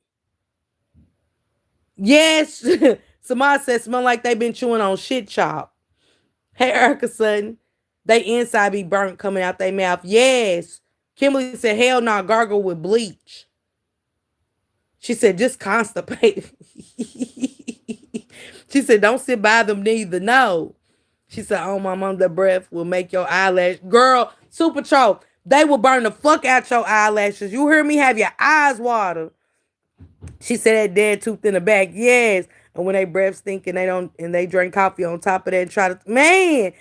Yes. Samad said, smell like they been chewing on shit chop. Hey, Erica Sutton, they inside be burnt coming out their mouth. Yes. Kimberly said, hell no, gargle with bleach. She said, just constipated. She said, don't sit by them neither. No. She said, oh, my mom, the breath will make your eyelash. Girl, Super Troll, they will burn the fuck out your eyelashes. You hear me? Have your eyes water. She said that dead tooth in the back. Yes. And when they breath stink and they drink coffee on top of that and try to, man,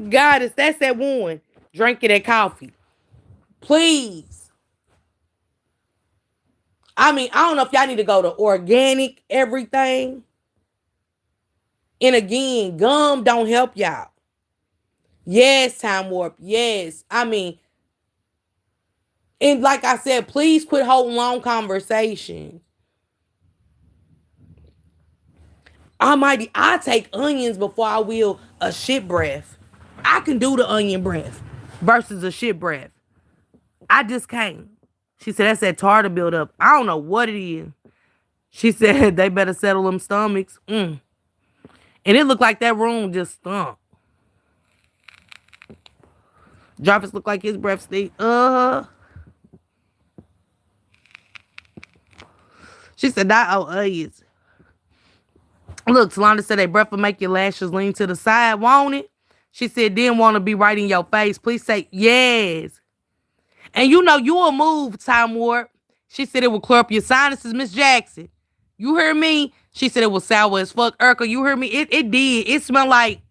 God, that's that one. Drinking that coffee. Please. I mean, I don't know if y'all need to go to organic everything. And again, gum don't help y'all. Yes, Time Warp. Yes. I mean, and like I said, please quit holding long conversations. Almighty, I take onions before I will a shit breath. I can do the onion breath versus a shit breath. I just can't. She said that's that tartar buildup. I don't know what it is. She said they better settle them stomachs. And it looked like that room just stunk. Jarvis looked like his breath stink. She said, not onions. Look, Solana said a breath will make your lashes lean to the side, won't it? She said, didn't want to be right in your face. Please say yes. And you know, you will move, Time Warp. She said it will clear up your sinuses, Miss Jackson. You heard me? She said it was sour as fuck. Urkel, you heard me? It did. It smelled like,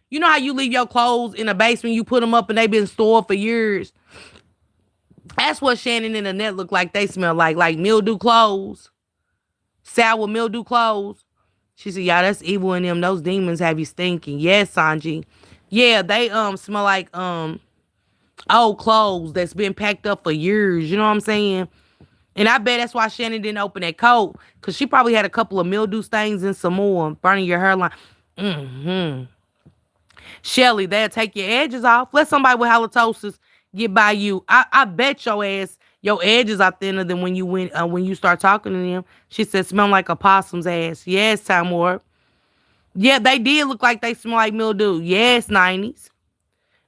you know how you leave your clothes in the basement, you put them up and they been stored for years? That's what Shannon and Annette look like. They smell like mildew clothes. Sour mildew clothes. She said, yeah, that's evil in them. Those demons have you stinking. Yes, Sanji. Yeah, they smell like old clothes that's been packed up for years. You know what I'm saying? And I bet that's why Shannon didn't open that coat. Because she probably had a couple of mildew stains and some more. Burning your hairline. Shelly, they'll take your edges off. Let somebody with halitosis get by you. I bet your edges are thinner than when you start talking to them. She said, smell like a possum's ass. Yes, Time Warp. Yeah, they did look like they smell like mildew. Yes, 90s.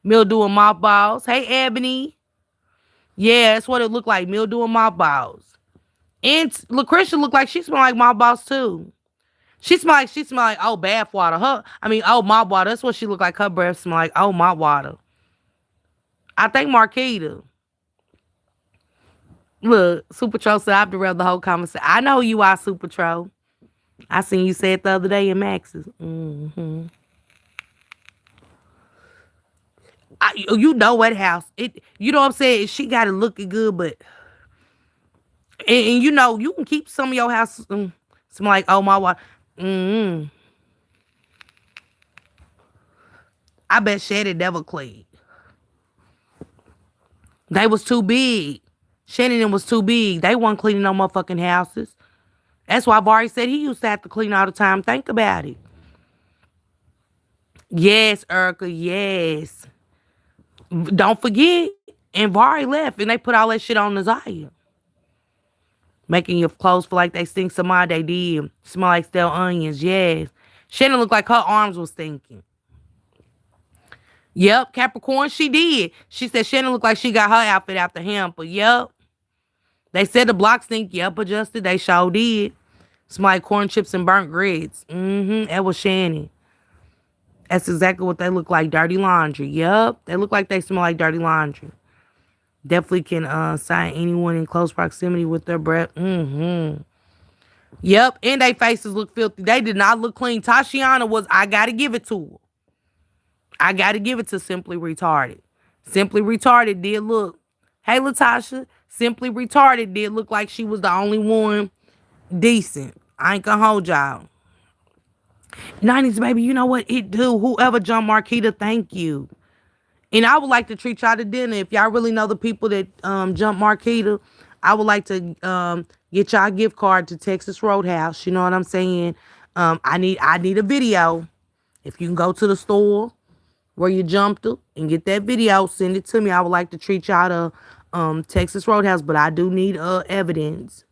Mildew and mothballs. Hey, Ebony. Yeah, that's what it looked like. Mildew and mothballs. And Lucretia looked like she smelled like mothballs too. She smelled like bath water. Mop water. That's what she looked like. Her breath smelled like mop water. I think Marquita. Look, Super Troll said I've derailed the whole conversation. I know who you are, Super Troll. I seen you say it the other day in Max's. You know what house. You know what I'm saying? She got it looking good, but and you know, you can keep some of your house smell like my water. I bet Shannon never cleaned. They was too big. Shannon was too big. They weren't cleaning no motherfucking houses. That's why Vari said he used to have to clean all the time. Think about it. Yes, Erica, yes. Don't forget, and Vari left, and they put all that shit on Nazaya. Making your clothes feel like they stink. Somebody they did. Smell like stale onions, yes. Shannon looked like her arms was stinking. Yep, Capricorn, she did. She said Shannon looked like she got her outfit out the hamper. Yep. They said the block stink. Yep, adjusted. They sure did. Smell like corn chips and burnt grits. That was Shannon. That's exactly what they look like. Dirty laundry. Yep. They look like they smell like dirty laundry. Definitely can sign anyone in close proximity with their breath. Yep. And their faces look filthy. They did not look clean. Tashiana was, I gotta give it to her. I gotta give it to Simply Retarded. Simply Retarded did look. Hey, Latasha. Simply Retarded did look like she was the only one decent. I ain't gonna hold y'all. 90s, baby, you know what it do? Whoever jumped Marquita, thank you. And I would like to treat y'all to dinner. If y'all really know the people that jumped Marquita, I would like to get y'all a gift card to Texas Roadhouse. You know what I'm saying? I need a video. If you can go to the store where you jumped her and get that video, send it to me. I would like to treat y'all to Texas Roadhouse, but I do need evidence.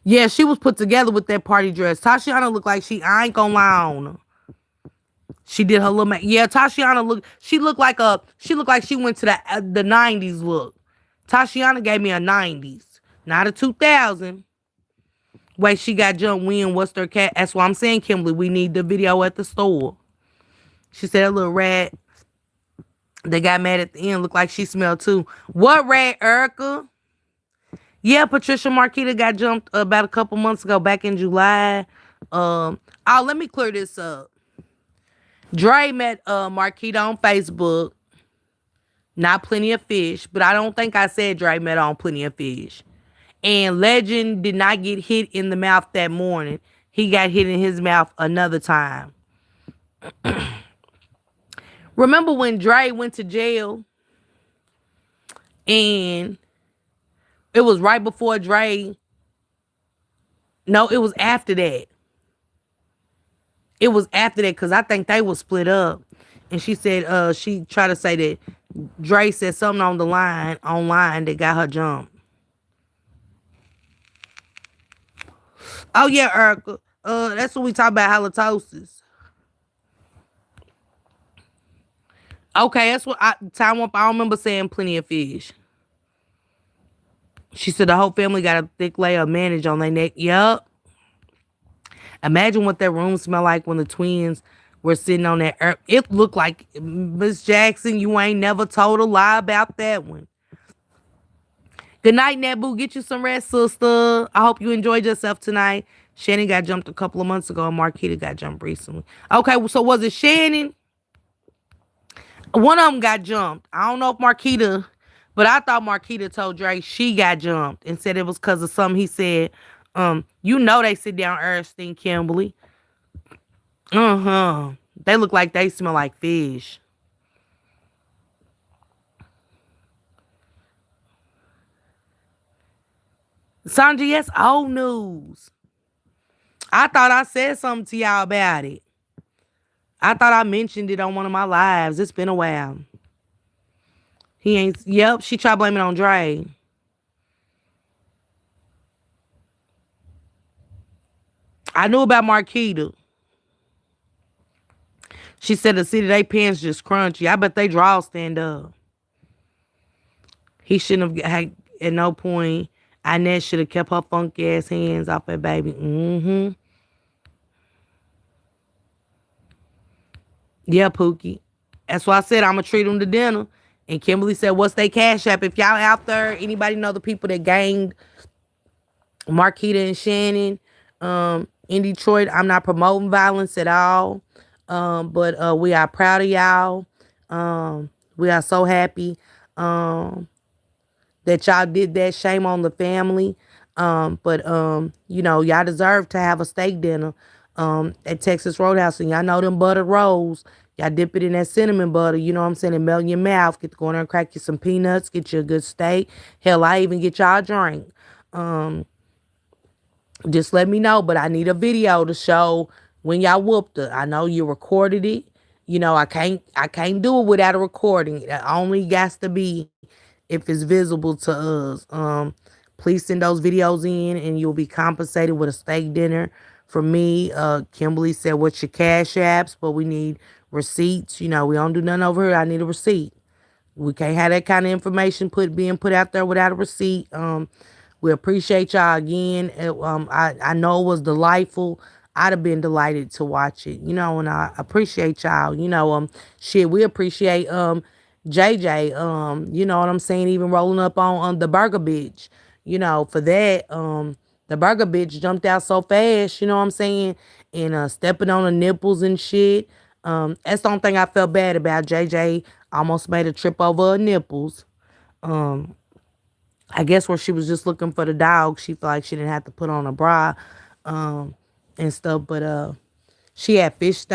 Yeah, she was put together with that party dress. Tashiana looked like I ain't gonna lie on her. She did her little yeah, Tashiana she looked like she went to the 90s look. Tashiana gave me a 90s, not a 2000. Wait, she got jumped when what's their cat? That's why I'm saying, Kimberly, we need the video at the store. She said a little rat that got mad at the end looked like she smelled too. What rat, Erica? Yeah, Patricia Marquita got jumped about a couple months ago, back in July. Let me clear this up. Dre met Marquita on Facebook. Not Plenty of Fish, but I don't think I said Dre met on Plenty of Fish. And Legend did not get hit in the mouth that morning. He got hit in his mouth another time. Remember when Dre went to jail? And it was right before Dre. No, it was after that. It was after that because I think they were split up. And she said she tried to say that Dre said something on the line online that got her jumped. Oh yeah, Erica. That's what we talk about, halitosis. Okay, that's what time up. I don't remember saying Plenty of Fish. She said the whole family got a thick layer of mayonnaise on their neck. Yup. Imagine what that room smelled like when the twins were sitting on that earth. It looked like, Miss Jackson, you ain't never told a lie about that one. Good night, Nabu. Get you some rest, sister. I hope you enjoyed yourself tonight. Shannon got jumped a couple of months ago and Marquita got jumped recently. Okay, so was it Shannon? One of them got jumped. I don't know if Marquita, but I thought Marquita told Drake she got jumped and said it was because of something he said. You know they sit down Erskine, Kimberly. They look like they smell like fish. Sanji, that's old news. I thought I said something to y'all about it. I thought I mentioned it on one of my lives. It's been a while. He ain't. Yep, she tried blaming it on Dre. I knew about Marquita. She said the city they pants just crunchy. I bet they draw stand up. He shouldn't have had at no point. Inez should have kept her funky ass hands off that baby. Yeah, Pookie. That's why I said I'm gonna treat them to dinner. And Kimberly said, "What's they cash app? If y'all out there, anybody know the people that ganged Marquita and Shannon in Detroit? I'm not promoting violence at all, but we are proud of y'all. We are so happy that y'all did that. Shame on the family. But you know, y'all deserve to have a steak dinner at Texas Roadhouse. And y'all know them buttered rolls. Y'all dip it in that cinnamon butter, you know what I'm saying, and melt in your mouth. Get to go in there and crack you some peanuts, get you a good steak. Hell, I even get y'all a drink. Just let me know, but I need a video to show when y'all whooped her. I know you recorded it. You know, I can't do it without a recording. It only has to be if it's visible to us. Please send those videos in and you'll be compensated with a steak dinner from me. Kimberly said, what's your cash apps? But we need receipts. You know, we don't do nothing over here. I need a receipt. We can't have that kind of information being put out there without a receipt. We appreciate y'all again. I know it was delightful. I'd have been delighted to watch it, you know, and I appreciate y'all. You know, shit, we appreciate JJ. You know what I'm saying, even rolling up on the burger bitch. You know, for that, the burger bitch jumped out so fast, you know what I'm saying, and stepping on the nipples and shit. That's the only thing I felt bad about. JJ almost made a trip over her nipples. I guess where she was just looking for the dog, she felt like she didn't have to put on a bra, and stuff. But she had fish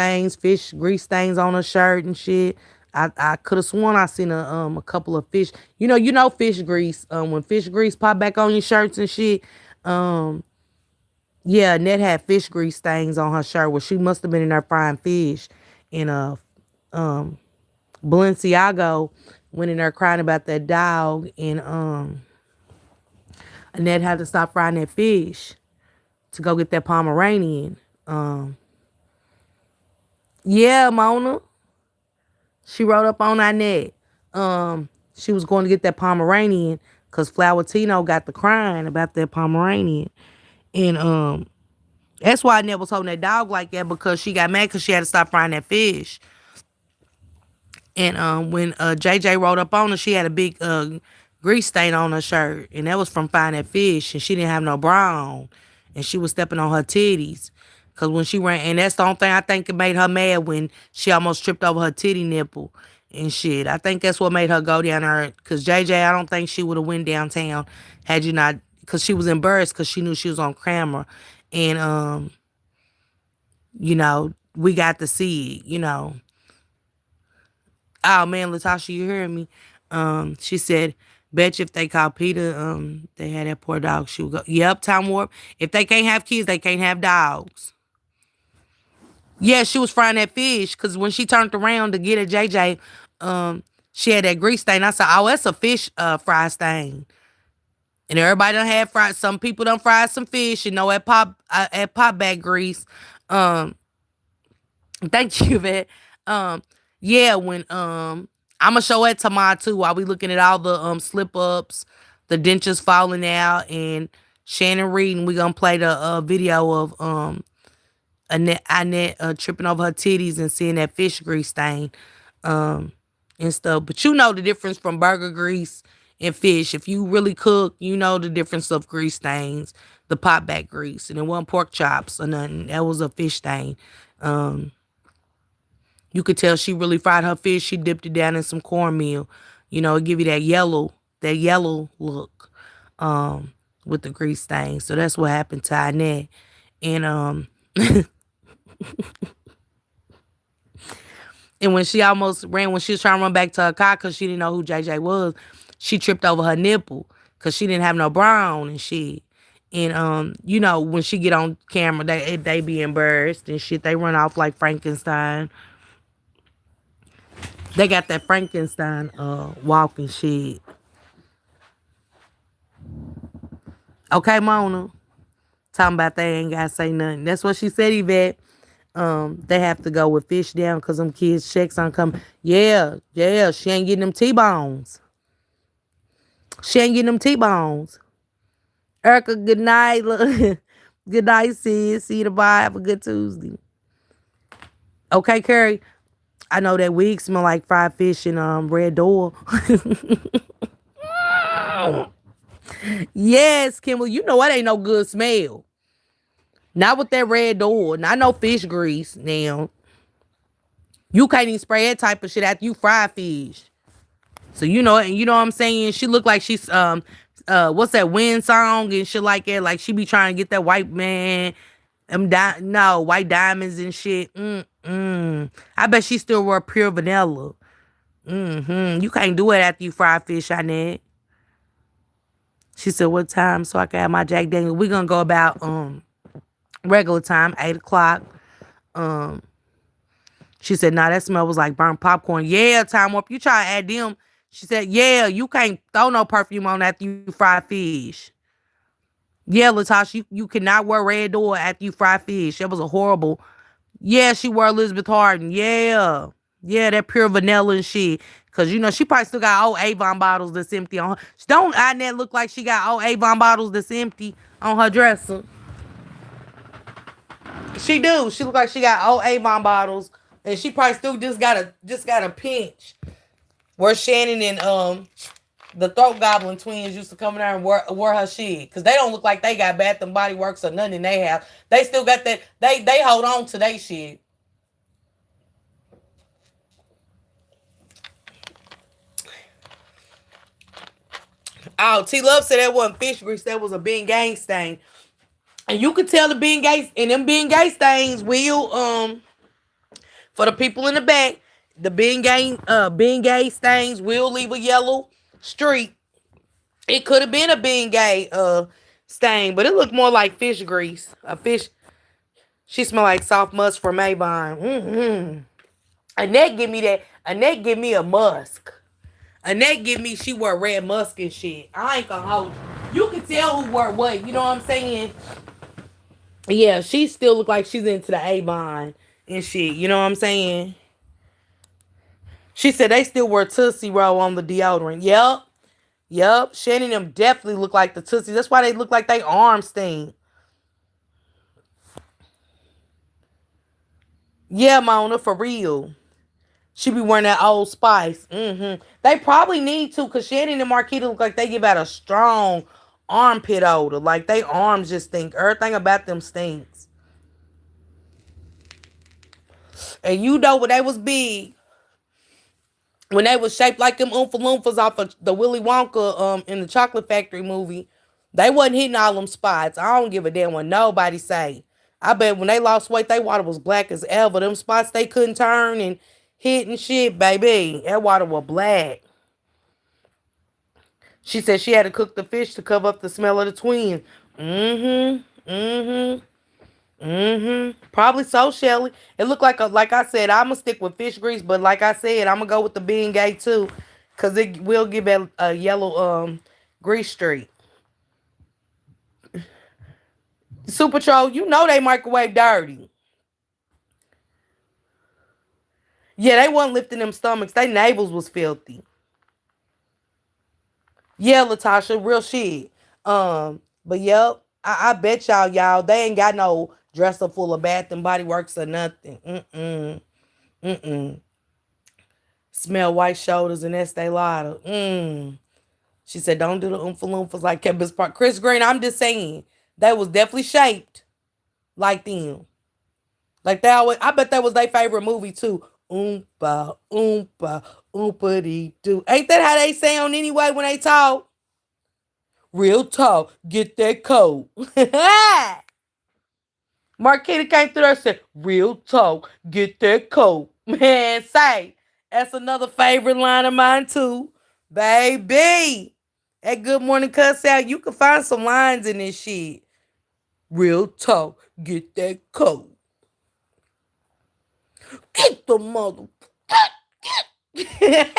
grease stains on her shirt and shit. I could have sworn I seen a couple of fish. You know fish grease. When fish grease pop back on your shirts and shit. Yeah, Ned had fish grease stains on her shirt. Well, she must have been in there frying fish, and Balenciago went in there crying about that dog, and Annette had to stop frying that fish. to go get that Pomeranian. Um, yeah, Mona. She wrote up on our net. She was going to get that Pomeranian because Flower Tino got the crying about that Pomeranian. And that's why I never was holding that dog like that, because she got mad because she had to stop frying that fish. And when JJ rolled up on her, she had a big grease stain on her shirt, and that was from frying that fish, and she didn't have no bra on, and she was stepping on her titties. Cause when she ran, and that's the only thing I think it made her mad, when she almost tripped over her titty nipple and shit. I think that's what made her go down there. Cause JJ, I don't think she would have went downtown had you not, cause she was embarrassed because she knew she was on camera, and we got to see it, Oh man, Latasha, you heard me? She said, "Bet you if they call Peter, they had that poor dog." She would go, "Yep, Time Warp. If they can't have kids, they can't have dogs." Yeah, she was frying that fish because when she turned around to get at JJ, she had that grease stain. I said, "Oh, that's a fish fry stain." And everybody done had fried. Some people done fried some fish, at pop back grease. Um, Thank you, Vet. Um, yeah, when I'ma show it to Ma too while we looking at all the slip ups, the dentures falling out, and Shannon reading. We gonna play the video of Annette tripping over her titties and seeing that fish grease stain um and stuff. But you know the difference from burger grease and fish. If you really cook, you know the difference of grease stains, the pot back grease, and it wasn't pork chops or nothing. That was a fish stain. Um, you could tell she really fried her fish. She dipped it down in some cornmeal. It give you that yellow look with the grease stain. So that's what happened to Annette. And and when she almost ran, when she was trying to run back to her car because she didn't know who JJ was, she tripped over her nipple because she didn't have no bra on and shit. And when she get on camera, they be embarrassed and shit. They run off like Frankenstein. They got that Frankenstein walking shit. Okay, Mona. Talking about they ain't gotta say nothing. That's what she said, Yvette. They have to go with fish down because them kids' checks aren't coming. Yeah, she ain't getting them T-bones. She ain't getting them T-bones. Erica, good night. Good night, sis. See you tomorrow. Have a good Tuesday. Okay, Carrie. I know that wig smell like fried fish and red door. Yes, Kimball. You know it ain't no good smell. Not with that red door. Not no fish grease. Now, you can't even spray that type of shit after you fry fish. So you know what I'm saying? She look like she's what's that wind song and shit like that? Like she be trying to get that white man, white diamonds and shit. I bet she still wear pure vanilla. You can't do it after you fry fish, Annette. She said, "What time?" So I can have my Jack Daniel. We're gonna go about regular time, 8 o'clock. She said, "Nah, that smell was like burnt popcorn." Yeah, Time Warp, you try to add them. She said, "Yeah, you can't throw no perfume on after you fry fish." Yeah, Latasha, you cannot wear red door after you fry fish. That was a horrible. Yeah, she wore Elizabeth Harden. Yeah. Yeah, that pure vanilla and shit. Cause she probably still got old Avon bottles that's empty on her. Don't Annette look like she got old Avon bottles that's empty on her dresser? She do. She look like she got old Avon bottles, and she probably still just got a pinch. Where Shannon and the Throat Goblin twins used to come in there and wear her shit, because they don't look like they got Bath and Body Works or nothing they have. They still got that. They hold on to their shit. Oh, T Love said that wasn't fish grease. That was a Ben Gang stain. And you could tell the Ben Gay, and them Ben Gay stains will, for the people in the back, the Ben Gay stains will leave a yellow streak. It could have been a Ben Gay stain, but it looked more like fish grease. A fish. She smelled like soft musk from Avon. Annette give me that. Annette give me a musk. Annette give me, she wore red musk and shit. I ain't gonna hold you. You can tell who wore what. You know what I'm saying? Yeah, she still look like she's into the Avon and shit. You know what I'm saying? She said they still wear Tootsie Roll on the deodorant. Yep. Yep. Shannon and them definitely look like the Tootsie. That's why they look like they arms stink. Yeah, Mona, for real. She be wearing that Old Spice. They probably need to, because Shannon and Marquita look like they give out a strong armpit odor. Like they arms just stink. Everything about them stinks. And you know when they was big, when they was shaped like them Oompa Loompas off of the Willy Wonka in the Chocolate Factory movie, they wasn't hitting all them spots. I don't give a damn what nobody say. I bet when they lost weight, they water was black as ever. Them spots they couldn't turn and hit and shit, baby. That water was black. She said she had to cook the fish to cover up the smell of the twins. Mm-hmm. Mm-hmm. Probably so, Shelly. It looked like I said, I'ma stick with fish grease, but like I said, I'ma go with the bean gay too. Cause it will give it a yellow grease streak. Super Troll, you know they microwave dirty. Yeah, they wasn't lifting them stomachs. They navels was filthy. Yeah, Latasha, real shit. But yep, I bet y'all, they ain't got no dresser full of Bath and Body Works or nothing. Mm-mm. Smell white shoulders and Estee Lauder. She said, don't do the oompa loompas like Kevin Spark. Chris Green, I'm just saying, they was definitely shaped like them. Like they always, I bet that was their favorite movie too. Oompa, oompa, oompa dee doo. Ain't that how they sound anyway when they talk? Real talk, get that coat. Marquita came through there and said, real talk, get that coat. Man, say, that's another favorite line of mine too. Baby. At Good Morning Cuss Out, you can find some lines in this shit. Real talk, get that coat. Get the mother. Get, get.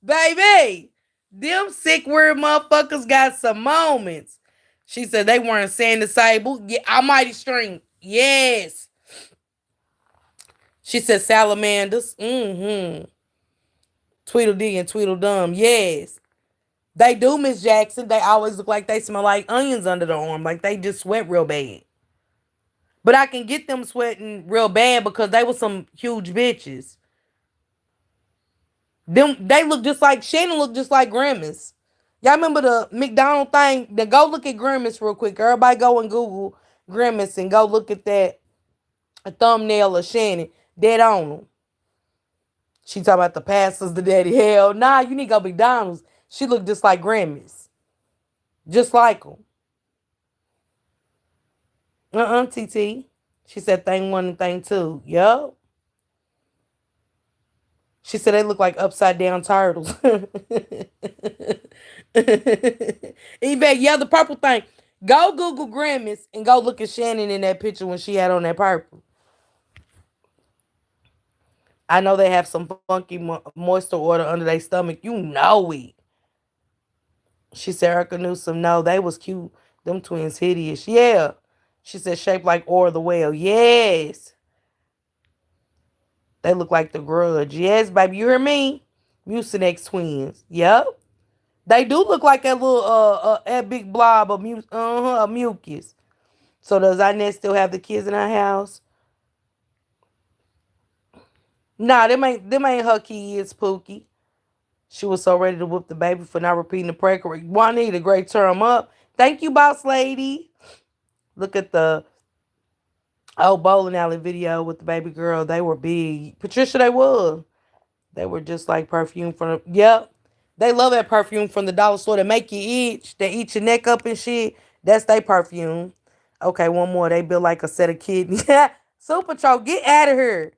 Baby, them sick weird motherfuckers got some moments. She said they weren't saying disabled. Yeah, almighty strength. Yes. She said salamanders. Tweedledee and Tweedledum. Yes. They do, Miss Jackson. They always look like they smell like onions under the arm. Like they just sweat real bad. But I can get them sweating real bad because they were some huge bitches. Them they look just like Shannon look just like Grimace. Y'all remember the McDonald thing? Then go look at Grimace real quick. Everybody go and Google Grimace and go look at that a thumbnail of Shannon. Dead on them. She talk about the pastors, the daddy. Hell, nah, you need to go McDonald's. She look just like Grimace. Just like him. TT. She said thing one and thing two. Yup. She said they look like upside down turtles. Yvette, yeah, the purple thing. Go Google Grimace and go look at Shannon in that picture when she had on that purple. I know they have some funky moisture order under their stomach. You know it. She said Erica Newsom. No, they was cute. Them twins hideous. Yeah. She said shaped like Or the Whale. Yes. They look like the Grudge. Yes, baby. You hear me? Mucinex twins. Yep. They do look like that little that big blob of mucus. So does Inez still have the kids in her house? Nah, them ain't her kids, Pookie. She was so ready to whoop the baby for not repeating the prayer correct. Juanita, great term up. Thank you, boss lady. Look at the old bowling alley video with the baby girl. They were big. Patricia, they were. They were just like perfume from the, yep. They love that perfume from the dollar store that make you itch. They eat your neck up and shit. That's their perfume. Okay, one more. They build like a set of kidneys. Super Troll, get out of here.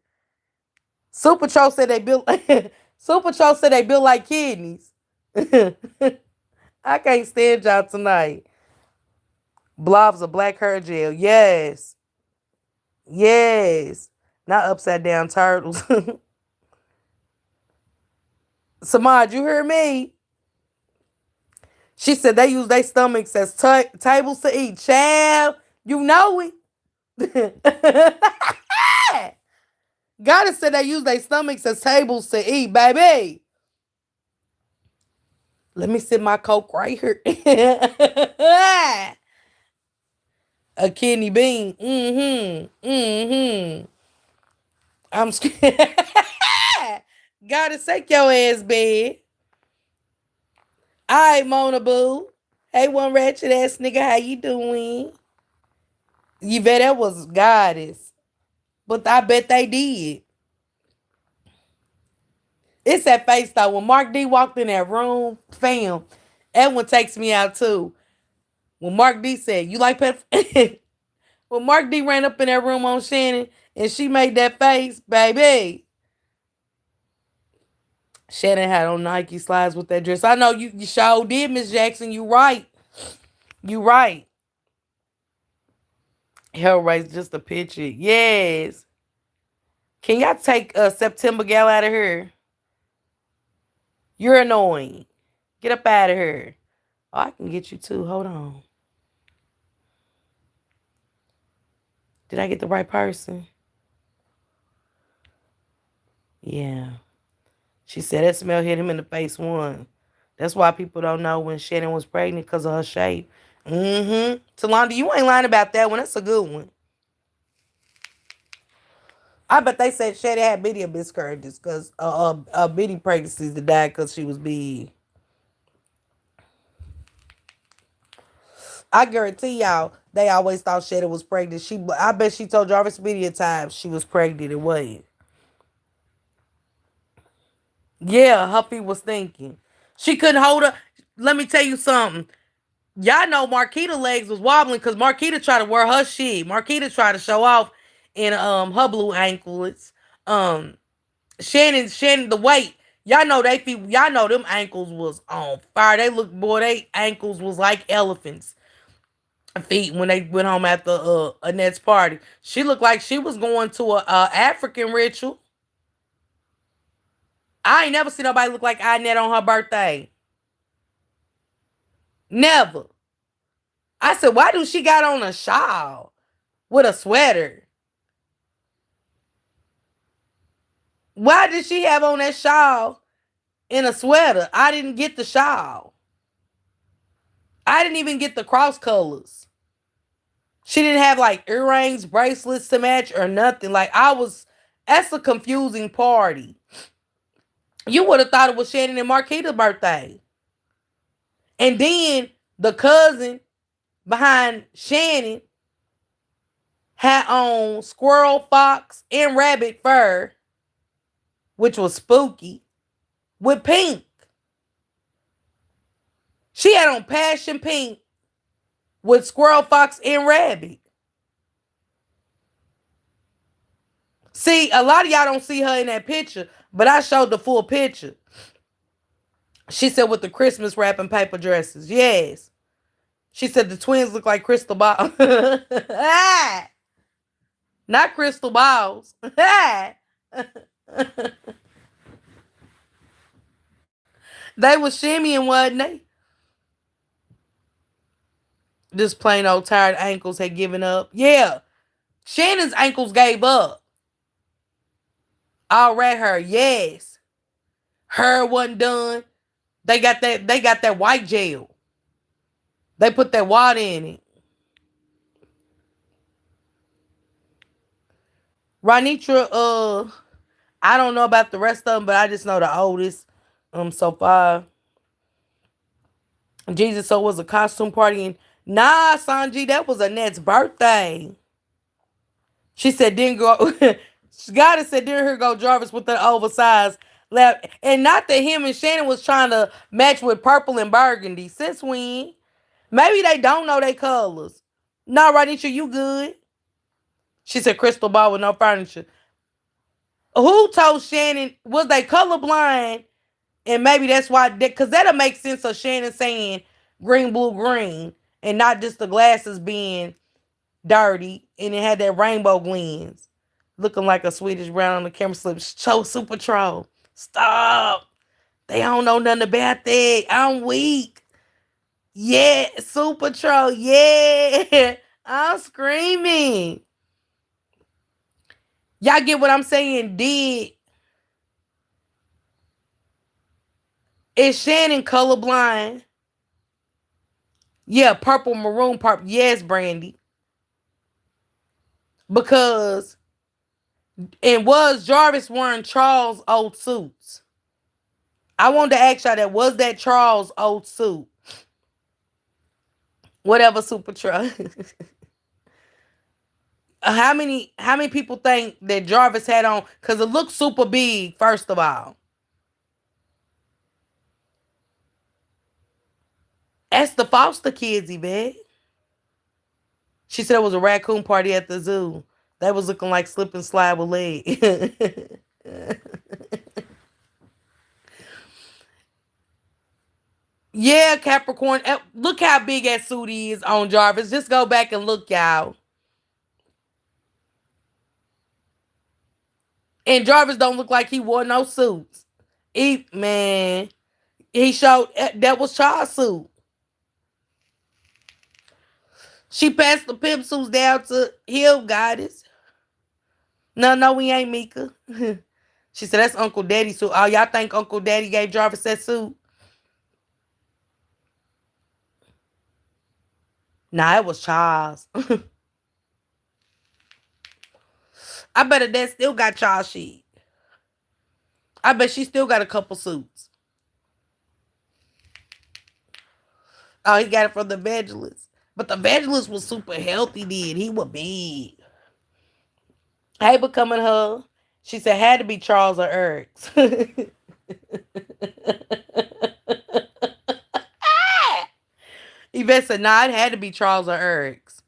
Super Troll said they built Super Troll said they built like kidneys. I can't stand y'all tonight. Blobs of black hair gel. Yes. Yes. Not upside down turtles. Samad, you hear me? She said they use their stomachs as tables to eat. Child, you know it. Gotta said they use their stomachs as tables to eat, baby. Let me sip my Coke right here. A kidney bean. Mm-hmm. Mm-hmm. I'm scared. Gotta take your ass, bed. All right, Mona Boo. Hey, one ratchet ass nigga, how you doing? You bet that was goddess. But I bet they did. It's that face though. When Mark D walked in that room, fam, that one takes me out too. When Mark D said, you like pet? When Mark D ran up in that room on Shannon and she made that face, baby. Shannon had on Nike slides with that dress. I know you sure did, Miss Jackson. You right. You right. Hellraiser, just a picture. Yes. Can y'all take September Gal out of here? You're annoying. Get up out of here. Oh, I can get you too. Hold on. Did I get the right person? Yeah. She said that smell hit him in the face one. That's why people don't know when Shannon was pregnant because of her shape. Mm-hmm. Talonda, you ain't lying about that one. That's a good one. I bet they said Shannon had media miscarriages because Biddy pregnancies to die because she was big. I guarantee y'all, they always thought Shannon was pregnant. I bet she told Jarvis media times she was pregnant and wasn't. Yeah, Huffy was thinking. She couldn't hold her. Let me tell you something. Y'all know Marquita legs was wobbling because Marquita tried to wear her shit. Marquita tried to show off in her blue anklets. Um Shannon the weight. Y'all know they feet, y'all know them ankles was on fire. They ankles was like elephants' feet when they went home after Annette's party. She looked like she was going to a African ritual. I ain't never seen nobody look like Annette on her birthday. Never. I said, why do she got on a shawl with a sweater? Why did she have on that shawl in a sweater? I didn't get the shawl. I didn't even get the cross colors. She didn't have like earrings, bracelets to match or nothing. That's a confusing party. You would have thought it was Shannon and Marquita's birthday. And then the cousin behind Shannon had on squirrel, fox, and rabbit fur, which was spooky, with pink. She had on passion pink with squirrel, fox, and rabbit. See, a lot of y'all don't see her in that picture, but I showed the full picture. She said with the Christmas wrapping paper dresses. Yes. She said the twins look like crystal balls. Not crystal balls. They was shimmying, wasn't they? Just plain old tired ankles had given up. Yeah. Shannon's ankles gave up. All right, her. Yes. Her wasn't done. They got that white gel. They put that water in it. Ranitra, I don't know about the rest of them, but I just know the oldest. So far. Jesus, so it was a costume party. And nah, Sanji, that was Annette's birthday. She said, didn't go. Gotta said, didn't her go Jarvis with the oversized lap. And not that him and Shannon was trying to match with purple and burgundy. Since when? Maybe they don't know their colors. No, Radisha, you good? She said, crystal ball with no furniture. Who told Shannon, was they colorblind? And maybe that's why, because that'll make sense of Shannon saying green, blue, green, and not just the glasses being dirty and it had that rainbow lens. Looking like a Swedish brown on the camera slip. Show super troll. Stop. They don't know nothing about that. I'm weak. Yeah, Super Troll. Yeah. I'm screaming. Y'all get what I'm saying? Is Shannon colorblind? Yeah, purple, maroon, purple. Yes, Brandy. Because, and was Jarvis wearing Charles' old suits? I wanted to ask y'all that. Was that Charles' old suit? Whatever, Super Truck. How many people think that Jarvis had on? Because it looks super big, first of all. That's the foster kids, Yvette. She said it was a raccoon party at the zoo. They was looking like slip and slide with leg. Yeah, Capricorn. Look how big that suit is on Jarvis. Just go back and look, y'all. And Jarvis don't look like he wore no suits. Man, he showed that was Charles' suit. She passed the pimp suits down to Hill Goddess. No, we ain't Mika. She said that's Uncle Daddy's suit. Oh, y'all think Uncle Daddy gave Jarvis that suit? Nah, it was Charles. I bet that still got Charles shit. I bet she still got a couple suits. Oh, he got it from the evangelist. But the evangelist was super healthy, did. He was big. Hey, becoming her. She said had to be Charles or Eric's. Yvette said, nah, it had to be Charles or Eric's.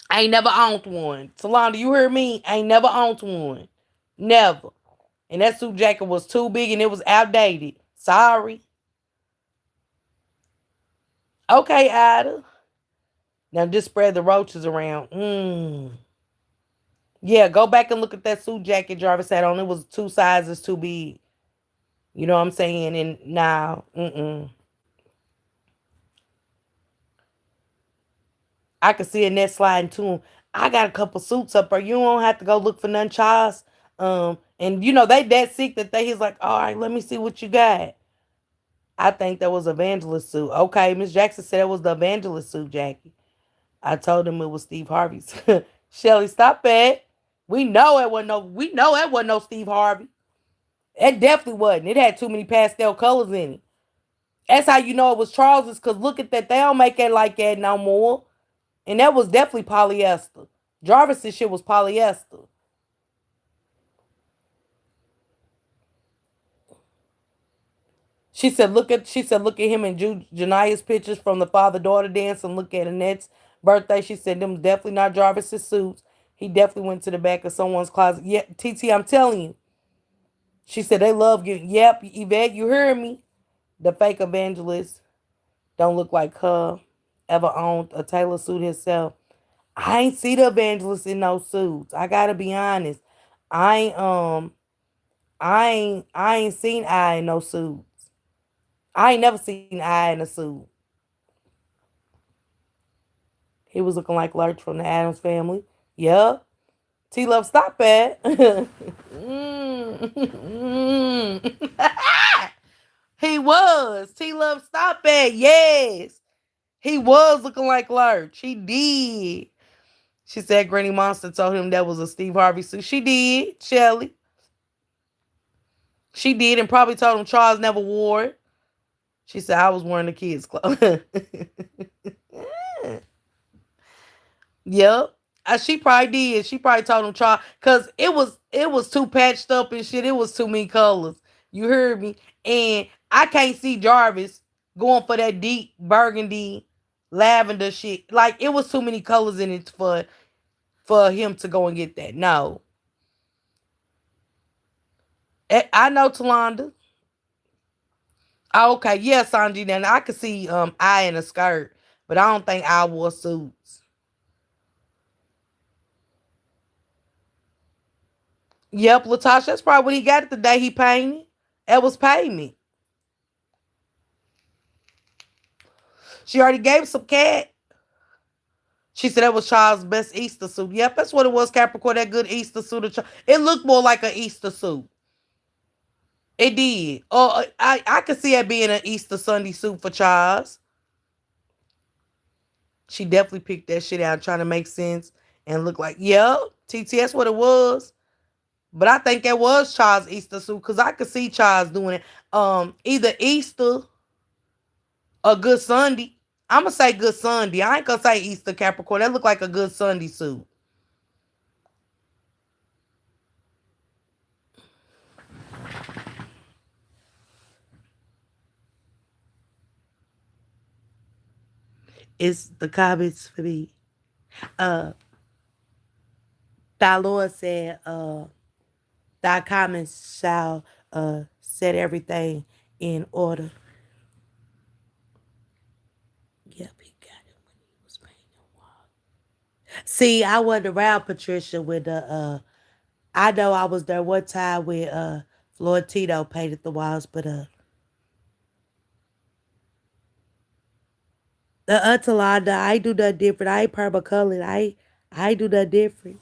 I ain't never owned one. Solana, you heard me? I ain't never owned one. Never. And that suit jacket was too big and it was outdated. Sorry. Okay, Ida. Now just spread the roaches around. Yeah, go back and look at that suit jacket Jarvis had on. It was 2 sizes too big. You know what I'm saying? And now, I could see a net sliding to him. I got a couple suits up there. You don't have to go look for none, Charles. And you know, they that sick that he's like, all right, let me see what you got. I think that was evangelist suit. Okay, Miss Jackson said it was the evangelist suit, Jackie. I told him it was Steve Harvey's. Shelly, stop that. We know that wasn't no Steve Harvey. It definitely wasn't. It had too many pastel colors in it. That's how you know it was Charles's, because look at that. They don't make it like that no more. And that was definitely polyester. Jarvis's shit was polyester. Look at him and Jania's pictures from the father-daughter dance and look at Annette's birthday. She said them definitely not Jarvis's suits. He definitely went to the back of someone's closet. Yeah, TT, I'm telling you. She said they love you. Yep, Yvette, you heard me. The fake evangelist don't look like her. Ever owned a Taylor suit himself. I ain't see the evangelist in those suits. I gotta be honest. I ain't I ain't seen I in no suits. I ain't never seen I in a suit. He was looking like Lurch from the Addams Family. Yup. T Love, stop it. He was. T Love, stop it. Yes. He was looking like Lurch. He did. She said Granny Monster told him that was a Steve Harvey suit. She did, Shelly. She did, and probably told him Charles never wore it. She said I was wearing the kids' clothes. Yep. She probably did. She probably told him Charles, because it was too patched up and shit. It was too many colors. You heard me? And I can't see Jarvis going for that deep burgundy lavender shit. Like it was too many colors in it for him to go and get that. No. I know Talonda. Oh, okay, yeah, Sanji. Then I could see I in a skirt, but I don't think I wore suits. Yep, Latasha, that's probably what he got it the day he painted. That was payment. She already gave some cat. She said that was Charles' best Easter suit. Yep, that's what it was, Capricorn. That good Easter suit. It looked more like an Easter suit. It did. Oh, I could see it being an Easter Sunday suit for Charles. She definitely picked that shit out, trying to make sense and look like, yep, TT, that's what it was. But I think that was Charles' Easter suit because I could see Charles doing it. Either Easter or Good Sunday. I'm gonna say Good Sunday. I ain't gonna say Easter, Capricorn. That look like a Good Sunday suit. It's the comments for me. Uh, Thy Lord said, thy comments shall set everything in order. Yep, he got it when he was painting the wall. See, I wasn't around Patricia with the I know I was there one time with Floyd Tito painted the walls, but the Untalada, I do nothing different. I ain't permacolored. I do nothing different.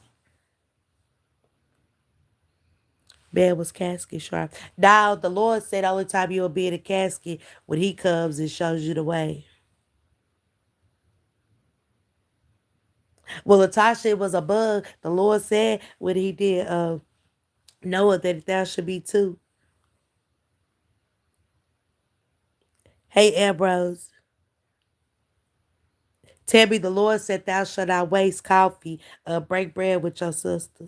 Man was casket sharp. Now the Lord said the only time you'll be in a casket when he comes and shows you the way. Well, Latasha was a bug. The Lord said when he did Noah that thou should be too. Hey Ambrose. Tell me the Lord said thou shalt not waste coffee. Break bread with your sister.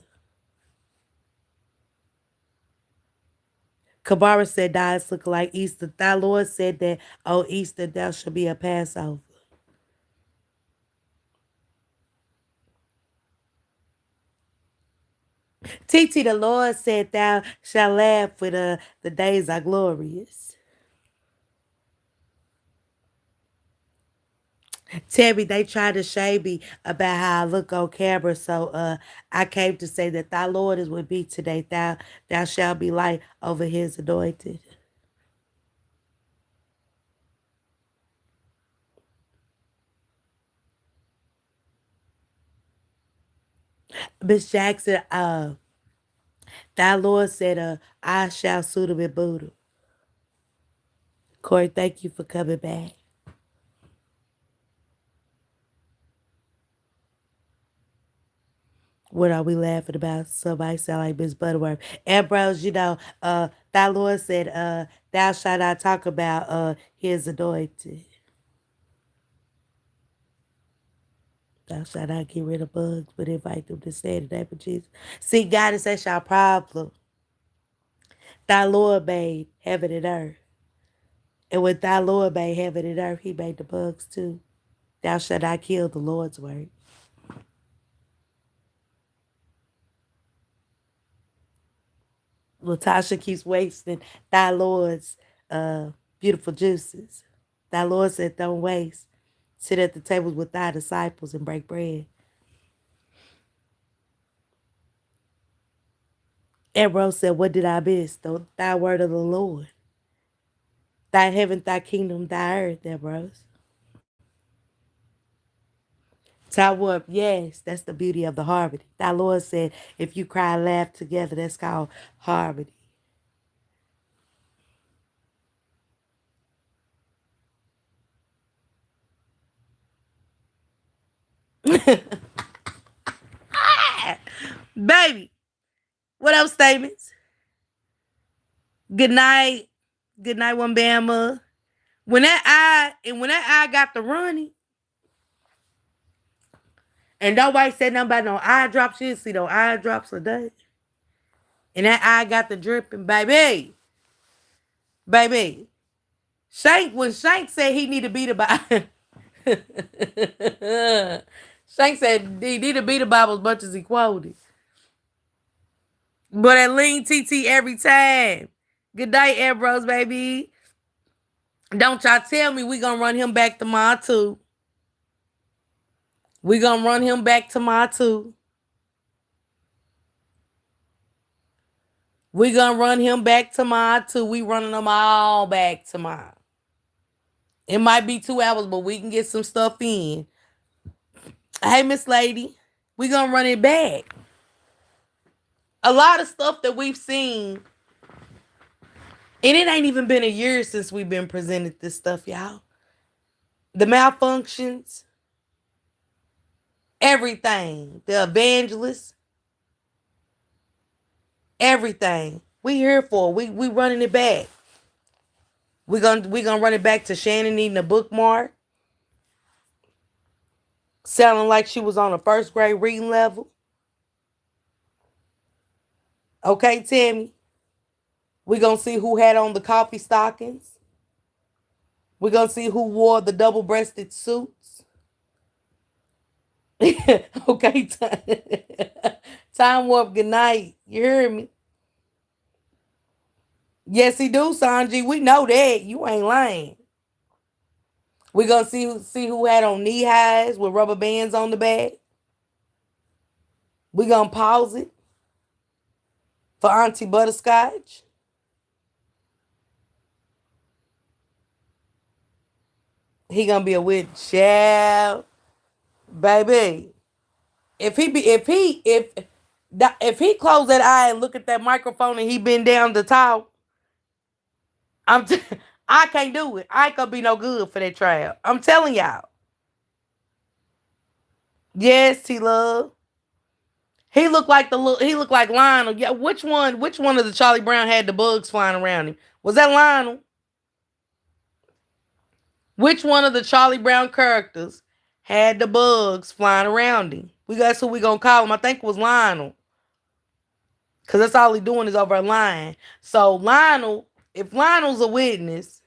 Kabara said, "Nah, it's looking like Easter." Thy Lord said that on Easter thou shall be a Passover. TT, the Lord said thou shalt laugh with the days are glorious. Tell me they tried to shame me about how I look on camera, so I came to say that thy Lord is with me today. Thou shalt be light over his anointed. Miss Jackson, thy Lord said, I shall suit him in Buddha. Corey, thank you for coming back. What are we laughing about? Somebody sound like Miss Butterworth. Ambrose, thy Lord said, thou shalt not talk about his anointed. Thou shalt not get rid of bugs, but invite them to stay in the name of Jesus. See, God is that's your problem. Thy Lord made heaven and earth. And when thy Lord made heaven and earth, he made the bugs too. Thou shalt not kill the Lord's word. Latasha keeps wasting thy Lord's beautiful juices. Thy Lord said, don't waste. Sit at the tables with thy disciples and break bread. Ambrose said, what did I miss? Thy word of the Lord. Thy heaven, thy kingdom, thy earth, Ambrose. Tyward, yes, that's the beauty of the harmony. Thy Lord said, if you cry and laugh together, that's called harmony. Baby, what else statements? Good night. Good night, one Bama. When that eye got the running, and nobody said nothing about no eye drops, you didn't see no eye drops a day. And that eye got the dripping, baby. Baby. When Shank said he need to beat the Bible. Shank said he need to beat the Bible as much as he quoted. But at lean TT every time. Good night, Ambrose, baby. Don't y'all tell me we gonna run him back tomorrow too. We gonna run him back tomorrow too. We gonna run him back tomorrow too. We running them all back tomorrow. It might be 2 hours, but we can get some stuff in. Hey, Miss Lady, we gonna run it back. A lot of stuff that we've seen, and it ain't even been a year since we've been presented this stuff, y'all. The malfunctions, everything, the evangelists, everything. We here for. We running it back. We gonna run it back to Shannon needing a bookmark, sounding like she was on a first grade reading level. Okay, Tammy. We gonna see who had on the coffee stockings. We gonna see who wore the double-breasted suits. Okay, time warp. Good night. You hear me? Yes, he do, Sanji. We know that. You ain't lying. We gonna see who had on knee highs with rubber bands on the back. We gonna pause it for Auntie Butterscotch. He gonna be a witch, child, baby. If he close that eye and look at that microphone and he bend down to talk, I can't do it. I ain't gonna be no good for that trial. I'm telling y'all. Yes, he love. He looked like Lionel. Yeah, which one of the Charlie Brown had the bugs flying around him? Was that Lionel? Which one of the Charlie Brown characters had the bugs flying around him? That's who we gonna call him. I think it was Lionel. Cause that's all he doing is over a line. So Lionel, if Lionel's a witness,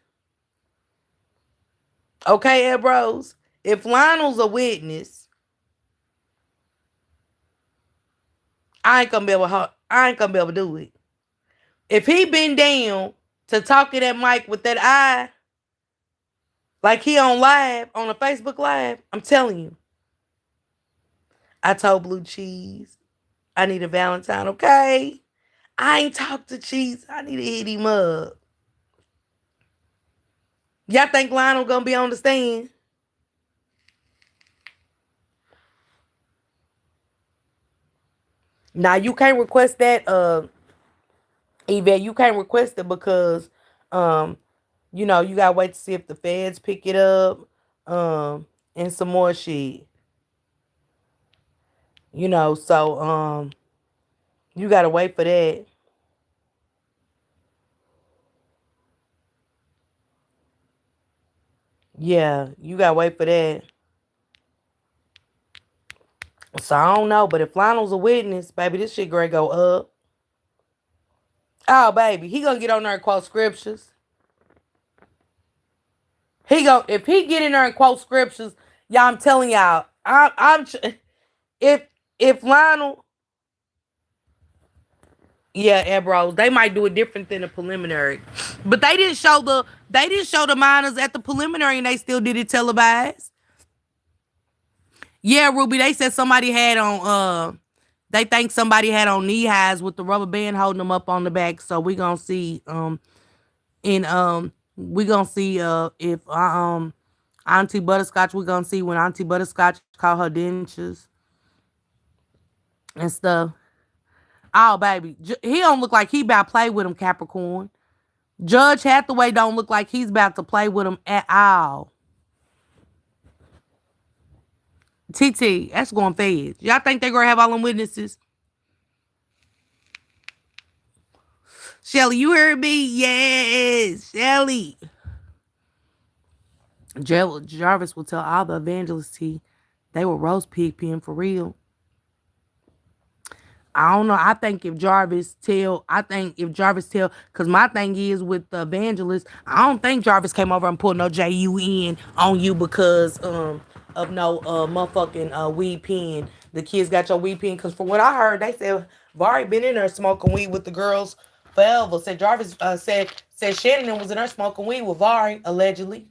okay, Ed Bros, if Lionel's a witness, I ain't gonna be able to do it. If he been down to talk to that mic with that eye, like he on a Facebook live, I'm telling you. I told Blue Cheese, I need a Valentine, okay? I ain't talked to Cheese. I need to hit him up. Y'all think Lionel gonna be on the stand? Now you can't request that, Yvette. You can't request it because, you gotta wait to see if the feds pick it up, and some more shit. So you gotta wait for that. Yeah, you gotta wait for that. So I don't know, but if Lionel's a witness, baby, this shit gonna go up. Oh, baby, he gonna get on there and quote scriptures. If he get in there and quote scriptures, y'all, I'm telling y'all, if Lionel, yeah, Ebros, they might do it different than the preliminary, but they didn't show the minors at the preliminary, and they still did it televised. Yeah, Ruby, they said somebody had on they think somebody had on knee highs with the rubber band holding them up on the back. So we gonna see we gonna see if Auntie Butterscotch, we gonna see when Auntie Butterscotch call her dentures and stuff. Oh, baby, he don't look like he about to play with him, Capricorn. Judge Hathaway don't look like he's about to play with him at all. TT, that's going fast. Y'all think they're going to have all them witnesses? Shelly, you heard me? Yes, Shelly. Jarvis will tell all the evangelists they were roast pig pen for real. I don't know. I think if Jarvis tell, because my thing is with the evangelist, I don't think Jarvis came over and pulled no JUN on you because of no motherfucking weed pen. The kids got your weed pen, because from what I heard, they said Vari been in there smoking weed with the girls forever. Said Jarvis said Shannon was in there smoking weed with Vari, allegedly.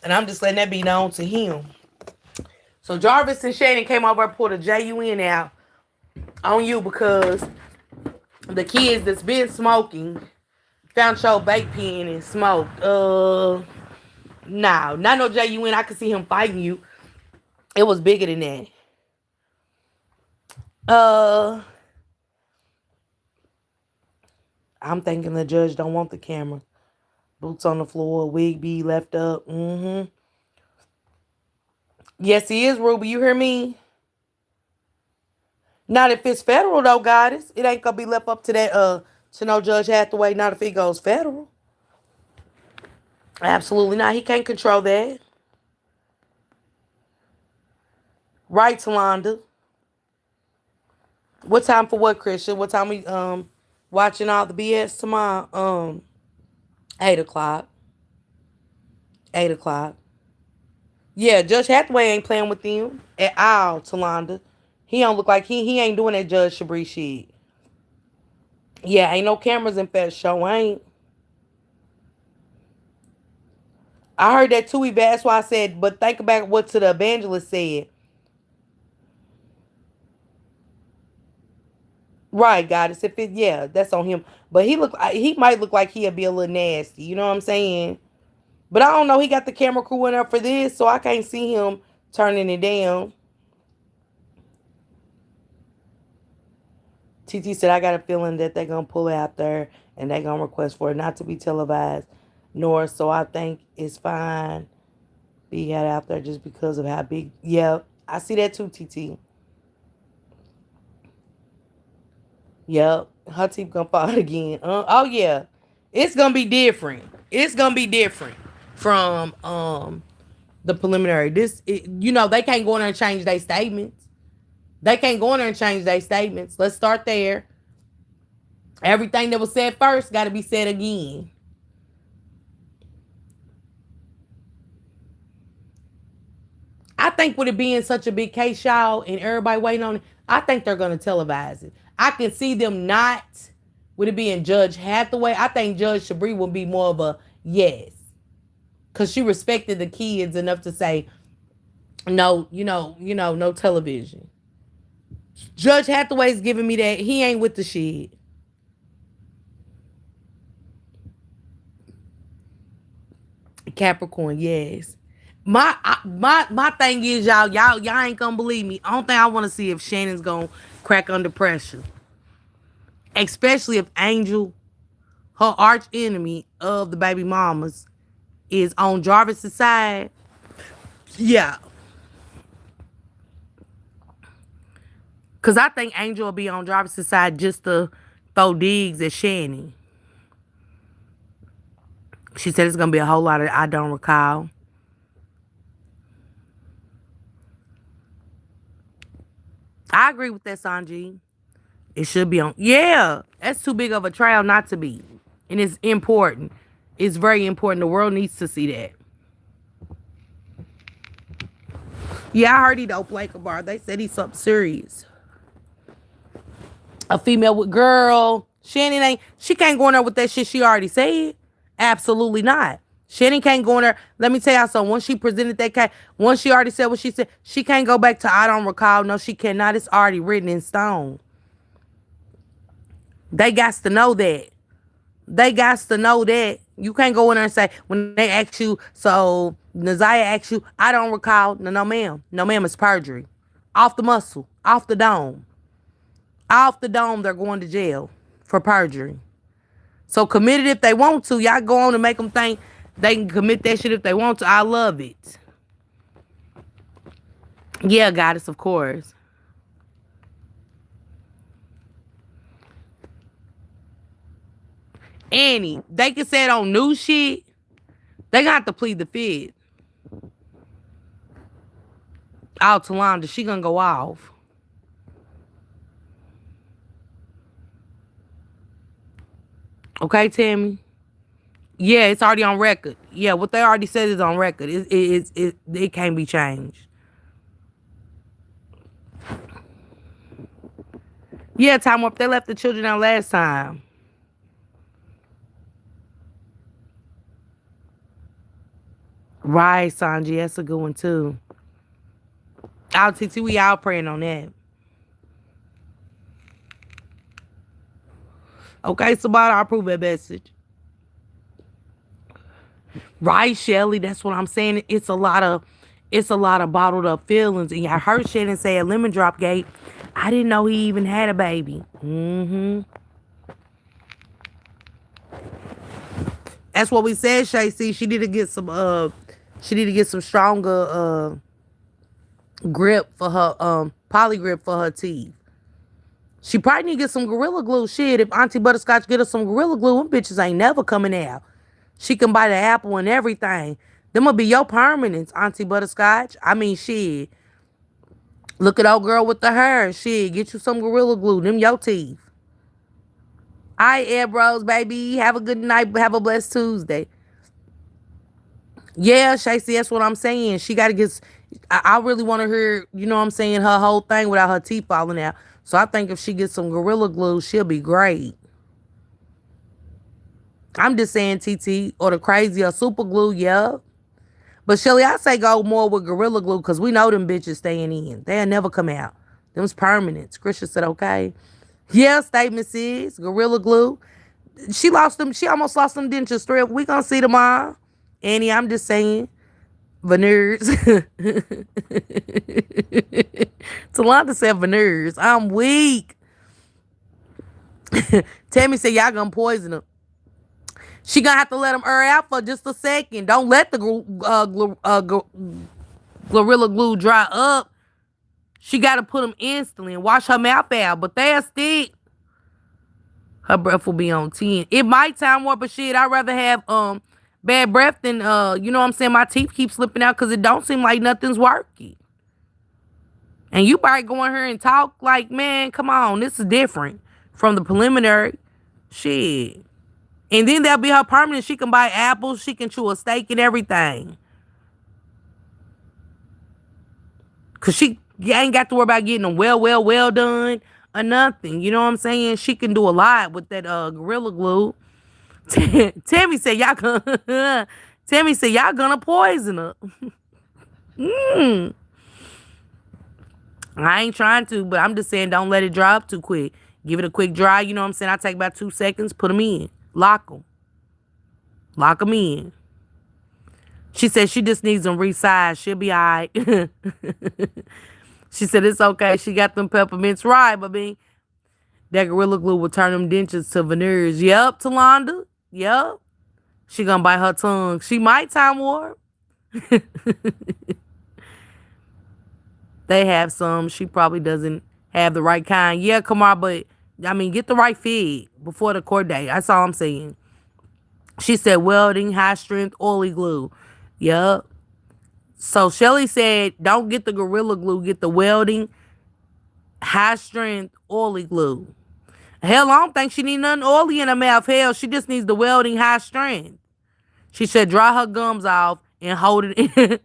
And I'm just letting that be known to him. So Jarvis and Shannon came over and pulled a JUN out on you because the kids that's been smoking found your vape pen and smoked. No, not no JUN. I could see him fighting you. It was bigger than that. Uh, I'm thinking the judge don't want the camera. Boots on the floor, wig be left up. Mm-hmm. Yes, he is, Ruby. You hear me? Not if it's federal though, goddess. It ain't gonna be left up to that to no Judge Hathaway. Not if it goes federal. Absolutely not. He can't control that. Right, Talonda. What time for what, Christian? What time we watching all the BS tomorrow? 8 o'clock. 8 o'clock. Yeah, Judge Hathaway ain't playing with them at all, Talonda. He don't look like he ain't doing that Judge Shabri shit. Yeah, ain't no cameras in Fed Show, ain't. I heard that too, Eva. That's why I said, but think about what to the evangelist said. Right, goddess. If it, yeah, that's on him. But he might look like he'll be a little nasty. You know what I'm saying? But I don't know. He got the camera crew in there for this, so I can't see him turning it down. TT said, I got a feeling that they're going to pull it out there and they're going to request for it not to be televised. Nor, so I think it's fine. Be had out there just because of how big. Yeah, I see that too, TT. Yep, her teeth gonna fall again. Oh yeah, it's gonna be different. It's gonna be different from the preliminary. They can't go in there and change their statements. They can't go in there and change their statements. Let's start there. Everything that was said first got to be said again. I think with it being such a big case, y'all, and everybody waiting on it, I think they're going to televise it. I can see them not, with it being Judge Hathaway. I think Judge Shabri will be more of a yes. Because she respected the kids enough to say, no, no television. Judge Hathaway's giving me that. He ain't with the shit. Capricorn, yes. My thing is, y'all ain't gonna believe me. Only thing I want to see if Shannon's gonna crack under pressure, especially if Angel, her arch enemy of the baby mamas, is on Jarvis's side. Yeah, cause I think Angel will be on Jarvis's side just to throw digs at Shannon. She said it's gonna be a whole lot of I don't recall. I agree with that, Sanji. It should be on. Yeah, that's too big of a trial not to be. And it's important. It's very important. The world needs to see that. Yeah, I heard he don't play Kabar. They said he's something serious. A female with girl. Shannon ain't. She can't go in there with that shit she already said. Absolutely not. Shannon can't go in there. Let me tell y'all something. Once she presented that case, once she already said what she said, she can't go back to I don't recall. No, she cannot. It's already written in stone. They got to know that. They got to know that. You can't go in there and say, when they ask you, so Naziah asks you, I don't recall. No, ma'am. No, ma'am, it's perjury. Off the muscle. Off the dome. Off the dome, they're going to jail for perjury. So commit it if they want to. Y'all go on and make them think they can commit that shit if they want to. I love it. Yeah, goddess, of course. Annie, they can say it on new shit. They got to plead the fifth. Oh, Talonda, she gonna go off. Okay, Tammy? Yeah, it's already on record. Yeah, what they already said is on record. It can't be changed. Yeah, time up. They left the children out last time. Right, Sanji. That's a good one, too. I'll TT, we all praying on that. Okay, somebody, I approve that message. Right, Shelly? That's what I'm saying. It's a lot of bottled up feelings. And I heard Shannon say at Lemon Drop Gate, I didn't know he even had a baby. That's what we said, Shay. See, she need to get some stronger grip for her poly grip for her teeth. She probably need to get some Gorilla Glue. Shit, if Auntie Butterscotch get her some Gorilla Glue, them bitches ain't never coming out. She can buy the apple and everything. Them will be your permanents, Auntie Butterscotch. I mean, shit. Look at old girl with the hair. Shit, get you some Gorilla Glue. Them your teeth. All right, Air Bros, baby. Have a good night. Have a blessed Tuesday. Yeah, Shacey, that's what I'm saying. She got to get... I really want to hear, you know what I'm saying, her whole thing without her teeth falling out. So I think if she gets some Gorilla Glue, she'll be great. I'm just saying, TT, or the crazy or super glue, yeah. But Shelly, I say go more with Gorilla Glue because we know them bitches staying in. They'll never come out. Them's permanents. Krisha said, okay. Yeah, statement says Gorilla Glue. She almost lost them dentures strip. We gonna see tomorrow. Annie, I'm just saying. Veneers. Talonda said veneers. I'm weak. Tammy said y'all gonna poison her. She gonna have to let them air out for just a second. Don't let the Gorilla Glue dry up. She gotta put them instantly and wash her mouth out. But they'll stick. Her breath will be on 10. It might time warp, but shit, I'd rather have bad breath than you know what I'm saying, my teeth keep slipping out because it don't seem like nothing's working. And you probably go in here and talk like, man, come on, this is different from the preliminary. Shit. And then that'll be her permanent. She can buy apples, she can chew a steak and everything. Cause she ain't got to worry about getting them well done or nothing. You know what I'm saying? She can do a lot with that Gorilla Glue. Tammy said y'all gonna Tammy said y'all gonna poison her. I ain't trying to, but I'm just saying don't let it dry up too quick. Give it a quick dry, you know what I'm saying? I take about 2 seconds, put them in. Lock them. Lock them in. She said she just needs them resized. She'll be all right. She said it's okay. She got them peppermints right, baby. That Gorilla Glue will turn them dentures to veneers. Yep, Talonda. Yep. She gonna bite her tongue. She might time warp. They have some. She probably doesn't have the right kind. Yeah, Kamar, but I mean, get the right fit before the court date. That's all I'm saying. She said welding, high strength, oily glue. Yep. So Shelly said, don't get the Gorilla Glue, get the welding, high strength, oily glue. Hell, I don't think she need nothing oily in her mouth. Hell, she just needs the welding, high strength. She said, dry her gums off and hold it in.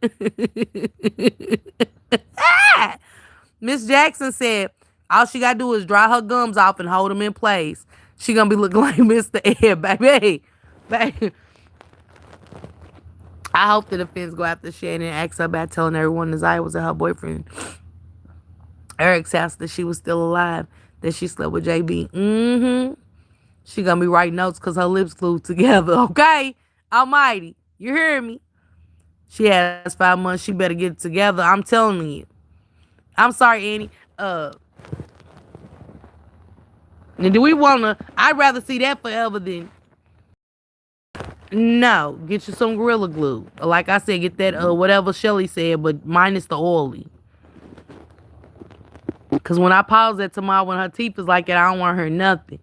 Miss Jackson said, all she got to do is dry her gums off and hold them in place. She going to be looking like Mr. Ed, baby. Baby. I hope the defense go after Shannon and ask her about telling everyone that Zaya was at her boyfriend Eric's house that she was still alive, that she slept with JB. She gonna be writing notes because her lips glued together. Okay? Almighty. You hear me? She has 5 months. She better get it together. I'm telling you. I'm sorry, Annie. Do we wanna... I'd rather see that forever than... No, get you some Gorilla Glue. Like I said, get that whatever Shelly said, but minus the oily. Cause when I pause that tomorrow, when her teeth is like that, I don't want her nothing.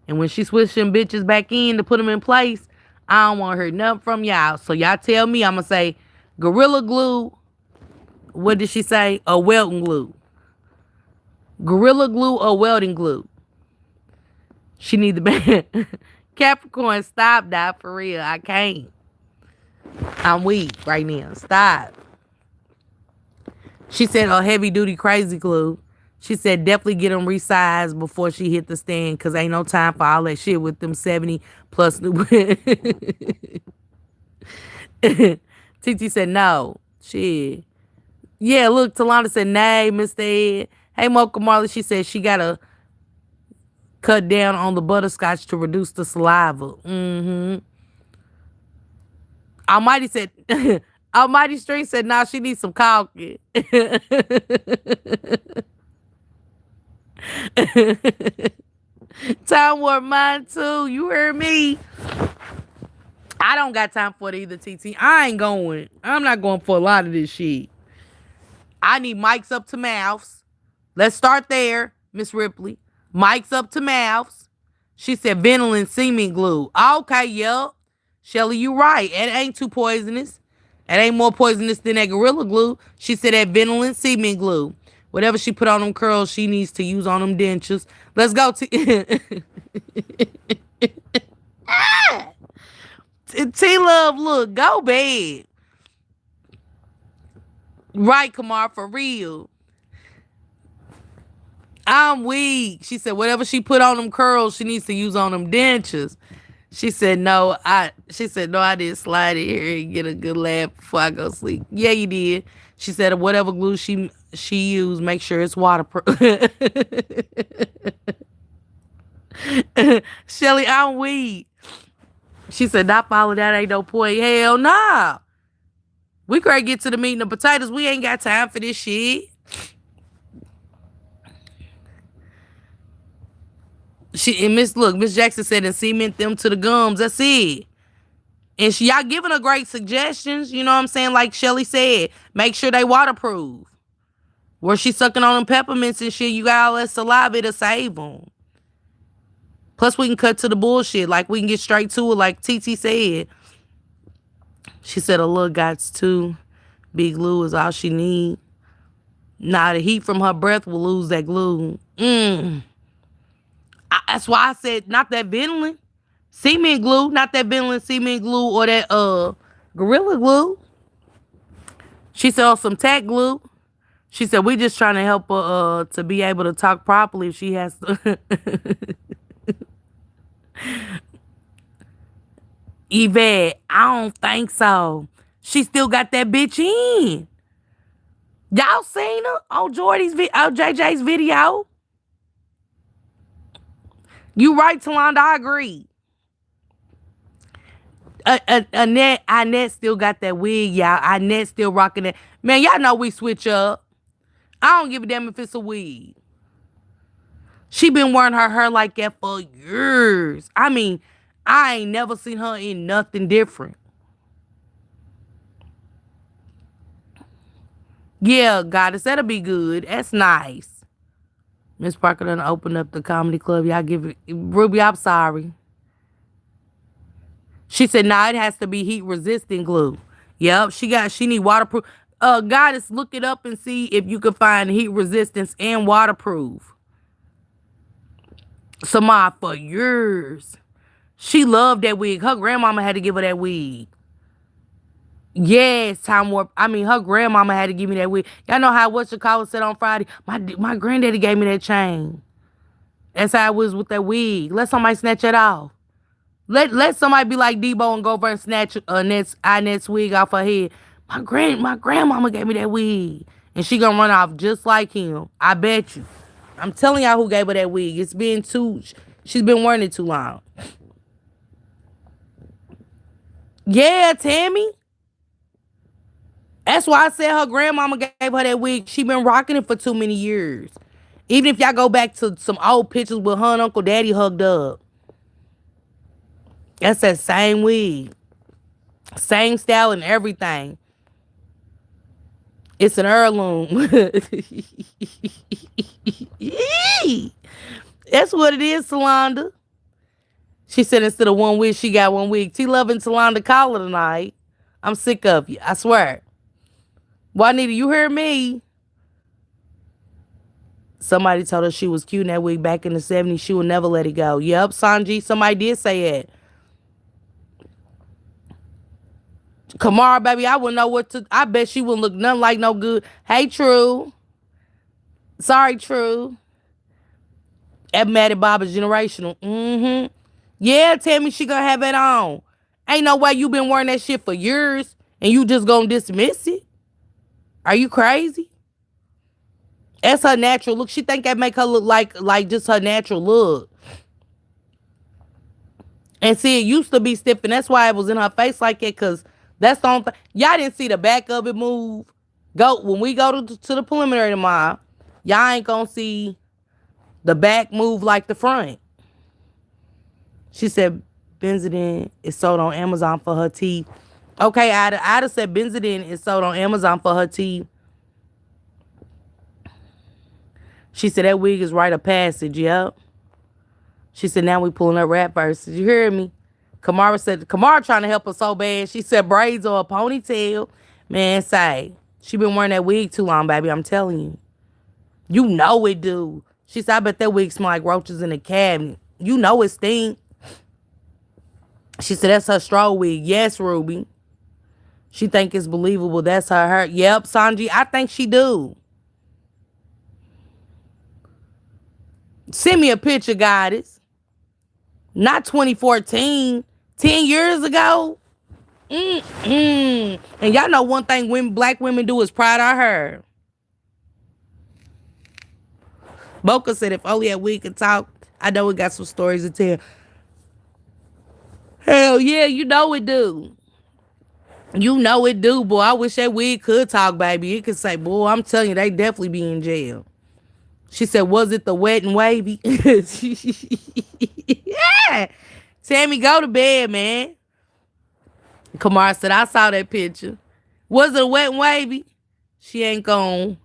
And when she switch them bitches back in to put them in place, I don't want her nothing from y'all. So y'all tell me, I'ma say Gorilla Glue. What did she say? A welding glue. Gorilla Glue or welding glue. She need the band. Capricorn, stop that for real. I can't. I'm weak right now. Stop. She said, oh, heavy duty crazy glue. She said, definitely get them resized before she hit the stand because ain't no time for all that shit with them 70 plus new. TT said, no. Shit. Yeah, look, Talonda said, nay, Mr. Ed. Hey, Mocha Marley, she said she got a Cut down on the butterscotch to reduce the saliva. Almighty said, Almighty String said, nah, she needs some caulking. Time Warp mine too. You heard me. I don't got time for it either, TT. I ain't going. I'm not going for a lot of this shit. I need mics up to mouths. Let's start there, Miss Ripley. Mics up to mouths. She said Ventolin semen glue. Okay, yep. Shelly, you right. It ain't too poisonous. It ain't more poisonous than that Gorilla Glue. She said that Ventolin semen glue. Whatever she put on them curls, she needs to use on them dentures. Let's go. T-Love, look, go bed. Right, Kamar, for real. I'm weak. She said whatever she put on them curls, she needs to use on them dentures. She said no, I didn't slide it here and get a good laugh before I go sleep. Yeah, you did. She said whatever glue she used, make sure it's waterproof. Shelly, I'm weak. She said, not follow that ain't no point. Hell nah. We gotta get to the meat and the potatoes. We ain't got time for this shit. Miss Jackson said, and cement them to the gums. That's it. And y'all giving her great suggestions. You know what I'm saying? Like Shelly said, make sure they waterproof. Where she sucking on them peppermints and shit, you got all that saliva to save them. Plus, we can cut to the bullshit. Like, we can get straight to it, like TT said. She said a little gots too. Big glue is all she need. Nah, the heat from her breath will lose that glue. That's why I said not that Ventolin. Semen glue, not that Ventolin semen glue or that Gorilla Glue. She said some tack glue. She said we just trying to help her to be able to talk properly if she has to. Yvette, I don't think so. She still got that bitch in. Y'all seen her on JJ's video? You right, Talonda, I agree. Annette still got that wig, y'all. Annette still rocking that. Man, y'all know we switch up. I don't give a damn if it's a wig. She been wearing her hair like that for years. I mean, I ain't never seen her in nothing different. Yeah, goddess, that'll be good. That's nice. Miss Parker done opened up the comedy club. Y'all give it. Ruby, I'm sorry. She said, nah, it has to be heat resistant glue. Yep, she need waterproof. Goddess, look it up and see if you can find heat resistance and waterproof. Samar, for years. She loved that wig. Her grandmama had to give her that wig. Yes, Time Warp. I mean, her grandmama had to give me that wig. Y'all know how whatchamacallit said on Friday? My granddaddy gave me that chain. That's how it was with that wig. Let somebody snatch it off. Let somebody be like Debo and go over and snatch Inette's wig off her head. My grandmama gave me that wig. And she gonna run off just like him. I bet you. I'm telling y'all who gave her that wig. She's been wearing it too long. Yeah, Tammy. That's why I said her grandmama gave her that wig. She been rocking it for too many years. Even if y'all go back to some old pictures with her and Uncle Daddy hugged up. That's that same wig. Same style and everything. It's an heirloom. That's what it is, Solanda. She said instead of one wig, she got one wig. T-Love and Solanda call her tonight. I'm sick of you. I swear. Juanita, you heard me. Somebody told her she was cute in that wig back in the 70s. She would never let it go. Yep, Sanji, somebody did say it. Kamara, baby, I wouldn't know what to... I bet she wouldn't look nothing like no good. Hey, True. Sorry, True. Maddie Bob is generational. Mm-hmm. Yeah, tell me she gonna have it on. Ain't no way you been wearing that shit for years and you just gonna dismiss it. Are you crazy? That's her natural look. She think that make her look like just her natural look. And see, it used to be stiff, and that's why it was in her face like that, because that's the only thing. Y'all didn't see the back of it move. When we go to the preliminary tomorrow, y'all ain't gonna see the back move like the front. She said Benzidine is sold on Amazon for her teeth. Okay, Ida said Benzidine is sold on Amazon for her teeth. She said that wig is rite of passage, yep. She said now we pulling up rap verses. You hear me? Kamara trying to help her so bad. She said braids or a ponytail. Man, say, she been wearing that wig too long, baby. I'm telling you. You know it, dude. She said, I bet that wig smell like roaches in the cabinet. You know it stink. She said that's her straw wig. Yes, Ruby. She think it's believable. That's her. Yep, Sanji. I think she do. Send me a picture, goddess. Not 2014. 10 years ago. And y'all know one thing black women do is pride our hair. Boca said if only we could talk. I know we got some stories to tell. Hell yeah, you know it do. You know it do, boy. I wish that wig could talk, baby. It could say, boy, I'm telling you, they definitely be in jail. She said, was it the wet and wavy? Yeah. Tammy, go to bed, man. Kamara said, I saw that picture. Was it wet and wavy? She ain't gone.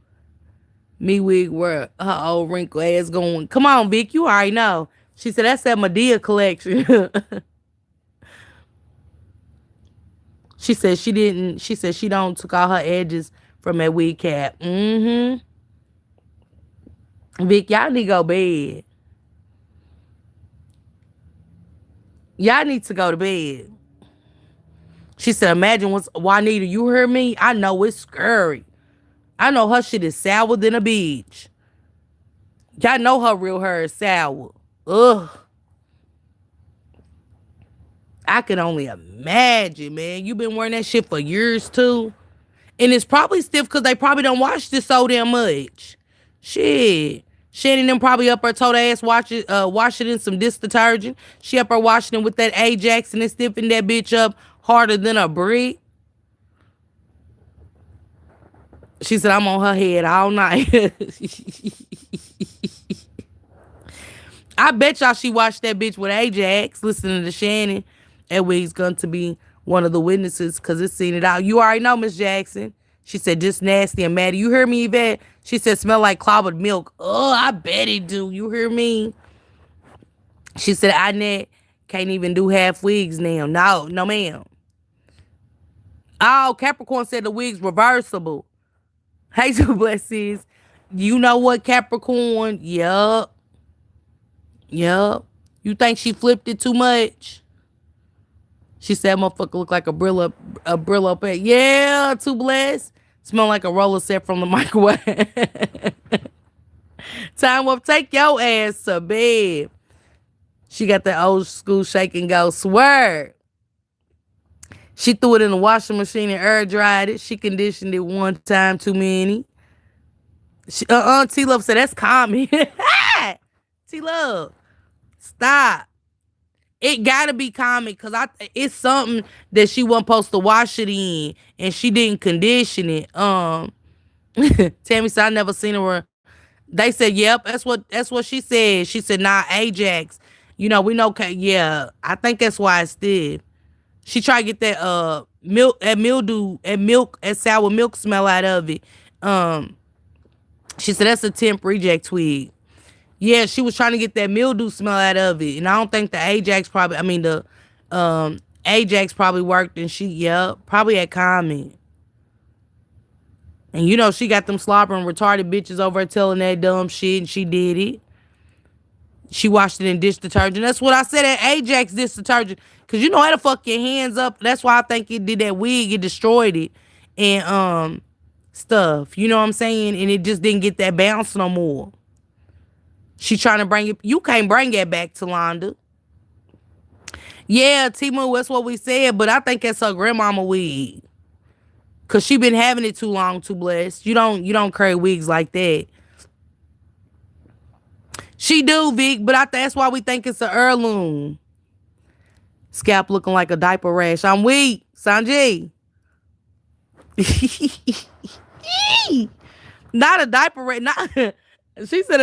Me wig where her old wrinkle ass going. Come on, Vic, you already know. She said, that's that Medea collection. She said she didn't. She said she don't took all her edges from that wig cap. Vic, y'all need to go to bed. Y'all need to go to bed. She said, imagine what's Juanita, you heard me? I know it's scary. I know her shit is sour than a bitch. Y'all know her real hair is sour. Ugh. I can only imagine, man. You been wearing that shit for years, too. And it's probably stiff because they probably don't wash this so damn much. Shit. Shannon them probably up her told ass wash it in some dish detergent. She up her washing it with that Ajax and it's stiffing that bitch up harder than a brick. She said, I'm on her head all night. I bet y'all she watched that bitch with Ajax, listening to Shannon. That wig's going to be one of the witnesses because it's seen it out. You already know, Miss Jackson. She said, just nasty and Maddie. You hear me, Yvette? She said, smell like clobbered milk. Oh, I bet it do. You hear me? She said, Inette can't even do half wigs now. No, ma'am. Oh, Capricorn said the wig's reversible. Hey, two blessings. You know what, Capricorn? Yup. You think she flipped it too much? She said, motherfucker look like a Brillo pet. Yeah, too blessed. Smell like a roller set from the microwave. Time up, take your ass to bed. She got that old school shake and go. Swear. She threw it in the washing machine and air dried it. She conditioned it one time too many. T-Love said, that's common. T-Love, stop. It gotta be common because it's something that she wasn't supposed to wash it in and she didn't condition it. Tammy said, I never seen her. They said, yep, that's what she said. She said, nah, Ajax. You know, we know, yeah, I think that's why it's stiff. She tried to get that sour milk smell out of it. She said that's a temp reject twig. Yeah, she was trying to get that mildew smell out of it. And I don't think the Ajax Ajax probably worked and probably had comment. And you know, she got them slobbering retarded bitches over telling that dumb shit and she did it. She washed it in dish detergent. That's what I said at Ajax dish detergent. Cause you know how to fuck your hands up. That's why I think it did that wig. It destroyed it. And stuff. You know what I'm saying? And it just didn't get that bounce no more. She trying to bring it. You can't bring that back to Londa. Yeah, Timu, that's what we said. But I think that's her grandmama wig. Cause she been having it too long, too blessed. You don't carry wigs like that. She do, Vic, but that's why we think it's an heirloom. Scalp looking like a diaper rash. I'm weak, Sanjay. Not a diaper rash. Not. She said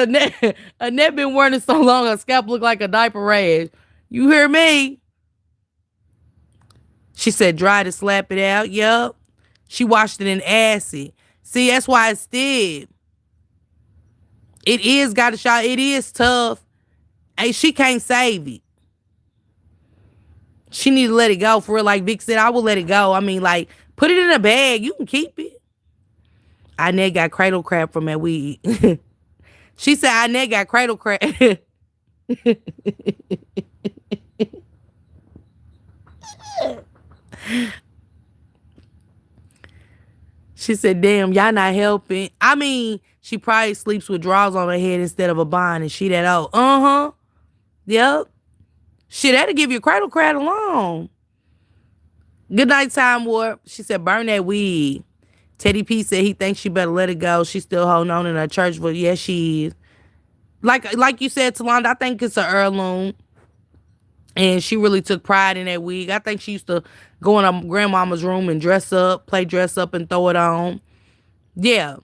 Annette been wearing it so long her scalp look like a diaper rash. You hear me? She said dry to slap it out. Yup. She washed it in acid. See, that's why it's stiff. It is got a shot. It is tough. Hey, she can't save it. She need to let it go for real. Like Vic said, I will let it go. I mean, like, put it in a bag. You can keep it. Inez got cradle crab from that weed. She said Inez got cradle crab. She said, damn, y'all not helping. I mean, she probably sleeps with drawers on her head instead of a bond, and she that old. Uh-huh. Yep. Shit, that'll give you a cradle crab alone. Good night, Time Warp. She said, burn that weed. Teddy P said he thinks she better let it go. She's still holding on in her church, but yes, she is. Like you said, Talonda, I think it's an heirloom. And she really took pride in that wig. I think she used to go in her grandmama's room and dress up, play dress up and throw it on. Yeah.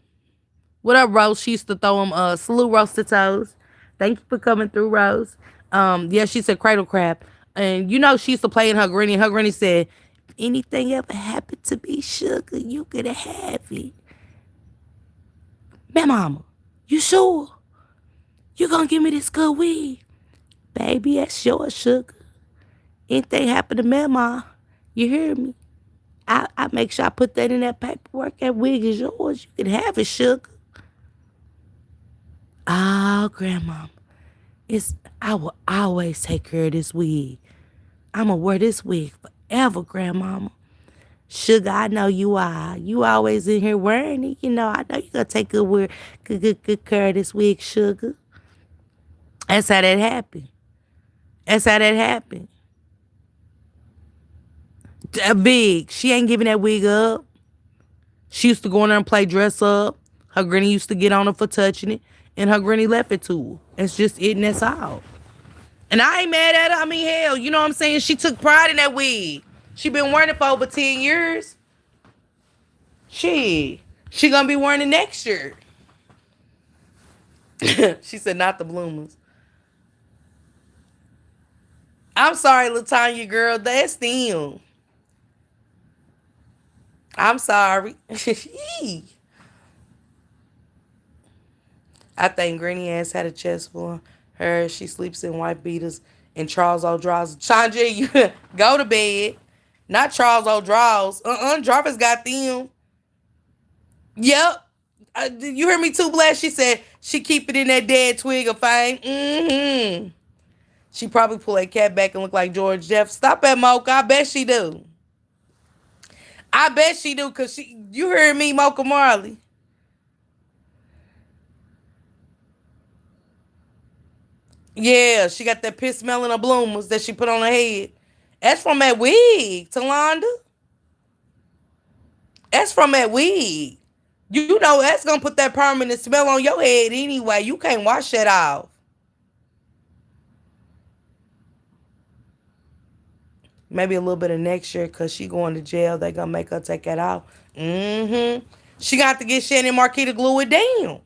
What up, Rose? She used to throw them, salute Roasted Toes. Thank you for coming through, Rose. Yeah, she said cradle crab. And you know she used to play in her granny. Her granny said, anything ever happened to me, sugar, you could have it. Man, mama, you sure? You gonna give me this good weed? Baby, that's yours, sugar. Anything happen to Mama, you hear me? I make sure I put that in that paperwork. That wig is yours. You can have it, sugar. Oh, Grandma, I will always take care of this wig. I'ma wear this wig forever, Grandmama. Sugar, I know you are. You always in here wearing it. You know, I know you gonna take good care of this wig, sugar. That's how that happened. That's how that happened. Big. She ain't giving that wig up. She used to go in there and play dress up. Her granny used to get on her for touching it. And her granny left it to her. It's just it and that's all. And I ain't mad at her. I mean, hell, you know what I'm saying? She took pride in that wig. She been wearing it for over 10 years. She gonna be wearing it next year. She said, not the bloomers. I'm sorry, LaTanya girl. That's them. I'm sorry. I think Granny ass had a chest for her. She sleeps in white beaters and Charles O'Draws. Sanjay, you go to bed. Not Charles O'Draws. Jarvis got them. Yep. You heard me too, Blast? She said she keep it in that dead twig of fame. Mm-hmm. She probably pull that cat back and look like George Jeff. Stop that, Mocha. I bet she do. I bet she do, because you heard me, Mocha Marley. Yeah, she got that piss smelling of bloomers that she put on her head. That's from that wig, Talonda. That's from that wig. You know that's gonna put that permanent smell on your head anyway. You can't wash that off. Maybe a little bit of next year, because she going to jail. They gonna make her take that off. Mm-hmm. She got to get Shannon Marquis to glue it down.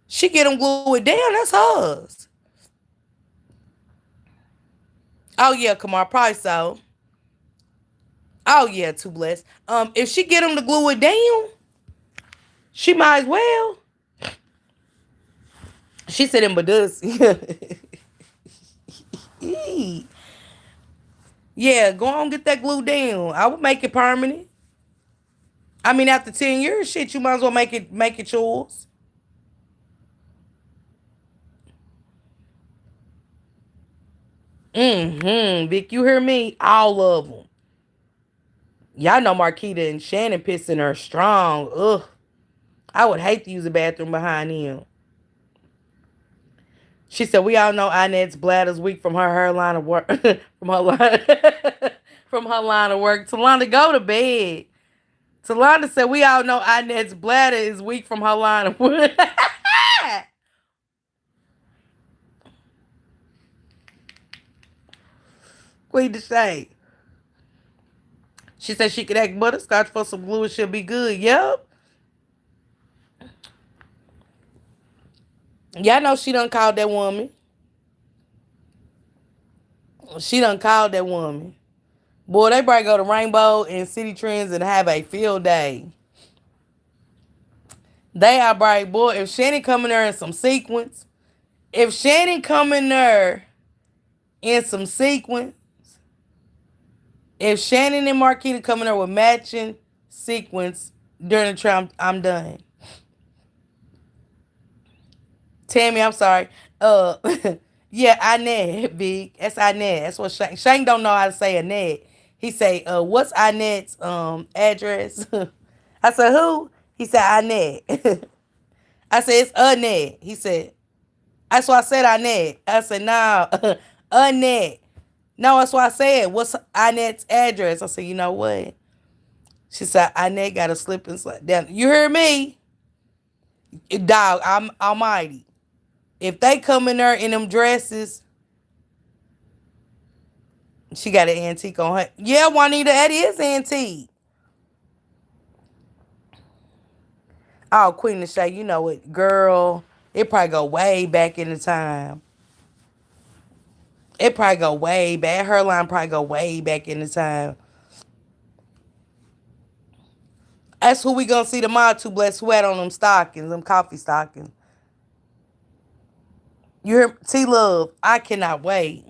She get them glue it down. That's hers. Oh, yeah, Kamar. Probably so. Oh, yeah, too blessed. If she get them to glue it down, she might as well. She said in Badus. Yeah, go on get that glue down. I would make it permanent. I mean, after 10 years, shit, you might as well make it yours. Vic, you hear me? All of them. Y'all know Marquita and Shannon pissing her strong. Ugh. I would hate to use a bathroom behind him. She said, we all know Inette's bladder's weak from her line of work. from her line from her line of work. Talonda, go to bed. Talonda said, we all know Inette's bladder is weak from her line of work. Queen Deshae. She said she could act butterscotch for some glue and she'll be good. Yep. Y'all know she done called that woman. She done called that woman. Boy, they probably go to Rainbow and City Trends and have a field day. They are bright, boy. If Shannon come in there in some sequence, if Shannon come in there in some sequence, if Shannon and Marquita come in there with matching sequence during the trial, I'm done. Tammy, I'm sorry. Uh, yeah, Inez, big. That's Inez. That's what Shane don't know how to say Inez. He say, what's Inez's address? I said, who? He said, Inez. I said, it's Inez. He said, that's why I said Inez. I said, no, Inez. No, that's why I said, what's Inez's address? I said, you know what? She said, Inez got to slip and slide down. You hear me? Dog, I'm almighty. If they come in there in them dresses, she got an antique on her. Yeah, Juanita, that is antique. Oh, Queen of Shay, you know it. Girl, it probably go way back in the time. It probably go way back. Her line probably go way back in the time. That's who we gonna see tomorrow, too, blessed, who had on them stockings, them coffee stockings. You hear T-Love, I cannot wait.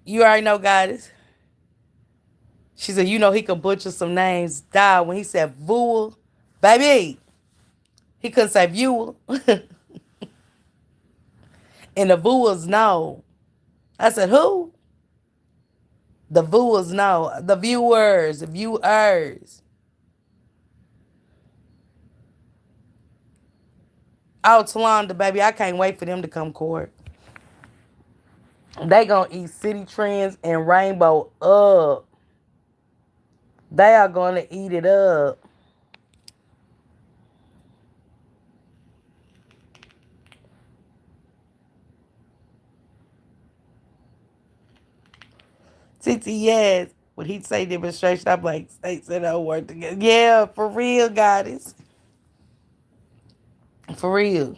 You already know, guys. She said, you know he could butcher some names. Die when he said Vua. Baby, he couldn't say viewer. And the Vuas know. I said, who? The Vuas know. The viewers. The viewers. Oh, Talonda, baby, I can't wait for them to come court. They gonna eat City Trends and Rainbow up. They are gonna eat it up. TT, yes. When he say demonstration, I'm like, states and all work together. Yeah, for real, goddess. For real.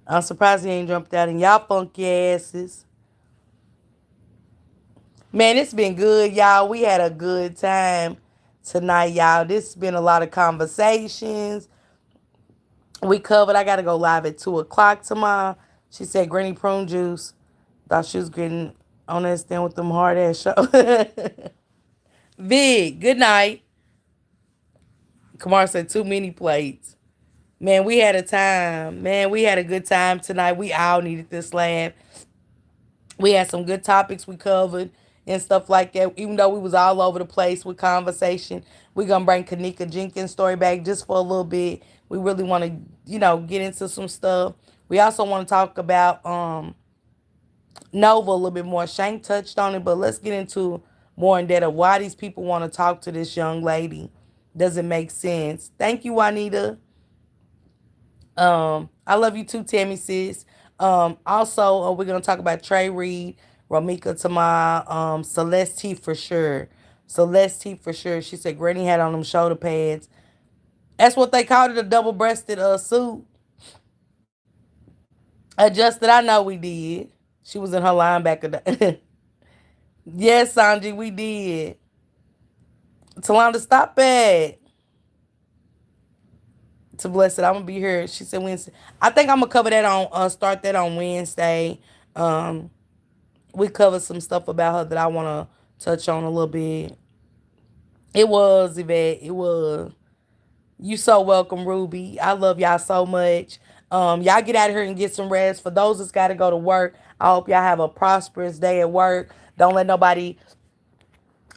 I'm surprised he ain't jumped out in y'all funky asses. Man, it's been good, y'all. We had a good time tonight, y'all. This has been a lot of conversations. We covered. I got to go live at 2 o'clock tomorrow. She said Granny Prune Juice. Thought she was getting on that stand with them hard ass show. Big, good night. Kamar said too many plates. Man, we had a time. Man, we had a good time tonight. We all needed this laugh. We had some good topics we covered and stuff like that. Even though we was all over the place with conversation, we're gonna bring Kanika Jenkins' story back just for a little bit. We really want to, get into some stuff. We also want to talk about Nova a little bit more. Shank touched on it, but let's get into more in depth of why these people want to talk to this young lady. Does it make sense? Thank you, Juanita. I love you too, Tammy sis. Also, we're gonna talk about Trey Reed, Ramika Tamar, Celeste T for sure. Celeste T for sure. She said Granny had on them shoulder pads. That's what they called it, a double-breasted suit. Adjusted, I know we did. She was in her linebacker. Yes, Sanji, we did. Talonda, stop it. To bless it, I'm gonna be here. She said Wednesday. I think I'm gonna cover that on start that on Wednesday. We covered some stuff about her that I wanna touch on a little bit. It was, Yvette. It was. You so welcome, Ruby. I love y'all so much. Y'all get out of here and get some rest. For those that's gotta go to work, I hope y'all have a prosperous day at work. Don't let nobody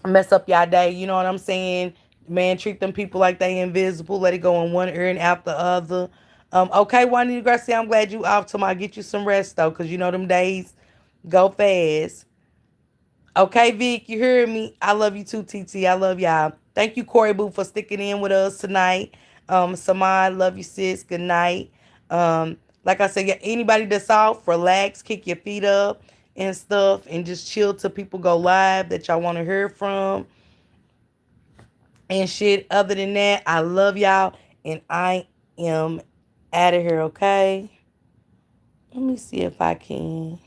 mess up y'all day. You know what I'm saying? Man, treat them people like they invisible. Let it go in one ear and out the other. Okay, Juanita Garcia, I'm glad you off tomorrow. Get you some rest though, cause you know them days go fast. Okay, Vic, you hear me? I love you too, TT. I love y'all. Thank you, Corey Boo, for sticking in with us tonight. Samad, love you, sis. Good night. Like I said, yeah, anybody that's off, relax, kick your feet up. and stuff and just chill till people go live that y'all want to hear from and shit. Other than that, I love y'all and I am out of here, okay? Let me see if I can.